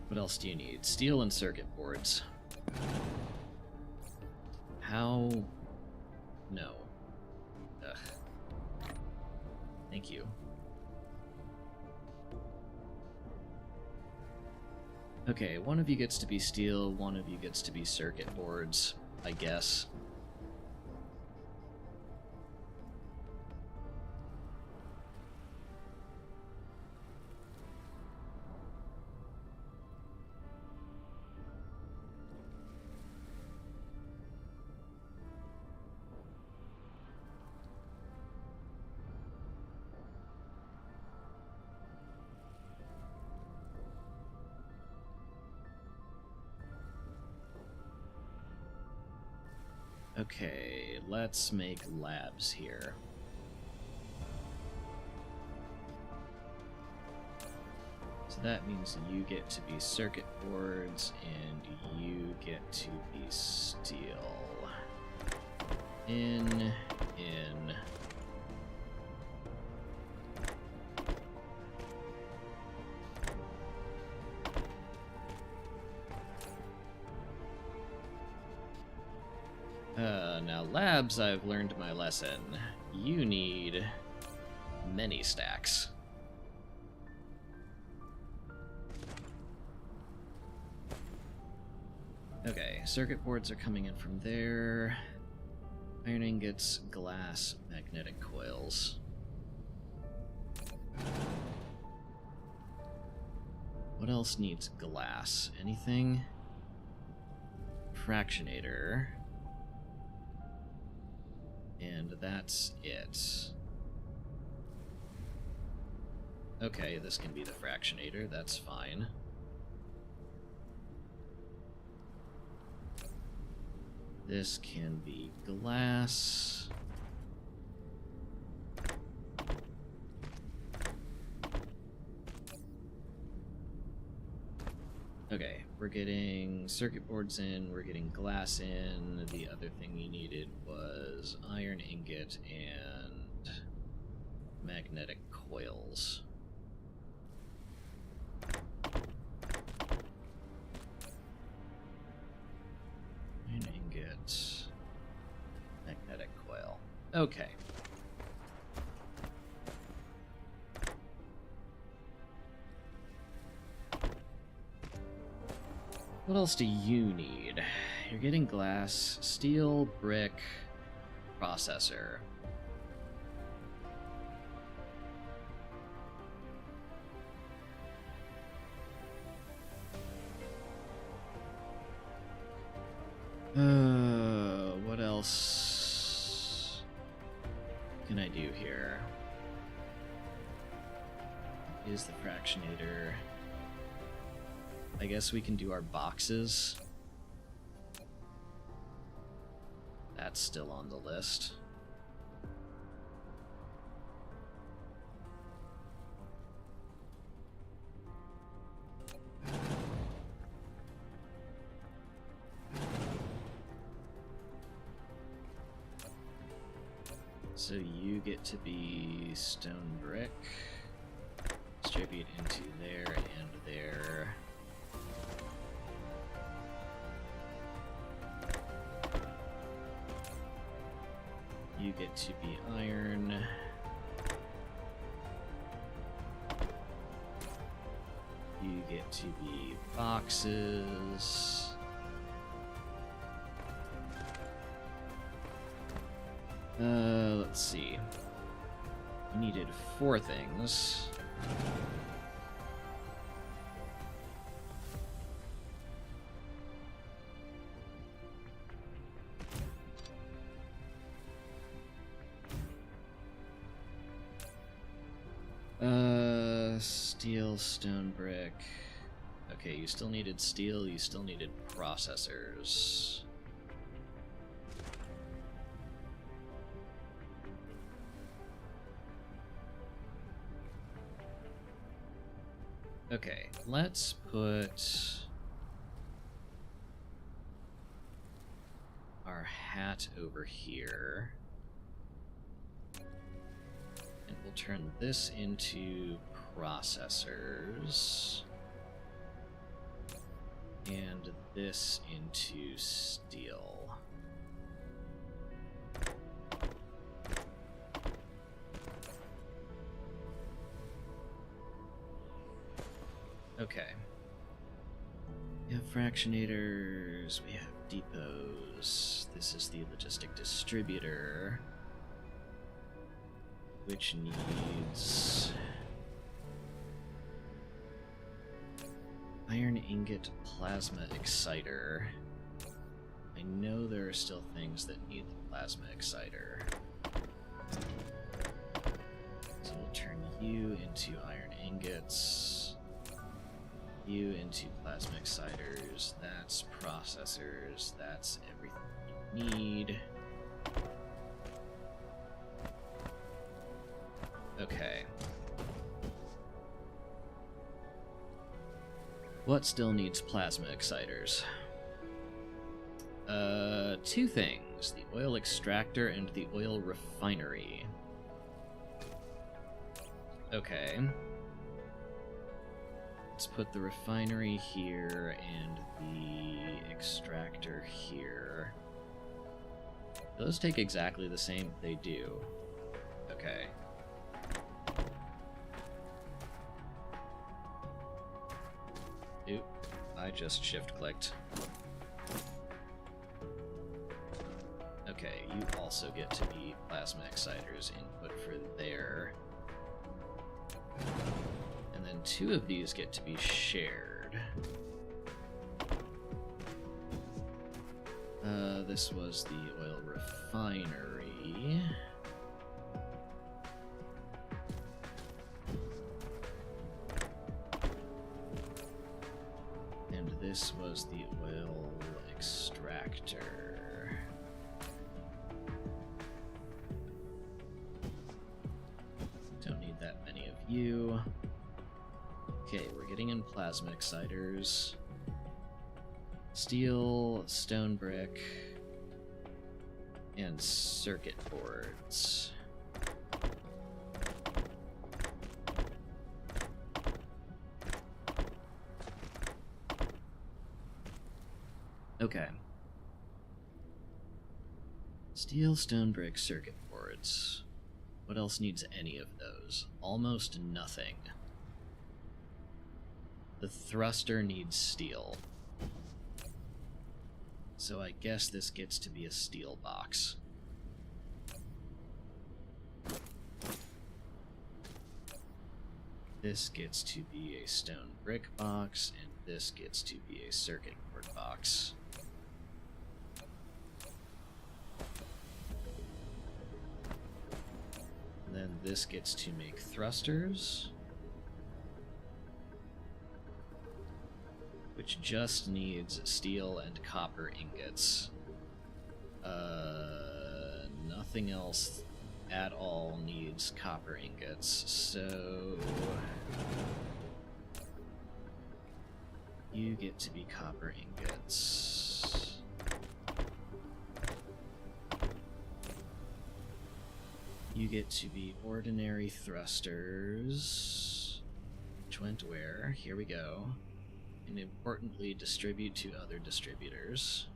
What else do you need? Steel and circuit boards. How? No. Ugh. Thank you. Okay, one of you gets to be steel, one of you gets to be circuit boards, I guess. Okay, let's make labs here. So that means you get to be circuit boards and you get to be steel. In. Now labs, I've learned my lesson. You need many stacks. Okay, circuit boards are coming in from there. Iron ingots, glass, magnetic coils. What else needs glass? Anything? Fractionator. And that's it. Okay, this can be the fractionator, that's fine. This can be glass. Okay, we're getting circuit boards in, we're getting glass in. The other thing we needed was iron ingot and magnetic coils. Iron ingot, magnetic coil. Okay. What else do you need? You're getting glass, steel, brick, processor. What else can I do here? Is the fractionator... I guess we can do our boxes. That's still on the list. So you get to be stone brick. Distribute into there and there. You get to be iron. You get to be boxes. Let's see. You needed 4 things. Steel, stone, brick. Okay, you still needed steel, you still needed processors. Okay, let's put our hat over here. And we'll turn this into processors. And this into steel. Okay. We have fractionators, we have depots. This is the logistic distributor, which needs iron ingot plasma exciter. I know there are still things that need the plasma exciter. So we'll turn you into iron ingots, you into plasma exciters, that's processors, that's everything you need. Okay. What still needs plasma exciters? 2 things. The oil extractor and the oil refinery. Okay. Let's put the refinery here and the extractor here. Those take exactly the same? They do. Okay. Oop, I just shift-clicked. Okay, you also get to be plasma exciters input for there. And then 2 of these get to be shared. This was the oil refinery. And this was the oil extractor. Don't need that many of you. Okay, we're getting in plasma exciters. Steel, stone brick, and circuit boards. Okay. Steel, stone brick, circuit boards. What else needs any of those? Almost nothing. The thruster needs steel. So I guess this gets to be a steel box. This gets to be a stone brick box, and this gets to be a circuit board box. And then this gets to make thrusters, which just needs steel and copper ingots. Nothing else at all needs copper ingots, so you get to be copper ingots. You get to be ordinary thrusters. Which went where? Here we go. And importantly, distribute to other distributors.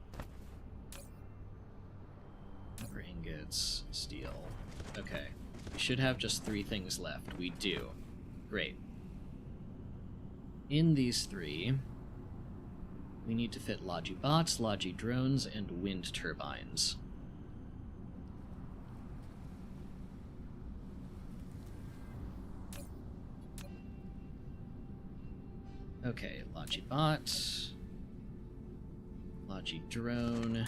Copper ingots, steel. Okay. We should have just 3 things left. We do. Great. In these 3, we need to fit Logi bots, Logi drones, and wind turbines. Okay, Logi bot, Logi drone,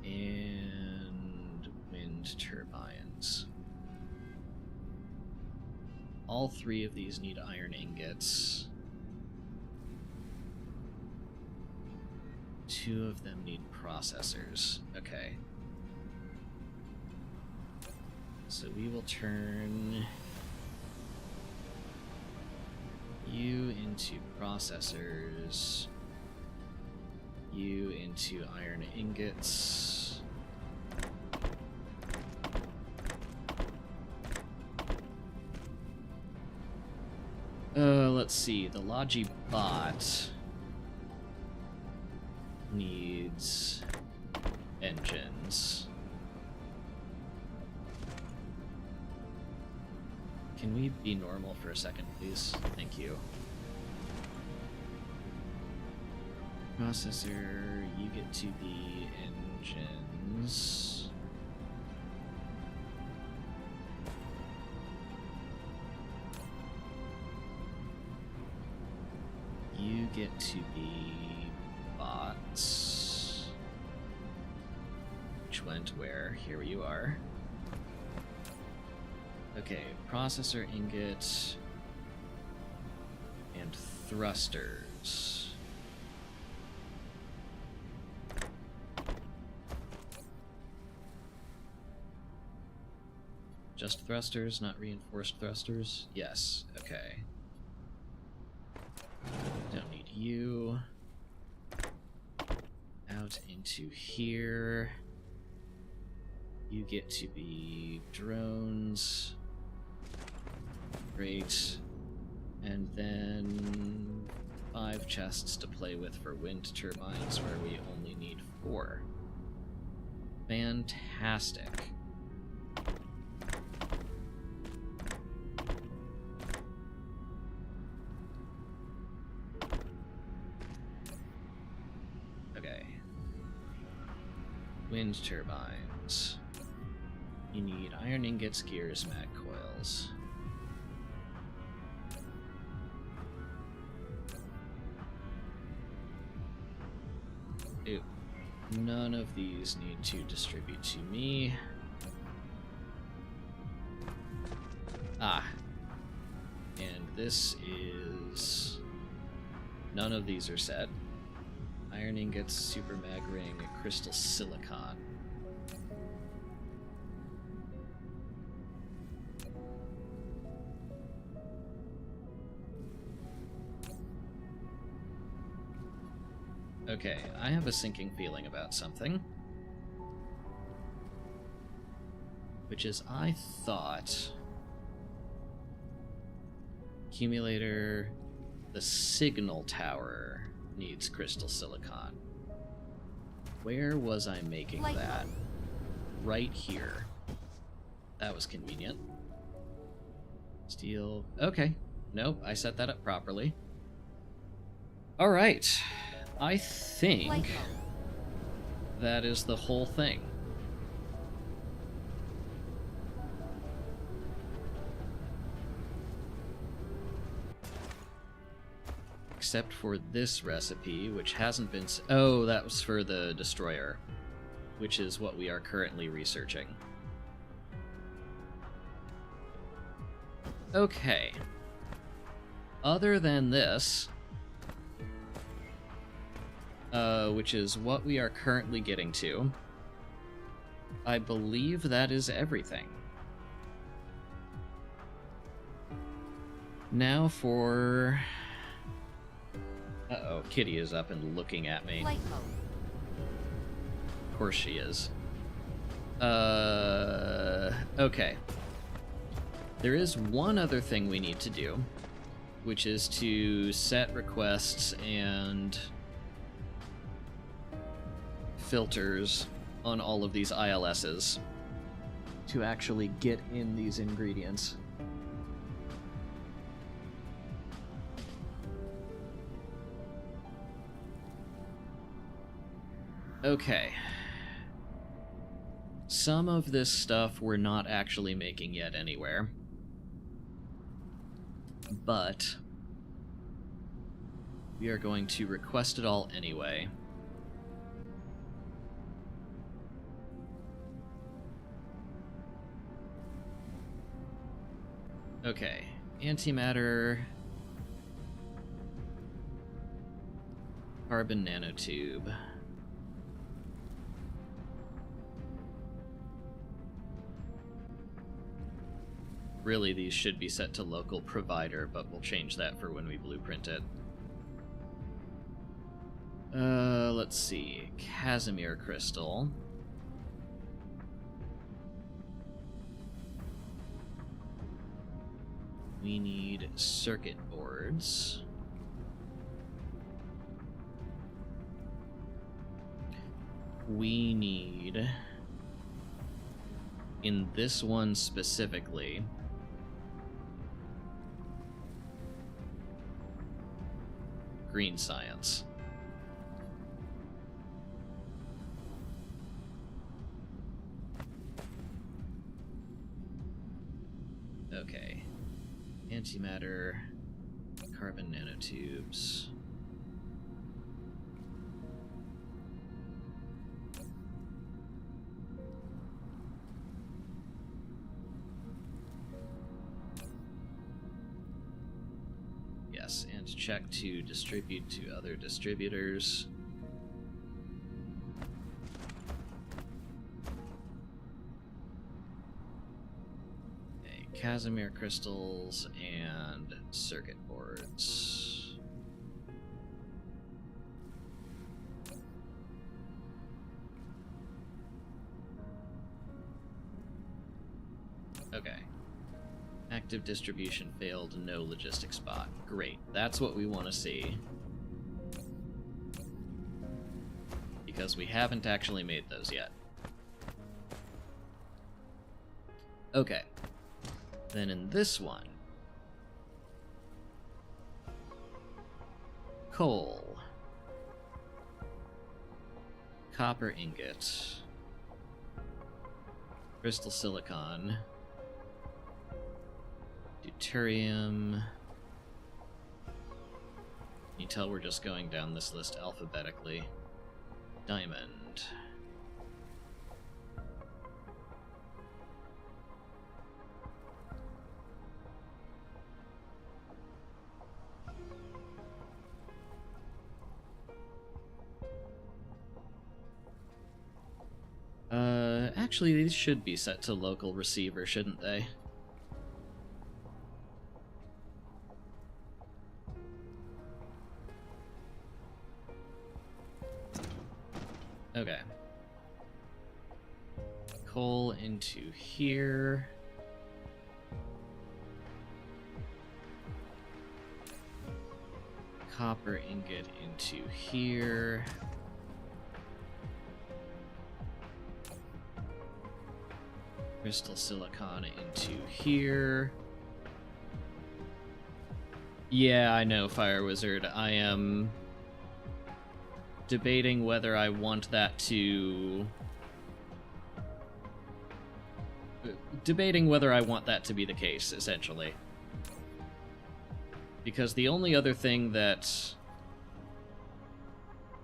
and wind turbines. All 3 of these need iron ingots. 2 of them need processors. Okay. So we will turn you into processors, you into iron ingots. Let's see, the Logi bot needs engines. Can we be normal for a second, please? Thank you. Processor, you get to be engines. You get to be bots. Which went where? Here you are. Okay, processor ingot and thrusters. Just thrusters, not reinforced thrusters? Yes, okay. Don't need you. Out into here. You get to be drones. Great. And then 5 chests to play with for wind turbines, where we only need 4. Fantastic. Okay. Wind turbines. You need iron ingots, gears, mag coils. Ew. None of these need to distribute to me. Ah. And this is... None of these are set. Iron ingots, super mag ring, crystal silicon. Okay, I have a sinking feeling about something. Which is, I thought... Accumulator... The signal tower needs crystal silicon. Where was I making that? Right here. That was convenient. Steel... Okay. Nope, I set that up properly. Alright. I think that is the whole thing. Except for this recipe, which hasn't been... Oh, that was for the destroyer, which is what we are currently researching. Okay. Other than this... which is what we are currently getting to. I believe that is everything. Now for... Uh-oh, Kitty is up and looking at me. Of course she is. Okay. There is one other thing we need to do, which is to set requests and filters on all of these ILSs to actually get in these ingredients. Okay. Some of this stuff we're not actually making yet anywhere. But we are going to request it all anyway. Okay, antimatter, carbon nanotube. Really, these should be set to local provider, but we'll change that for when we blueprint it. Let's see. Casimir crystal. We need circuit boards. We need, in this one specifically, green science. Okay. Antimatter, carbon nanotubes. Yes, and check to distribute to other distributors. Okay, Casimir crystals and circuit boards. Okay. Active distribution failed, no logistics spot. Great, that's what we want to see. Because we haven't actually made those yet. Okay. Then in this one, coal, copper ingot, crystal silicon, deuterium. You tell we're just going down this list alphabetically. Diamond. Actually, these should be set to local receiver, shouldn't they? Okay. Coal into here. Copper ingot into here. Crystal silicon into here. Yeah, I know, Fire Wizard. I am debating whether I want that to... Debating whether I want that to be the case, essentially. Because the only other thing that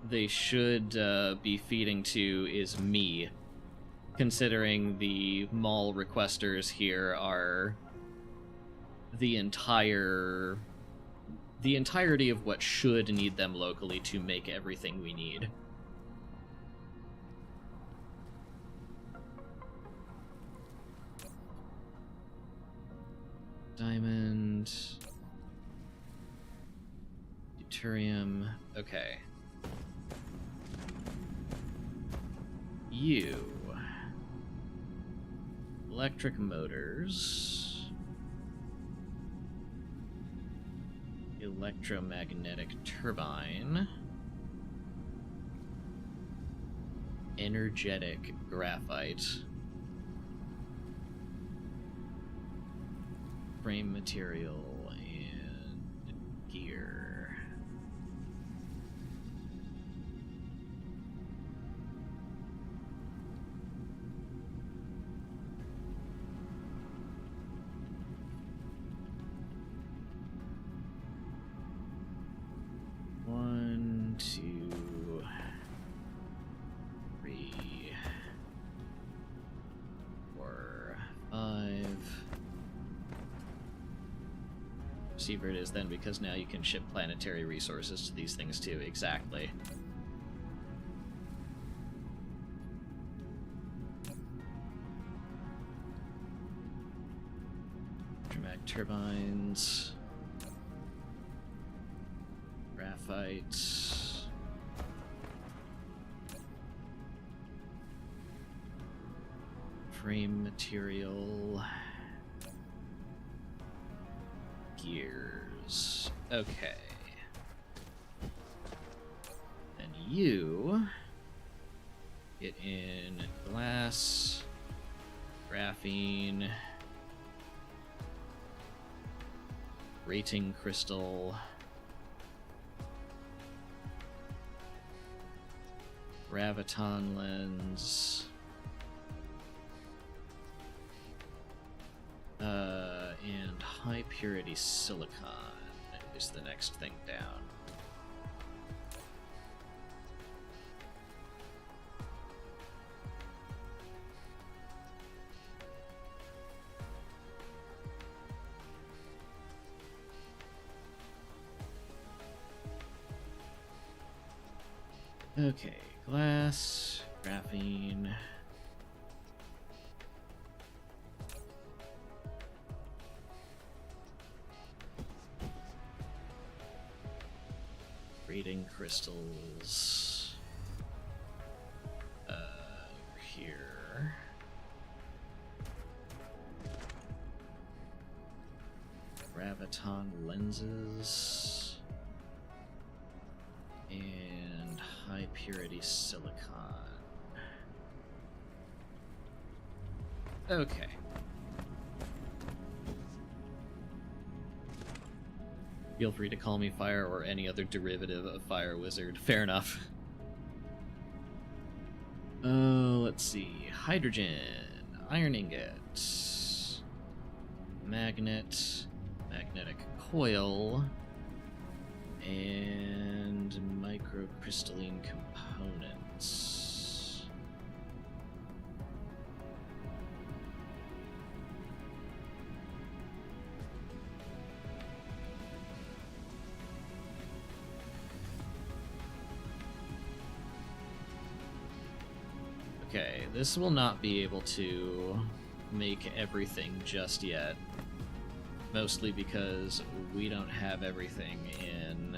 they should be feeding to is me, considering the mall requesters here are the entirety of what should need them locally to make everything we need. Diamond, deuterium, okay. electric motors, electromagnetic turbine, energetic graphite, frame material, and gear. One, two, three, four, five. Receiver it is then, because now you can ship planetary resources to these things too. Exactly. Dramatic turbines. Graphite. Frame material. Gears. Okay. Then you get in glass, graphene, rating crystal, graviton lens, and high purity silicon is the next thing down. Okay, glass, graphene. Rating crystals. Here. Graviton lenses. And high purity silicon. Okay. Feel free to call me Fire or any other derivative of Fire Wizard. Fair enough. Let's see. Hydrogen, iron ingot, magnet, magnetic coil, and microcrystalline components. Okay, this will not be able to make everything just yet. Mostly because we don't have everything in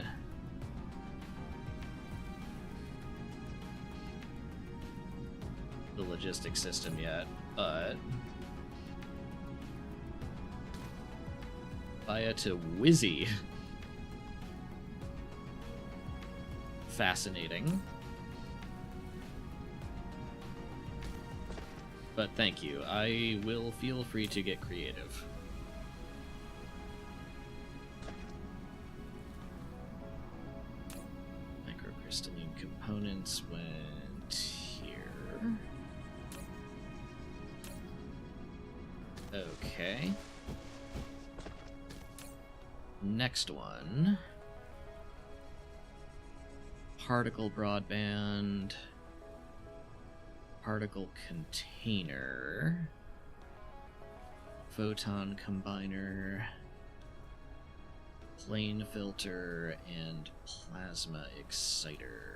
the logistics system yet, but via to Wizzy. Fascinating. But thank you. I will feel free to get creative. Microcrystalline components went here. Okay. Next one. Particle broadband. Particle container. Photon combiner. Plane filter and plasma exciter.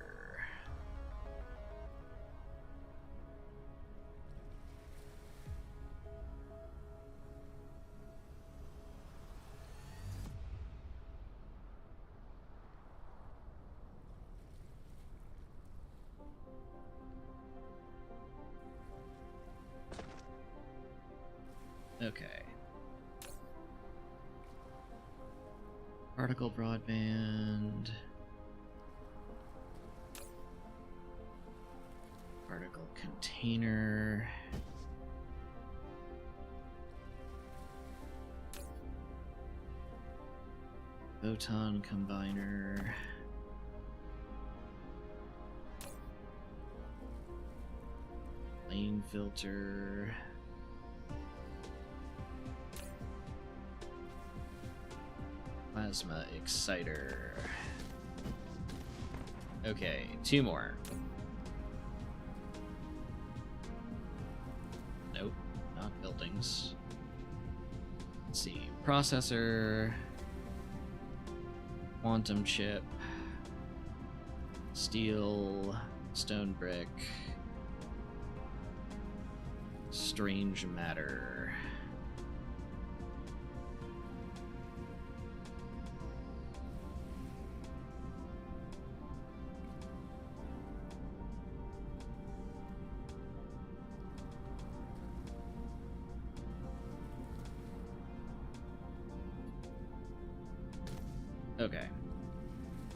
Okay. Particle broadband. Particle container. Photon combiner. Lane filter. Plasma exciter. Okay, 2 more. Nope, not buildings. Let's see. Processor. Quantum chip. Steel. Stone brick. Strange matter. Okay.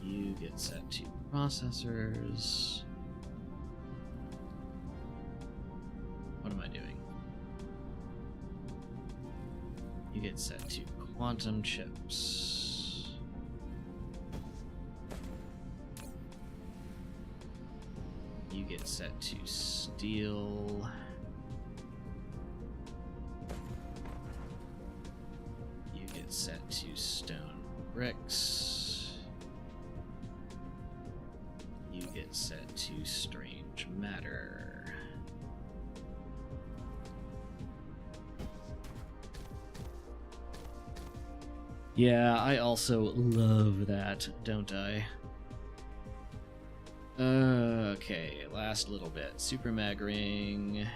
You get set to processors. What am I doing? You get set to quantum chips. You get set to steel. You get set to stone bricks. You get set to strange matter. Yeah, I also love that, don't I? Okay, last little bit. Super mag ring,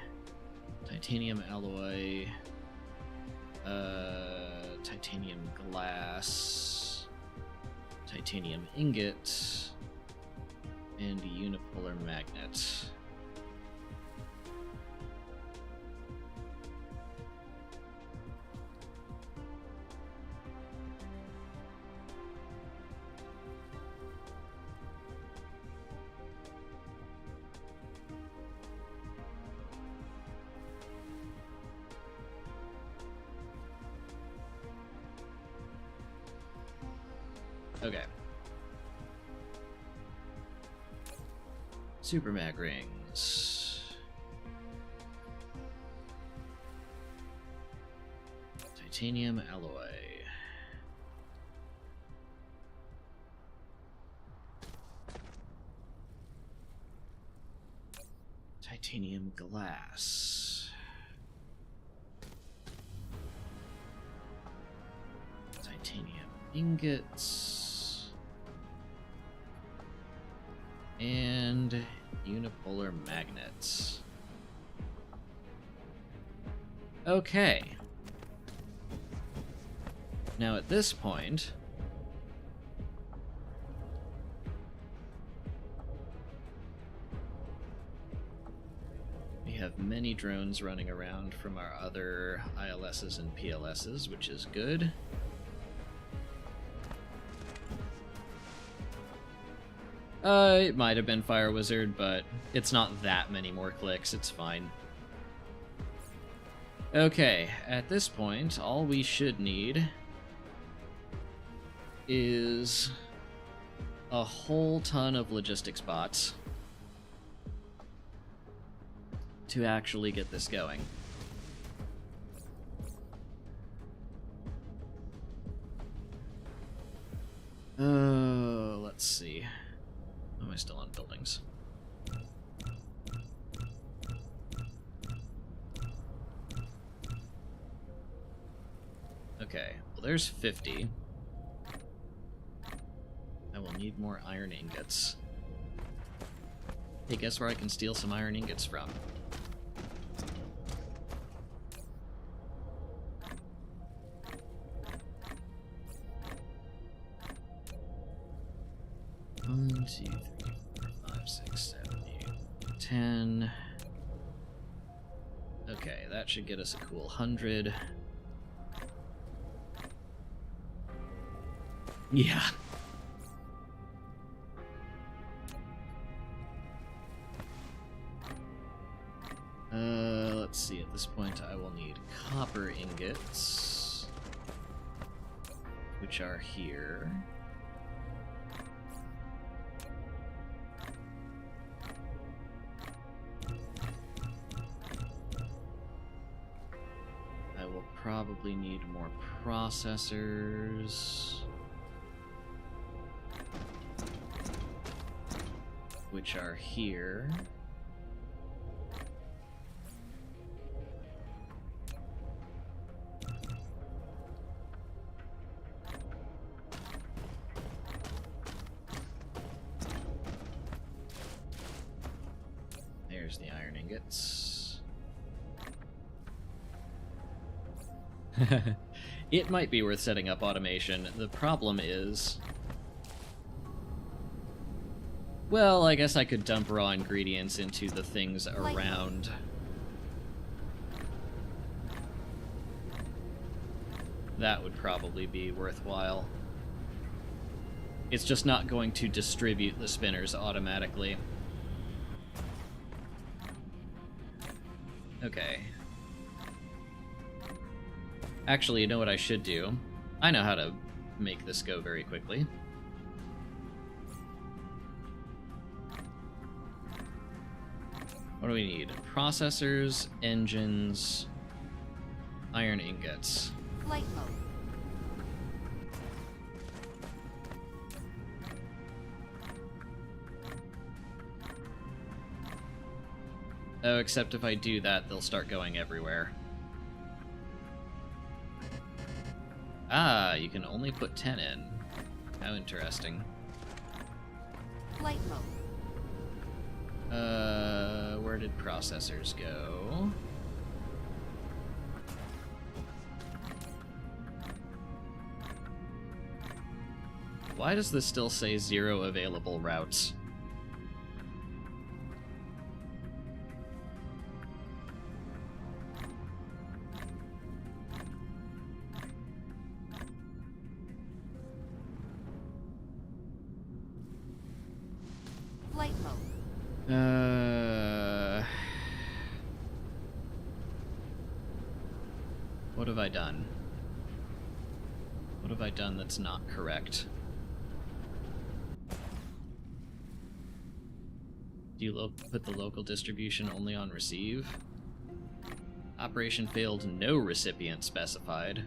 titanium alloy, titanium glass, titanium ingot, and unipolar magnet. Okay. Super mag rings. Titanium alloy. Titanium glass. Titanium ingots. And unipolar magnets. Okay. Now at this point, we have many drones running around from our other ILSs and PLSs, which is good. It might have been Fire Wizard, but it's not that many more clicks, it's fine. Okay, at this point, all we should need is a whole ton of logistics bots to actually get this going. Let's see. Am I still on buildings? Okay, well there's 50. I will need more iron ingots. Hey, guess where I can steal some iron ingots from? One, 2, 3, 4, 5, 6, 7, 8, 10. Okay, that should get us a cool 100. Yeah. Let's see, at this point I will need copper ingots, which are here. I will probably need more processors, which are here. There's the iron ingots. It might be worth setting up automation. The problem is... well, I guess I could dump raw ingredients into the things around. That would probably be worthwhile. It's just not going to distribute the spinners automatically. Okay. Actually, you know what I should do? I know how to make this go very quickly. What do we need? Processors, engines, iron ingots. Flight mode. Oh, except if I do that, they'll start going everywhere. Ah, you can only put 10 in. How interesting. Flight mode. Where did processors go? Why does this still say 0 available routes? Flight mode. What have I done? What have I done that's not correct? Do you put the local distribution only on receive? Operation failed, no recipient specified.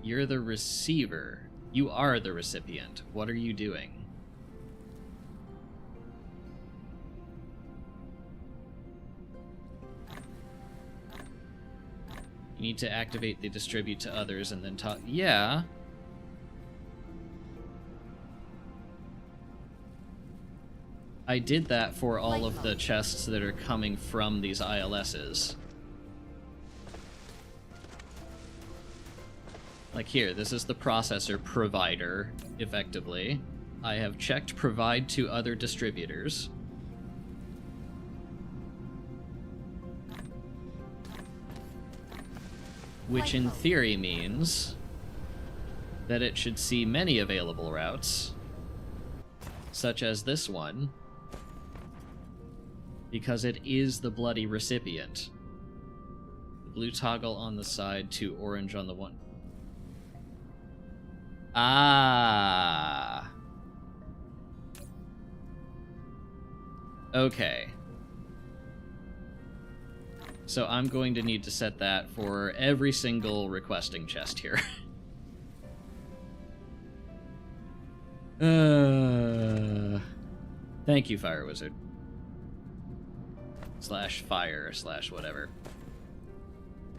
You're the receiver. You are the recipient. What are you doing? You need to activate the distribute to others and then talk. Yeah. I did that for all of the chests that are coming from these ILSs. Like here, this is the processor provider, effectively. I have checked provide to other distributors. Which in theory means that it should see many available routes, such as this one, because it is the bloody recipient. The blue toggle on the side to orange on the one. Ah. Okay. So I'm going to need to set that for every single requesting chest here. Thank you, Fire Wizard. / fire / whatever.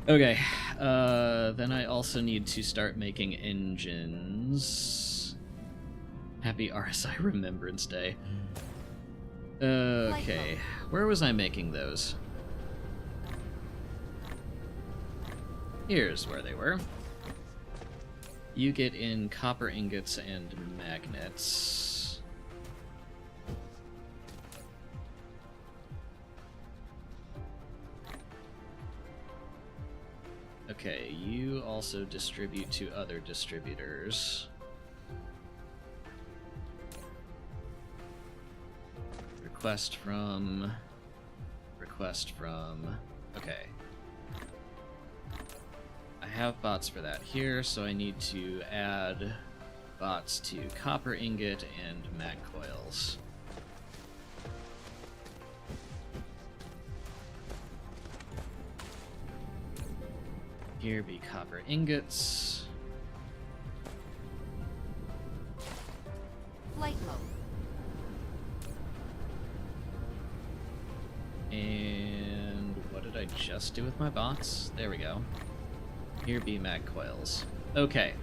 Okay, then I also need to start making engines. Happy RSI Remembrance Day. Okay, where was I making those? Here's where they were. You get in copper ingots and magnets. Okay, you also distribute to other distributors. Request from... Okay. I have bots for that here, so I need to add bots to copper ingot and mag coils. Here be copper ingots. Flight mode. And what did I just do with my bots? There we go. Here be mag coils. Okay.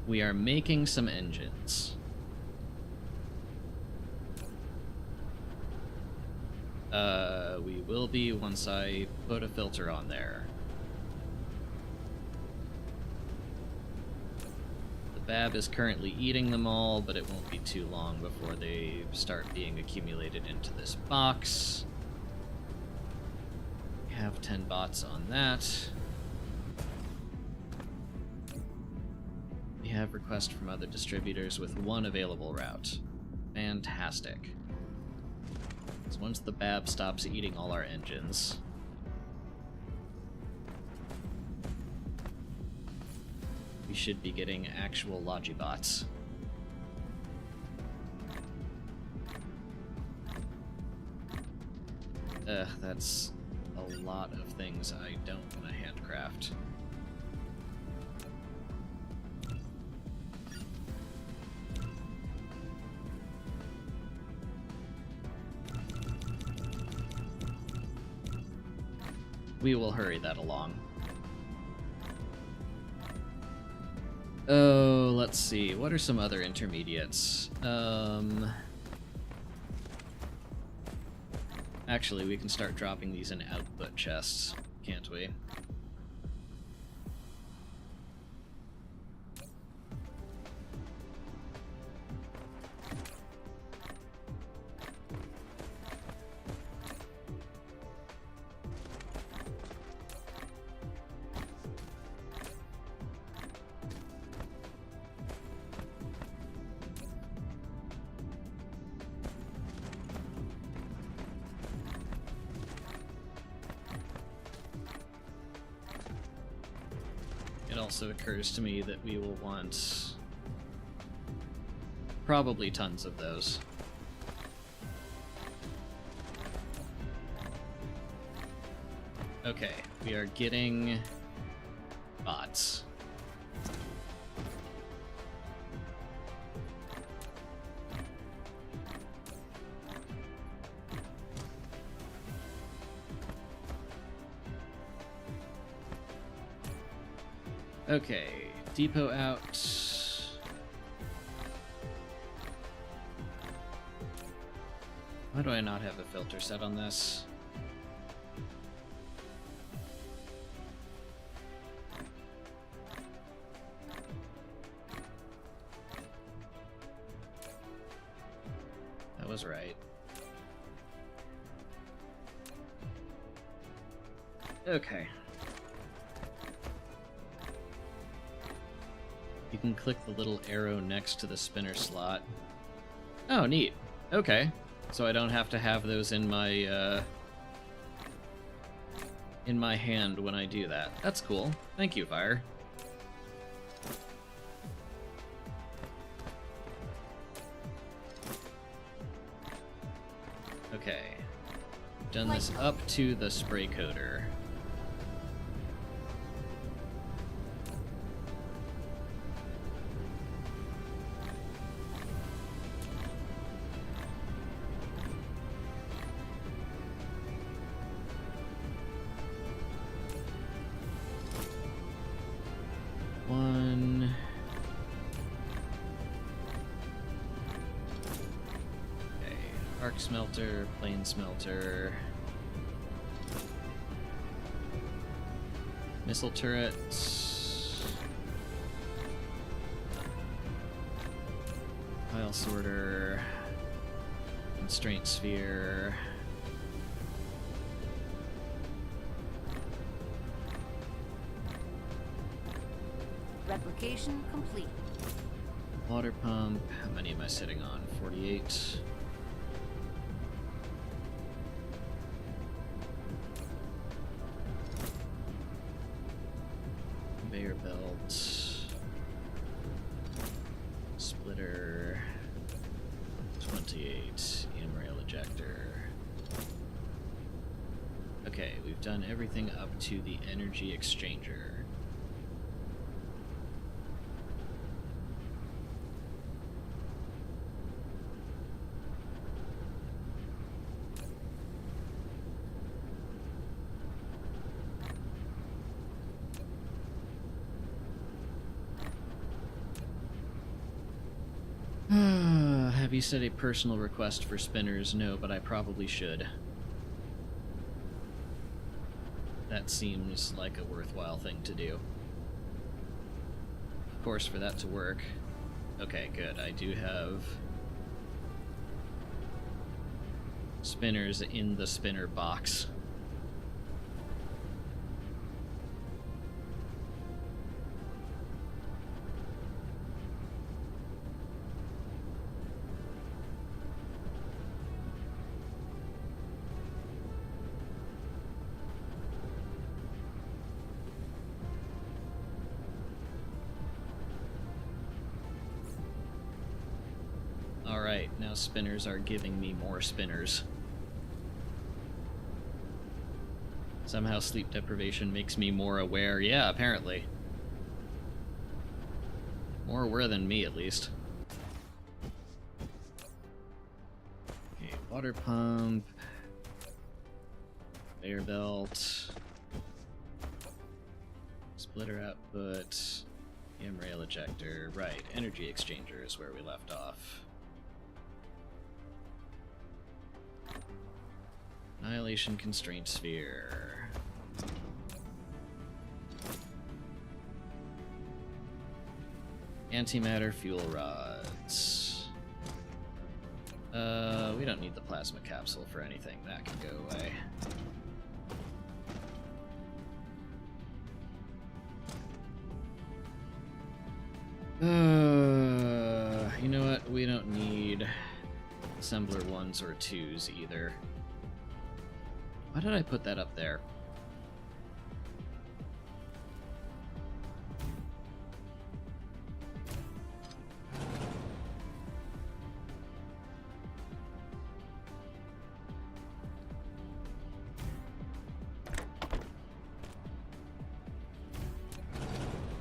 We are making some engines. We will be once I put a filter on there. The Bab is currently eating them all, but it won't be too long before they start being accumulated into this box. We have 10 bots on that. We have requests from other distributors with 1 available route. Fantastic. So once the Bab stops eating all our engines, we should be getting actual Logibots. That's a lot of things I don't want to handcraft. We will hurry that along. Oh, let's see. What are some other intermediates? Actually, we can start dropping these in output chests, can't we? It also occurs to me that we will want probably tons of those. Okay, we are getting bots. Okay, depot out. Why do I not have a filter set on this? That was right. Okay. You can click the little arrow next to the spinner slot. Oh, neat. Okay. So I don't have to have those in my hand when I do that. That's cool. Thank you, Fire. Okay. Done this up to the spray coater. Arc smelter, plane smelter, missile turret, pile File sorter, constraint sphere. Replication complete. Water pump. How many am I sitting on? 48. Conveyor belt. Splitter. 28. M-rail ejector. Okay, we've done everything up to the energy exchanger. Have you set a personal request for spinners? No, but I probably should. That seems like a worthwhile thing to do. Of course, for that to work... Okay, good. I do have spinners in the spinner box. Alright, now spinners are giving me more spinners. Somehow sleep deprivation makes me more aware. Yeah, apparently. More aware than me, at least. Okay, water pump. Conveyor belt. Splitter output. M-rail ejector. Right, energy exchanger is where we left off. Annihilation constraint sphere. Antimatter fuel rods. We don't need the plasma capsule for anything. That can go away. You know what? We don't need assembler 1s or 2s either. Why did I put that up there?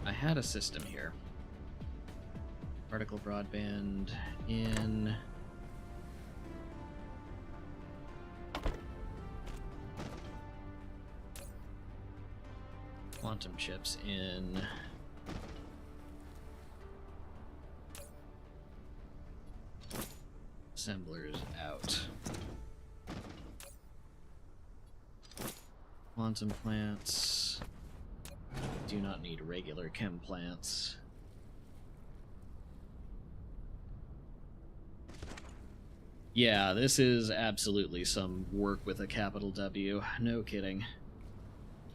I had a system here. Particle broadband in... Quantum chips in. Assemblers out. Quantum plants. Do not need regular chem plants. Yeah, this is absolutely some work with a capital W. No kidding.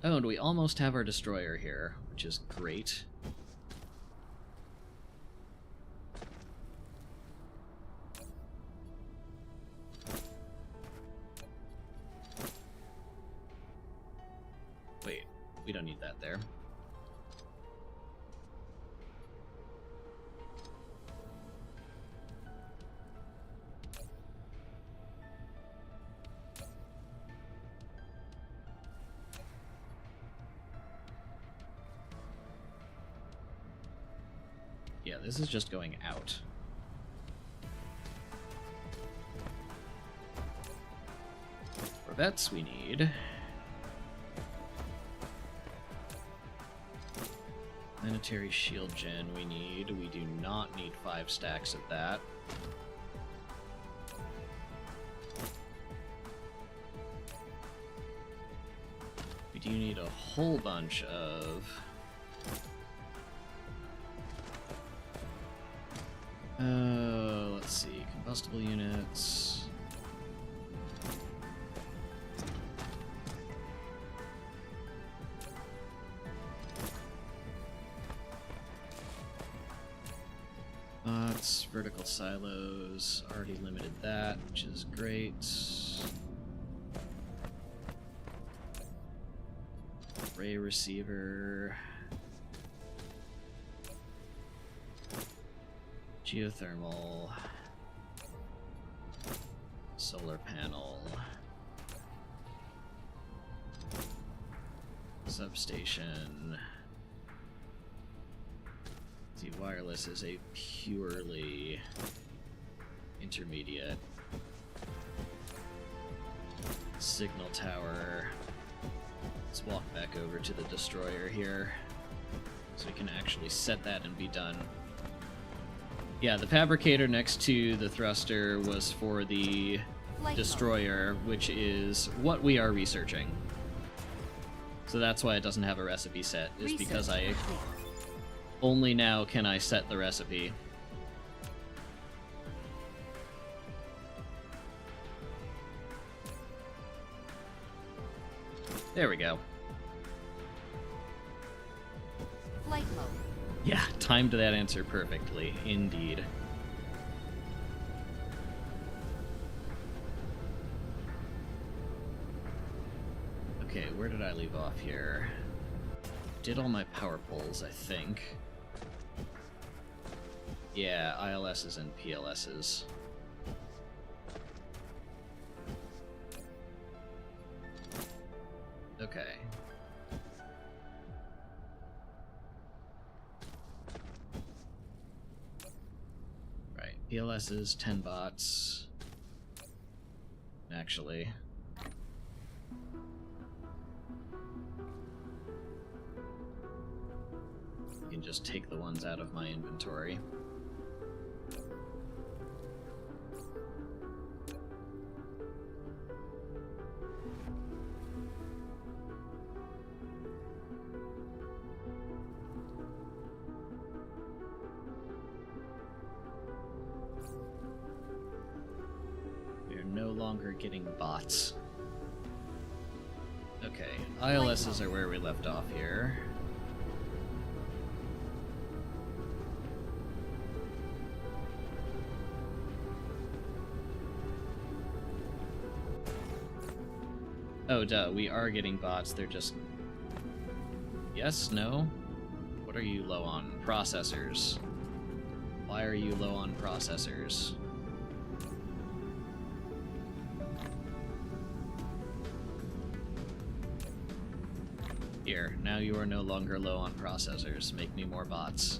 Oh, and we almost have our destroyer here, which is great. Wait, we don't need that there. Yeah, this is just going out. Corvettes we need. Planetary shield gen we need. We do not need 5 stacks of that. We do need a whole bunch of... let's Let's see, combustible units. Bots, vertical silos, already limited that, which is great. Ray receiver. Geothermal. Solar panel. Substation. See, wireless is a purely intermediate. Signal tower. Let's walk back over to the destroyer here so we can actually set that and be done. Yeah, the fabricator next to the thruster was for the destroyer, which is what we are researching. So that's why it doesn't have a recipe set, is because I only now can I set the recipe. There we go. Flight mode. Yeah, timed that answer perfectly, indeed. Okay, where did I leave off here? Did all my power poles, I think. Yeah, ILSs and PLSs. Okay. Right, PLSs, 10 bots. Actually. You can just take the ones out of my inventory. No longer getting bots. Okay, ILSs are where we left off here. Oh, duh, we are getting bots, they're just... Yes? No? What are you low on? Processors. Why are you low on processors? Here, now you are no longer low on processors. Make me more bots.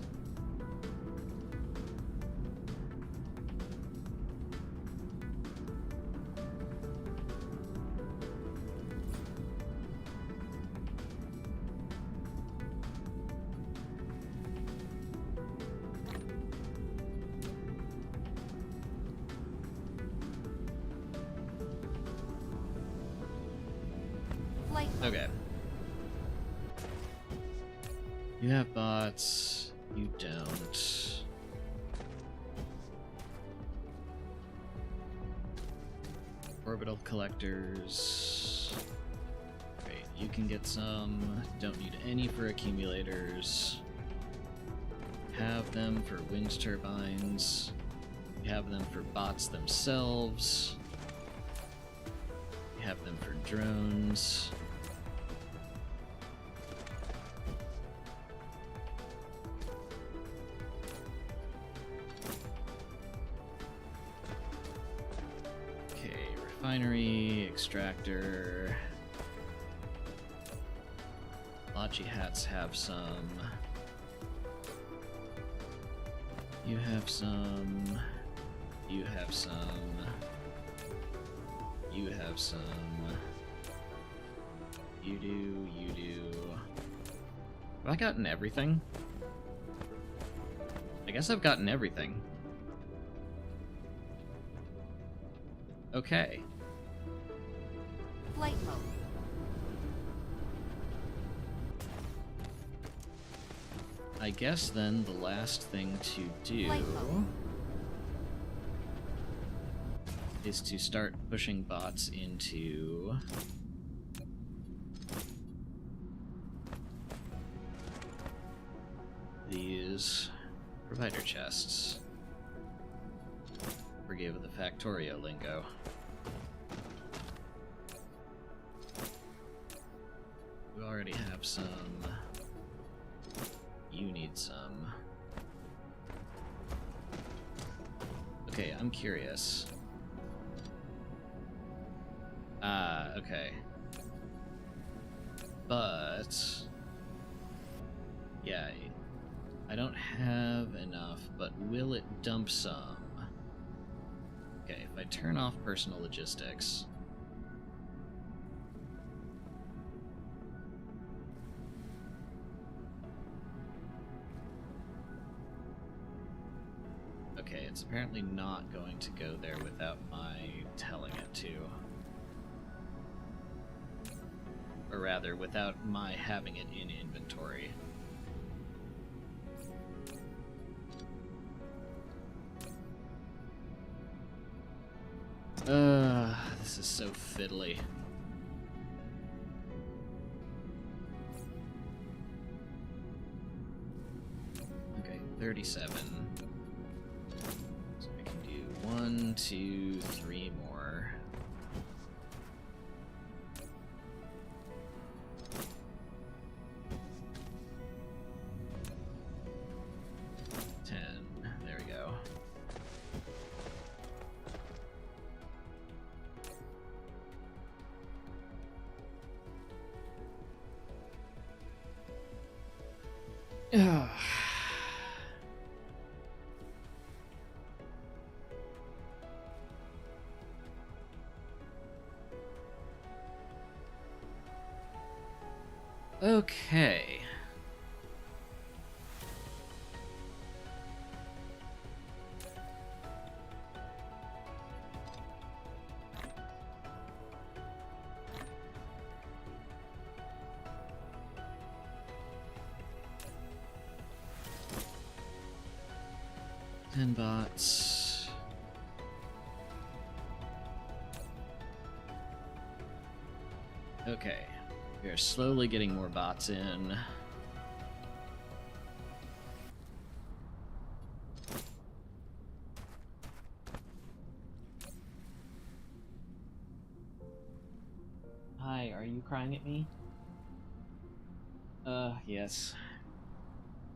Okay. You have bots, you don't. Orbital collectors. Great, you can get some. Don't need any for accumulators. Have them for wind turbines. You have them for bots themselves. You have them for drones. Refinery, extractor. Lachi hats have some. You have some. You have some. You have some. You do, you do. Have I gotten everything? I guess I've gotten everything. Okay. Flight mode. I guess then the last thing to do Flight mode. is to start pushing bots into these provider chests. Forgive the Factorio lingo. You already have some. You need some. Okay, I'm curious. Okay. But yeah, I don't have enough, but will it dump some? Okay, if I turn off personal logistics. Okay, it's apparently not going to go there without my telling it to. Or rather, without my having it in inventory. This is so fiddly. Okay, 37. So I can do 1, 2, 3 more. There we go. Okay. And bots. Okay. We are slowly getting more bots in. Hi, are you crying at me? Yes.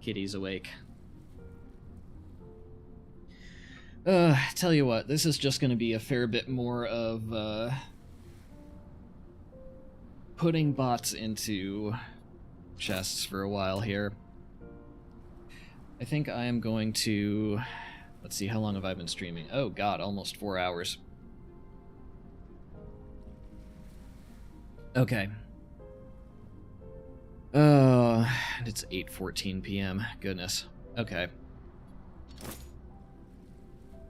Kitty's awake. Tell you what, this is just gonna be a fair bit more of, putting bots into chests for a while here. I think I am going to... Let's see, how long have I been streaming? Oh god, almost 4 hours. Okay. It's 8:14 p.m. Goodness. Okay.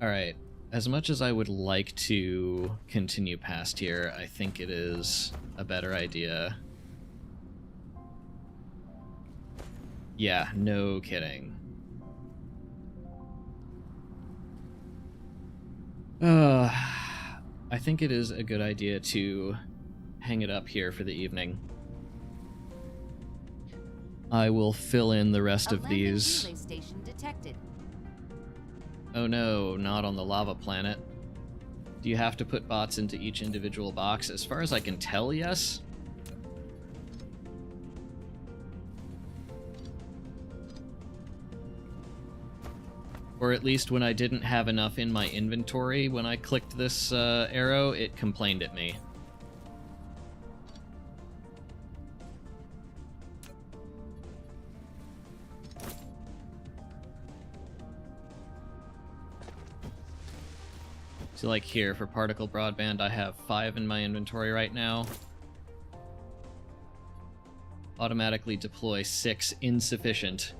Alright. As much as I would like to continue past here, I think it is a better idea. Yeah, no kidding. I think it is a good idea to hang it up here for the evening. I will fill in the rest of these. Relay station detected. Oh no, not on the lava planet. Do you have to put bots into each individual box? As far as I can tell, yes. Or at least when I didn't have enough in my inventory when I clicked this arrow, it complained at me. So like here, for particle broadband, I have 5 in my inventory right now. Automatically deploy 6, insufficient.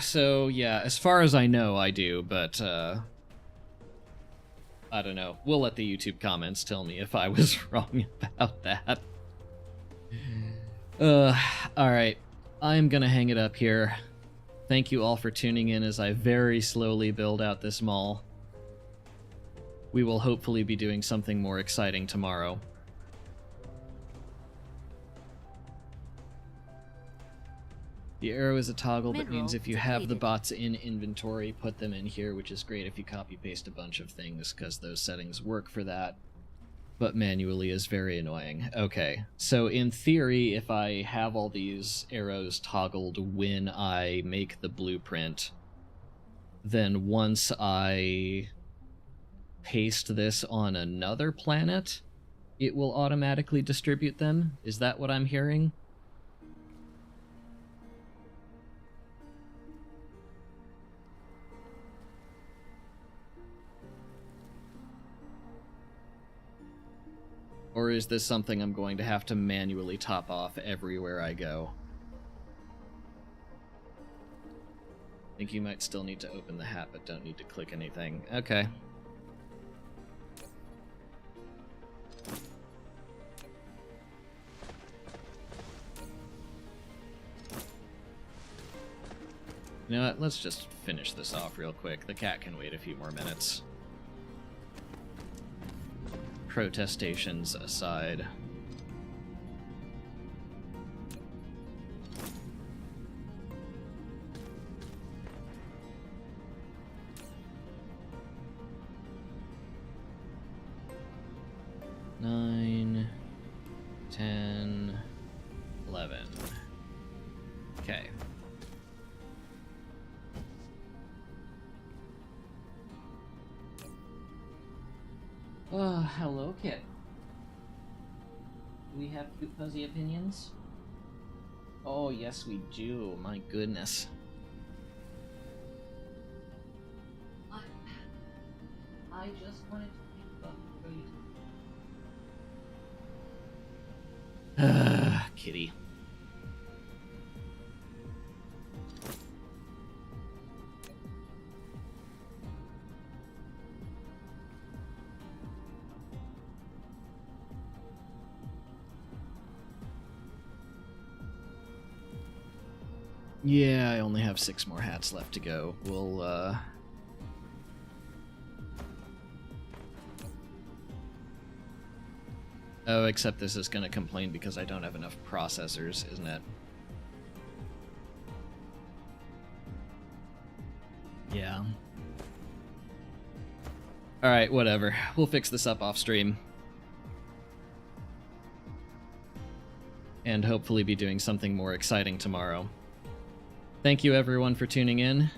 So yeah, as far as I know, I do, but I don't know. We'll let the YouTube comments tell me if I was wrong about that. Alright. I'm gonna hang it up here. Thank you all for tuning in as I very slowly build out this mall. We will hopefully be doing something more exciting tomorrow. The arrow is a toggle that means if you have the bots in inventory, put them in here, which is great if you copy-paste a bunch of things, because those settings work for that. But manually is very annoying. Okay, so in theory, if I have all these arrows toggled when I make the blueprint, then once I paste this on another planet, it will automatically distribute them? Is that what I'm hearing? Or is this something I'm going to have to manually top off everywhere I go? I think you might still need to open the hat, but don't need to click anything. Okay. You know what? Let's just finish this off real quick. The cat can wait a few more minutes. Protestations aside. Nine, 10, 11. Okay. Hello, Kit. Do we have cute fuzzy opinions? Oh, yes we do. My goodness. I just wanted to Kitty. Yeah, I only have 6 more hats left to go. We'll, Oh, except this is gonna complain because I don't have enough processors, isn't it? Yeah. Alright, whatever. We'll fix this up off stream. And hopefully be doing something more exciting tomorrow. Thank you everyone for tuning in.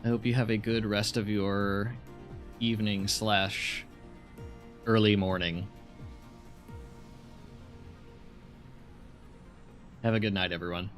I hope you have a good rest of your evening / early morning. Have a good night, everyone.